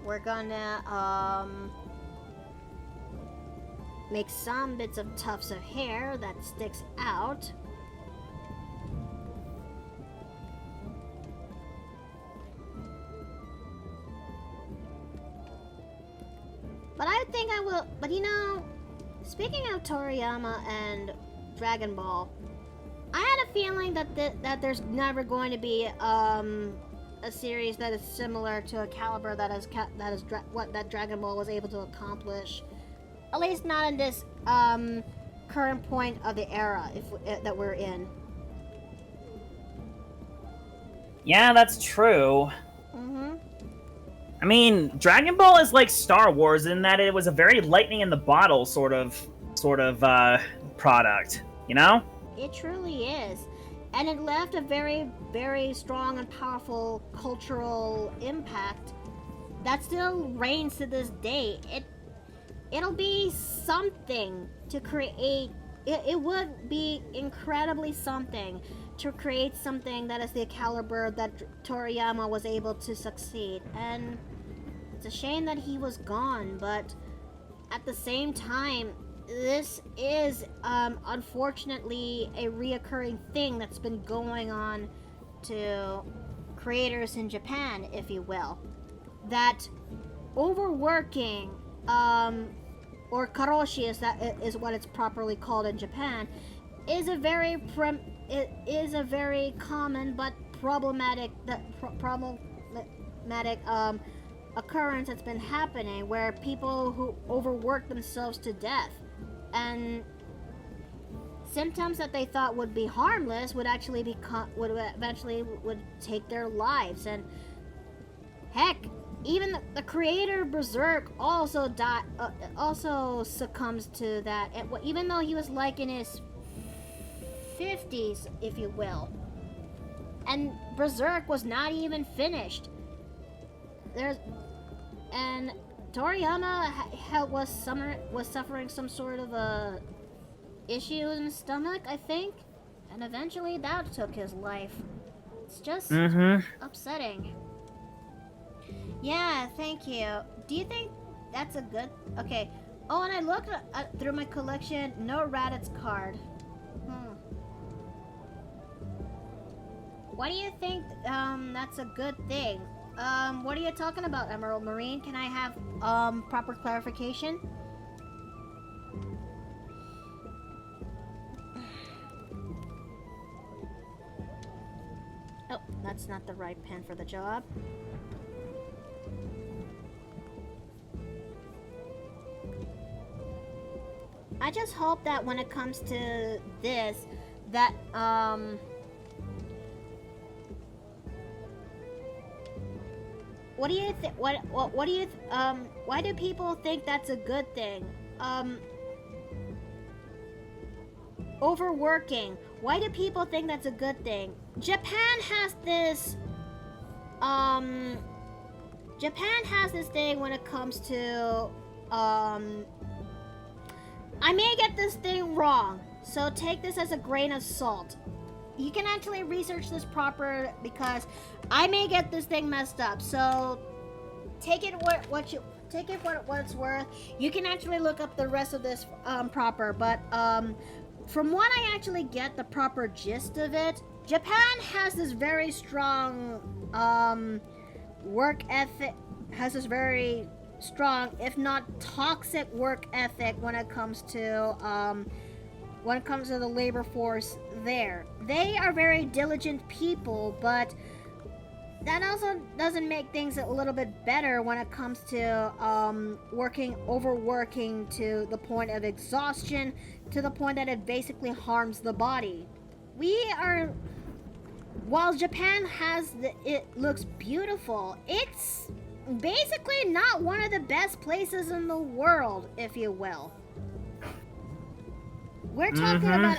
we're gonna, make some bits of tufts of hair that sticks out. But I think I will, but you know, speaking of Toriyama and Dragon Ball, I had a feeling that there's never going to be a series that is similar to a caliber what Dragon Ball was able to accomplish. At least not in this current point of the era that we're in.
Yeah, that's true. I mean, Dragon Ball is like Star Wars in that it was a very lightning in the bottle sort of product, you know?
It truly is. And it left a very, very strong and powerful cultural impact that still reigns to this day. It'll be something to create. It would be incredibly something to create something that is the caliber that Toriyama was able to succeed. And it's a shame that he was gone, but at the same time, this is unfortunately a reoccurring thing that's been going on to creators in Japan, if you will. That overworking, or karoshi is what it's properly called in Japan, is a very common but problematic occurrence that's been happening, where people who overwork themselves to death, and symptoms that they thought would be harmless would actually would take their lives. And heck, even the creator of Berserk also succumbs to that, even though he was like in his 50s, if you will. And Berserk was not even finished. And Toriyama was suffering some sort of a issue in his stomach, I think, and eventually that took his life. It's just upsetting. Yeah, thank you. Do you think that's a good... Okay. Oh, and I looked through my collection. No Raditz card. Why do you think that's a good thing? What are you talking about, Emerald Marine? Can I have proper clarification? Oh, that's not the right pen for the job. I just hope that when it comes to this, that what do you think? What do you? Why do people think that's a good thing? Overworking. Why do people think that's a good thing? Japan has this. Japan has this thing when it comes to. I may get this thing wrong, so take this as a grain of salt. You can actually research this proper, because I may get this thing messed up. So take it what it's worth. You can actually look up the rest of this proper, but from what I actually get the proper gist of it, Japan has this very strong work ethic. Has this very strong, if not toxic, work ethic when it comes to the labor force there. They are very diligent people, but that also doesn't make things a little bit better when it comes to overworking to the point of exhaustion, to the point that it basically harms the body. While Japan it looks beautiful, it's basically not one of the best places in the world, if you will. We're talking about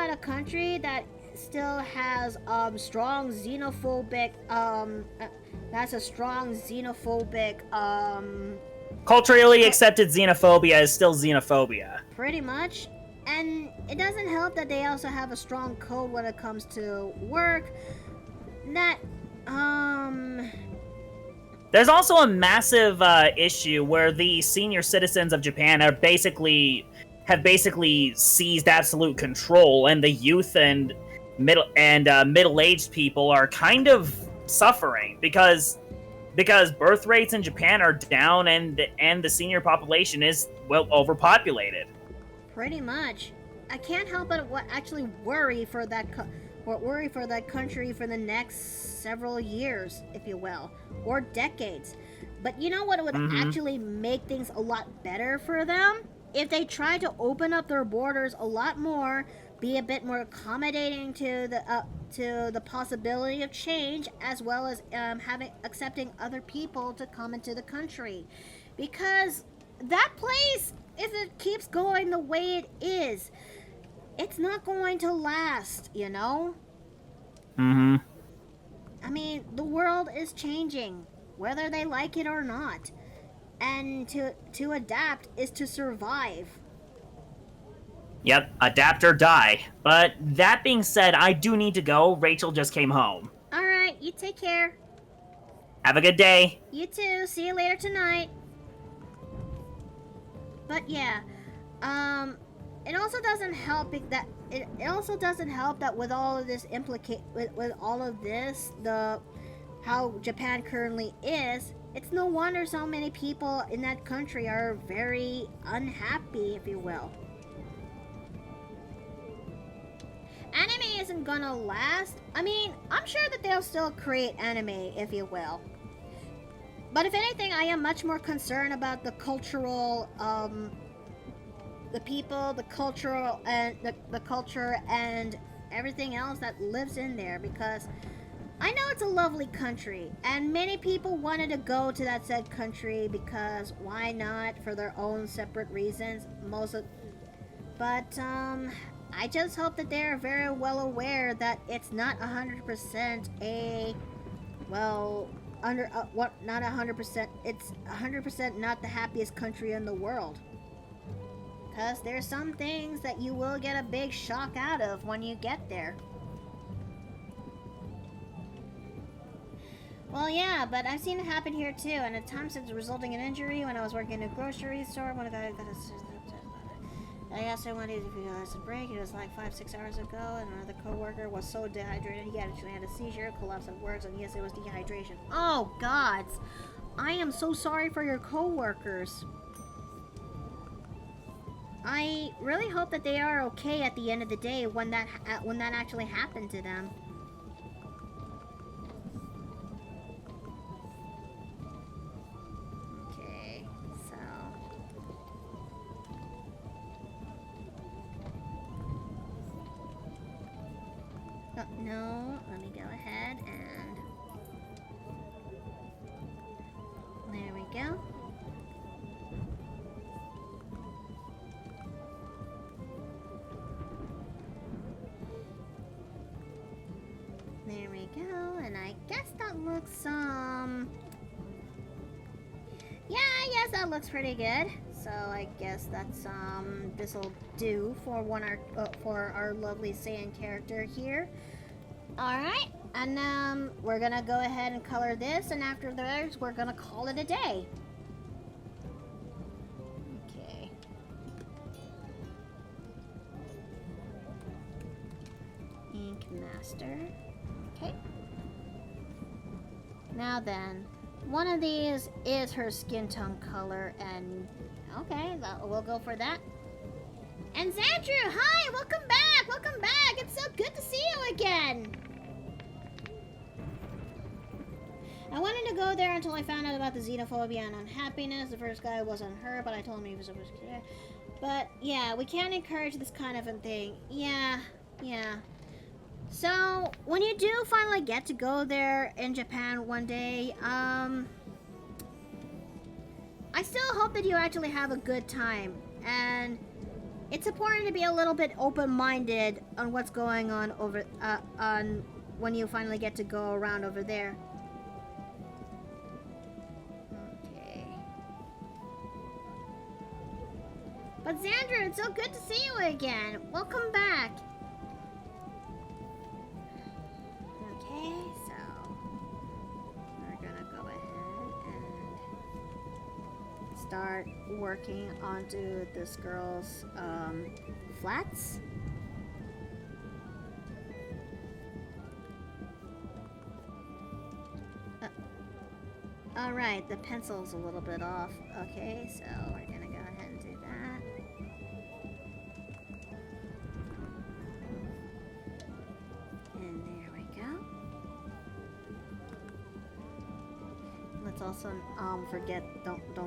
a country that still has strong xenophobic
culturally accepted xenophobia is still xenophobia.
Pretty much. And it doesn't help that they also have a strong code when it comes to work.
There's also a massive issue where the senior citizens of Japan have basically seized absolute control, and the youth and middle-aged people are kind of suffering because birth rates in Japan are down, and the senior population is overpopulated.
Pretty much. I can't help but actually worry for that country for the next several years, if you will, or decades. But you know what would actually make things a lot better for them? If they try to open up their borders a lot more, be a bit more accommodating to the possibility of change, as well as accepting other people to come into the country. Because that place, if it keeps going the way it is, it's not going to last, you know?
I
mean, the world is changing, whether they like it or not. And to adapt is to survive.
Yep, adapt or die. But that being said, I do need to go. Rachel just came home.
Alright, you take care.
Have a good day.
You too. See you later tonight. But yeah, it also doesn't help that it also doesn't help that with all of this with all of this, the how Japan currently is, it's no wonder so many people in that country are very unhappy, if you will. Anime isn't gonna last. I mean, I'm sure that they'll still create anime, if you will. But if anything, I am much more concerned about the cultural, the people, the cultural, and the culture and everything else that lives in there, because I know it's a lovely country, and many people wanted to go to that said country because why not, for their own separate reasons. But I just hope that they're very well aware that it's not 100% a, well, not 100%, it's 100% not the happiest country in the world. Because there's some things that you will get a big shock out of when you get there. Well, yeah, but I've seen it happen here too, and at times it's resulting in injury. When I was working in a grocery store, when a guy got I asked him when he has a break. It was like 5-6 hours ago, and another coworker was so dehydrated he actually had a seizure, collapse at work, and yes, it was dehydration. Oh, gods! I am so sorry for your coworkers. I really hope that they are okay at the end of the day when that actually happened to them. Okay, so oh, no, let me go ahead and there we go. There we go, and I guess that looks, yeah, I guess that looks pretty good. So I guess that's, this'll do for for our lovely Saiyan character here. Alright, and, we're gonna go ahead and color this, and after this, we're gonna call it a day. Okay. Ink Master. Okay. Now then, one of these is her skin tone color, and okay, we'll go for that. And Xandru, hi, welcome back, welcome back. It's so good to see you again. I wanted to go there until I found out about the xenophobia and unhappiness. The first guy wasn't her, but I told him he was supposed to. But yeah, we can't encourage this kind of a thing. Yeah. So, when you do finally get to go there in Japan one day, I still hope that you actually have a good time. And it's important to be a little bit open-minded on what's going on on when you finally get to go around over there. Okay. But Xandru, it's so good to see you again. Welcome back. Okay, so we're gonna go ahead and start working onto this girl's flats. Alright, the pencil's a little bit off. Okay, so we're gonna go ahead and do that. And there we go. Let's also don't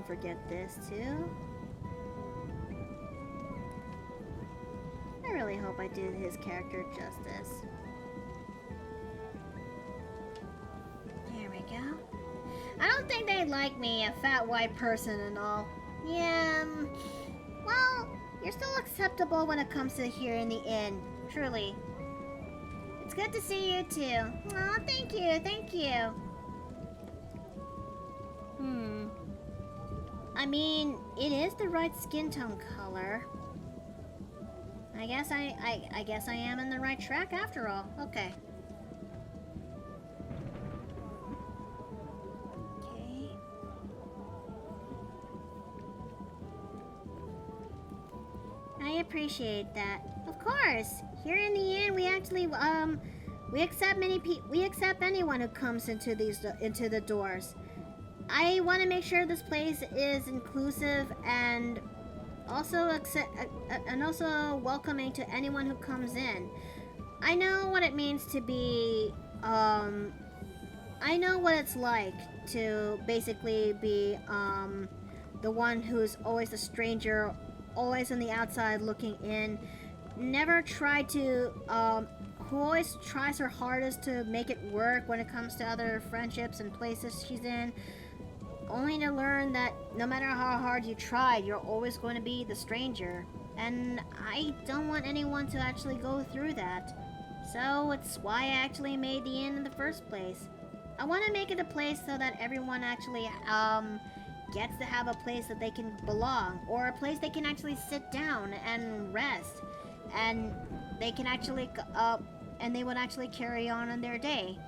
forget this too. I really hope I did his character justice. There we go. I don't think they'd like me, a fat white person and all. Yeah, well, you're still acceptable when it comes to here in the inn. Truly. It's good to see you too. Aw, thank you. I mean, it is the right skin tone color. I guess I am in the right track after all. Okay. appreciate that. Of course. Here in the inn, we actually we accept we accept anyone who comes into the doors. I want to make sure this place is inclusive and also also welcoming to anyone who comes in. I know what it means to be I know what it's like to basically be the one who's always a stranger, always on the outside looking in, never try to who always tries her hardest to make it work when it comes to other friendships and places she's in, only to learn that no matter how hard you tried, you're always going to be the stranger. And I don't want anyone to actually go through that. So it's why I actually made the inn in the first place. I want to make it a place so that everyone actually gets to have a place that they can belong, or a place they can actually sit down and rest, and they can actually and they would actually carry on their day.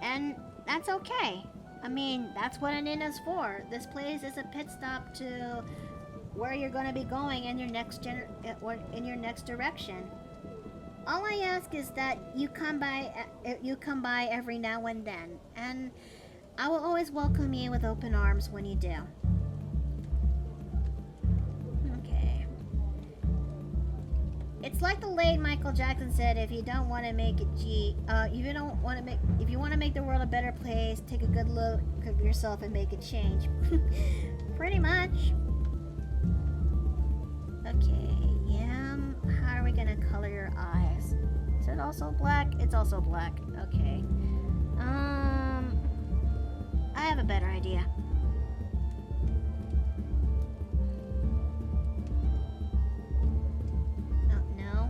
And that's okay. I mean, that's what an inn is for. This place is a pit stop to where you're going to be going in your next direction. All I ask is that you come by every now and then, and I will always welcome you with open arms when you do. Okay. It's like the late Michael Jackson said, if you don't want to make it if you want to make the world a better place, take a good look at yourself and make a change. Pretty much. Okay, yeah. How are we gonna color your eyes? Is it also black? It's also black. Okay. I have a better idea. No.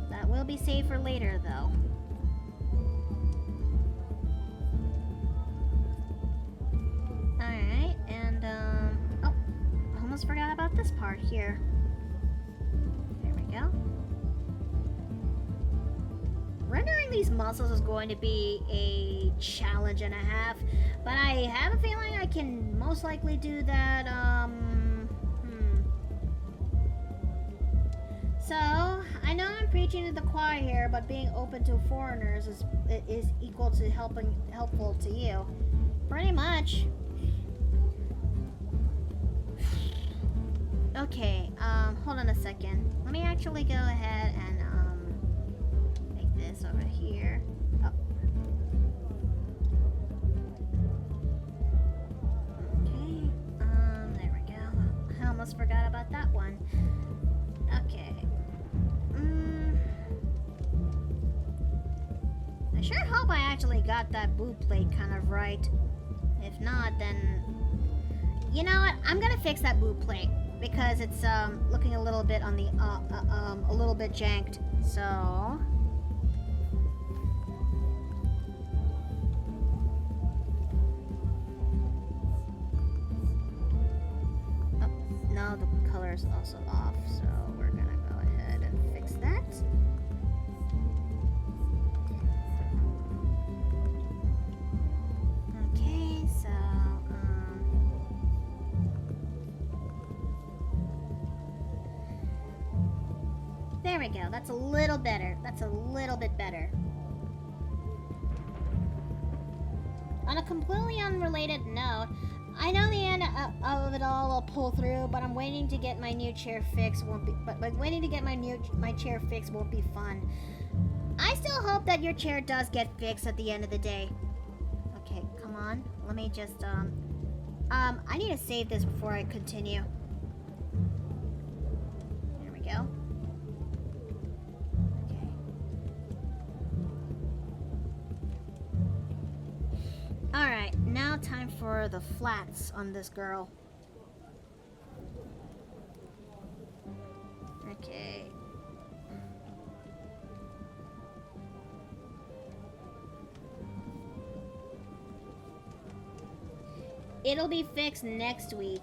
That will be saved for later, though. Alright, and, oh, almost forgot about this part here. There we go. Rendering these muscles is going to be a challenge and a half, but I have a feeling I can most likely do that, So, I know I'm preaching to the choir here, but being open to foreigners is equal to helpful to you. Pretty much. Okay, hold on a second. Let me actually go ahead and, make this over here. Oh. Okay, there we go. I almost forgot about that one. Okay. I sure hope I actually got that boob plate kind of right. If not, then... You know what? I'm gonna fix that boob plate, because it's, looking a little bit on the, a little bit janked. So... Oh, no, the color is also off, so we're gonna go ahead and fix that. Okay, so, there we go. That's a little better. That's a little bit better. On a completely unrelated note, I know the end of it all will pull through, but I'm waiting to get my new chair fixed. But waiting to get my chair fixed won't be fun. I still hope that your chair does get fixed at the end of the day. Okay, come on. Let me just I need to save this before I continue. There we go. Alright, now time for the flats on this girl. Okay. It'll be fixed next week.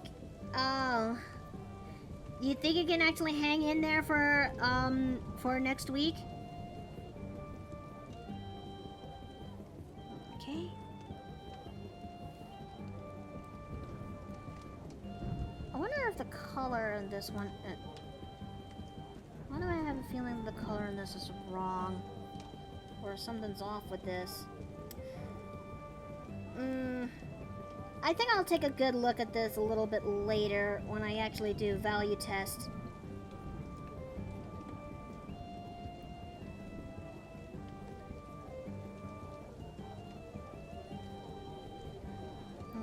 Oh. You think you can actually hang in there for next week? Okay. I wonder if the color in this one... feeling the color in this is wrong. Or something's off with this. I think I'll take a good look at this a little bit later when I actually do value test.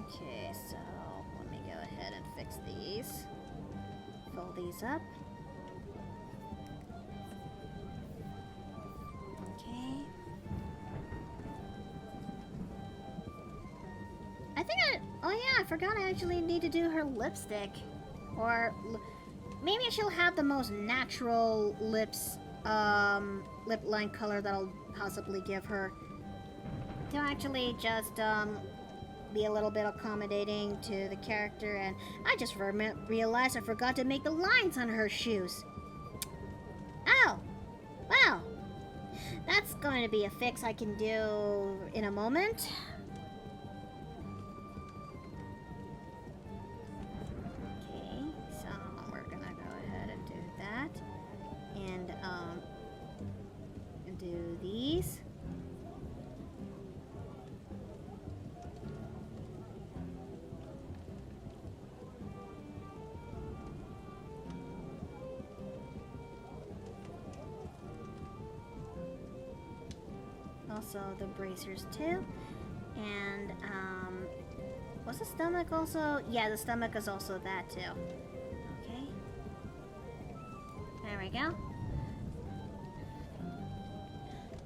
Okay, so let me go ahead and fix these. Fill these up. Okay. Oh yeah, I forgot I actually need to do her lipstick. Or maybe she'll have the most natural lip line color that I'll possibly give her. To actually just be a little bit accommodating to the character, and I just realized I forgot to make the lines on her shoes. Oh, well, that's going to be a fix I can do in a moment. Okay, so we're gonna go ahead and do that, and do these. Also the bracers too, and was the stomach also? Yeah, the stomach is also that too. Okay, there we go.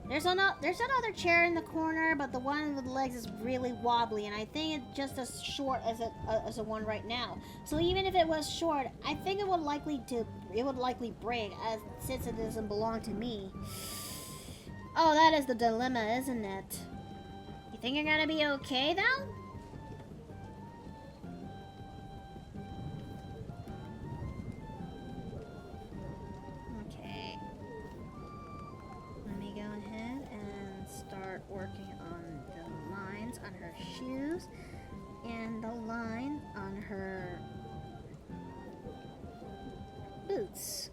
There's another chair in the corner, but the one with the legs is really wobbly, and I think it's just as short as the one right now. So even if it was short, I think it would likely break, as since it doesn't belong to me. Oh, that is the dilemma, isn't it? You think you're gonna be okay, though? Okay. Let me go ahead and start working on the lines on her shoes and the line on her boots.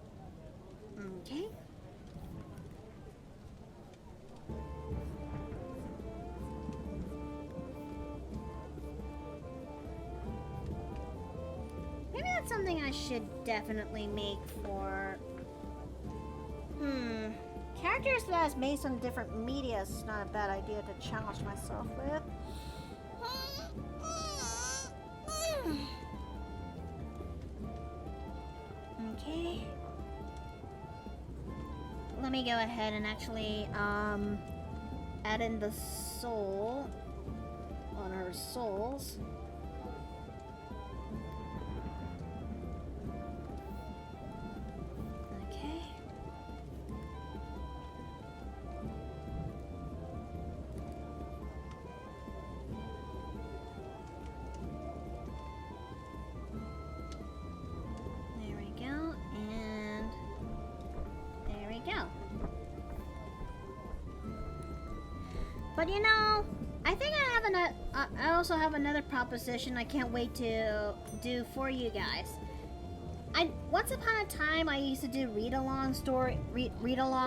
Okay. Maybe that's something I should definitely make for... Characters that is based on different media is not a bad idea to challenge myself with. Okay. Let me go ahead and actually add in the soul on her soles. Okay. There we go, and there we go. But you know, I think I also have another proposition I can't wait to do for you guys. Once upon a time, I used to do read-along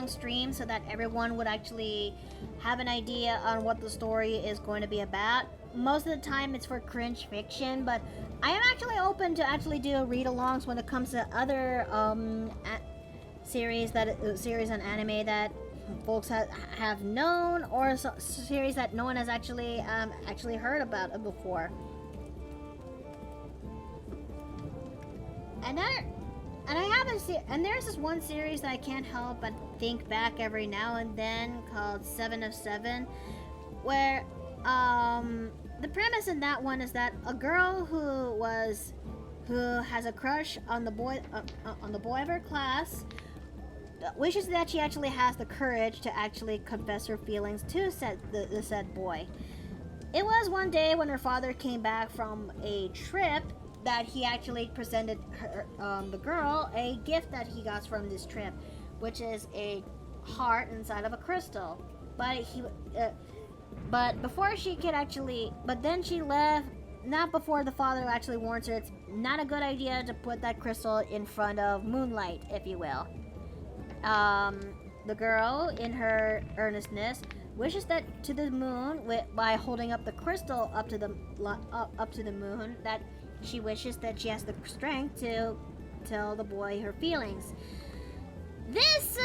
streams so that everyone would actually have an idea on what the story is going to be about. Most of the time, it's for cringe fiction, but I am actually open to actually do read-alongs when it comes to other series and anime that folks have known, or series that no one has actually heard about before. And there's this one series that I can't help but think back every now and then called 7 of 7, where the premise in that one is that a girl who has a crush on the boy of her class wishes that she actually has the courage to actually confess her feelings to the said boy. It was one day when her father came back from a trip that he actually presented her, the girl, a gift that he got from this trip, which is a heart inside of a crystal. But before she could actually, but then she left, not before the father actually warns her it's not a good idea to put that crystal in front of moonlight, if you will. the girl, in her earnestness, wishes that to the moon by holding up the crystal up to the moon, that she wishes that she has the strength to tell the boy her feelings. This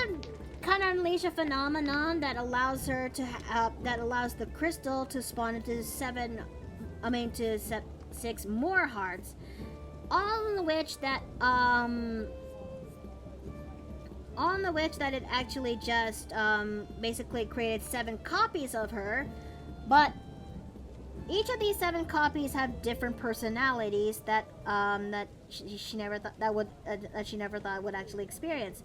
kind of unleash a phenomenon that allows her to that allows the crystal to spawn into 6 more hearts, all in which that it actually just basically created 7 copies of her, but each of these 7 copies have different personalities that she never thought would actually experience.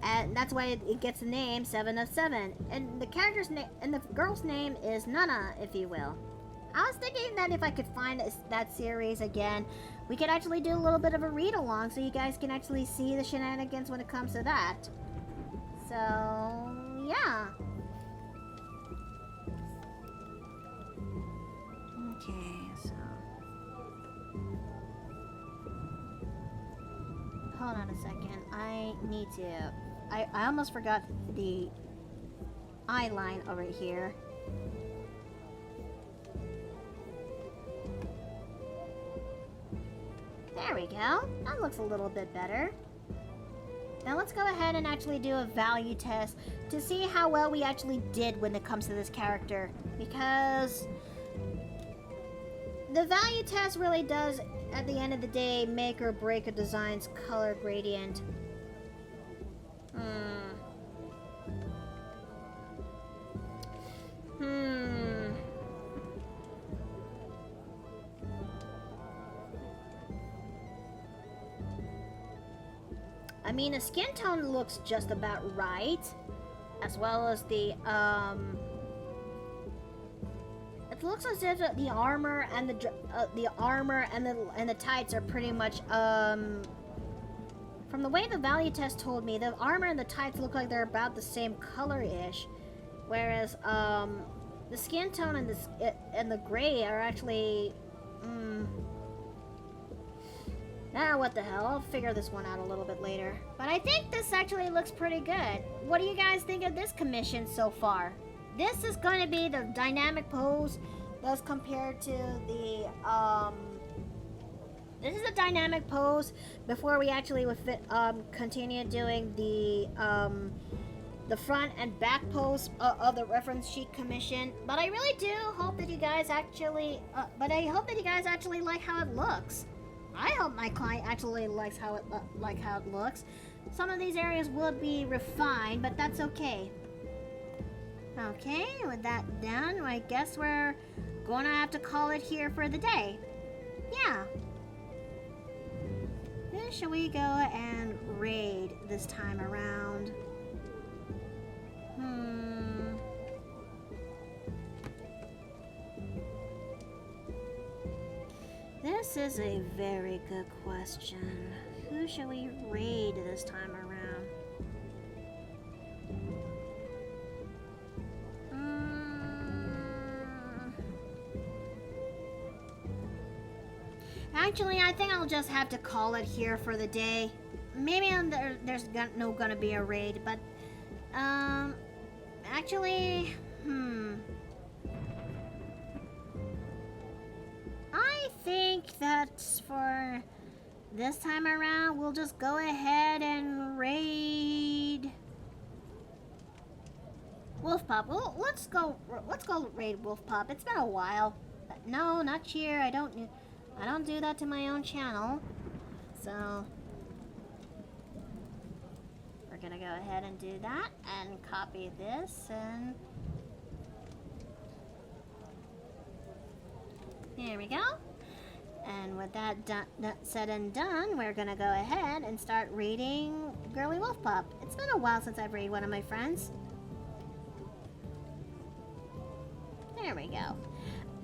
And that's why it gets the name 7 of 7. And the character's name and the girl's name is Nana, if you will. I was thinking that if I could find that series again, we could actually do a little bit of a read along so you guys can actually see the shenanigans when it comes to that. So, yeah. Okay, so. Hold on a second. I need to. I almost forgot the eye line over here. There we go. That looks a little bit better. Now let's go ahead and actually do a value test to see how well we actually did when it comes to this character. Because the value test really does, at the end of the day, make or break a design's color gradient. I mean, the skin tone looks just about right, as well as the it looks as if the armor and the tights are pretty much from the way the value test told me, the armor and the tights look like they're about the same color-ish, whereas the skin tone and the gray are actually what the hell, I'll figure this one out a little bit later. But I think this actually looks pretty good. What do you guys think of this commission so far? This is going to be the dynamic pose as compared to the this is a dynamic pose before we actually would continue doing the front and back pose of the reference sheet commission. But I really do hope that you guys actually like how it looks. I hope my client actually likes how it looks. Some of these areas will be refined, but that's okay. Okay, with that done, I guess we're gonna have to call it here for the day. Yeah. Who shall we go and raid this time around? This is a very good question. Who shall we raid this time around? Actually, I think I'll just have to call it here for the day. Maybe there's gonna be a raid, but actually, I think that for this time around, we'll just go ahead and raid Wolf Pup. Well, let's go raid Wolf Pup. It's been a while. But no, not cheer. I don't do that to my own channel. So we're gonna go ahead and do that and copy this, and there we go. And with that said and done, we're gonna go ahead and start raiding Girly Wolf Pup. It's been a while since I've raided one of my friends. There we go.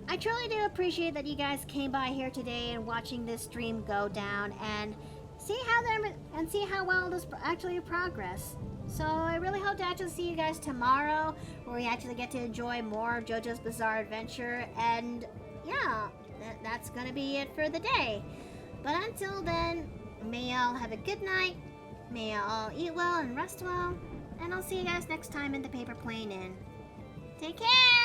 I truly do appreciate that you guys came by here today and watching this stream go down and see how well this actually progress. So I really hope to actually see you guys tomorrow, where we actually get to enjoy more of JoJo's Bizarre Adventure. And yeah, that's gonna be it for the day. But until then, may y'all have a good night, May you all eat well and rest well. And I'll see you guys next time in the Paper Plane Inn. Take care!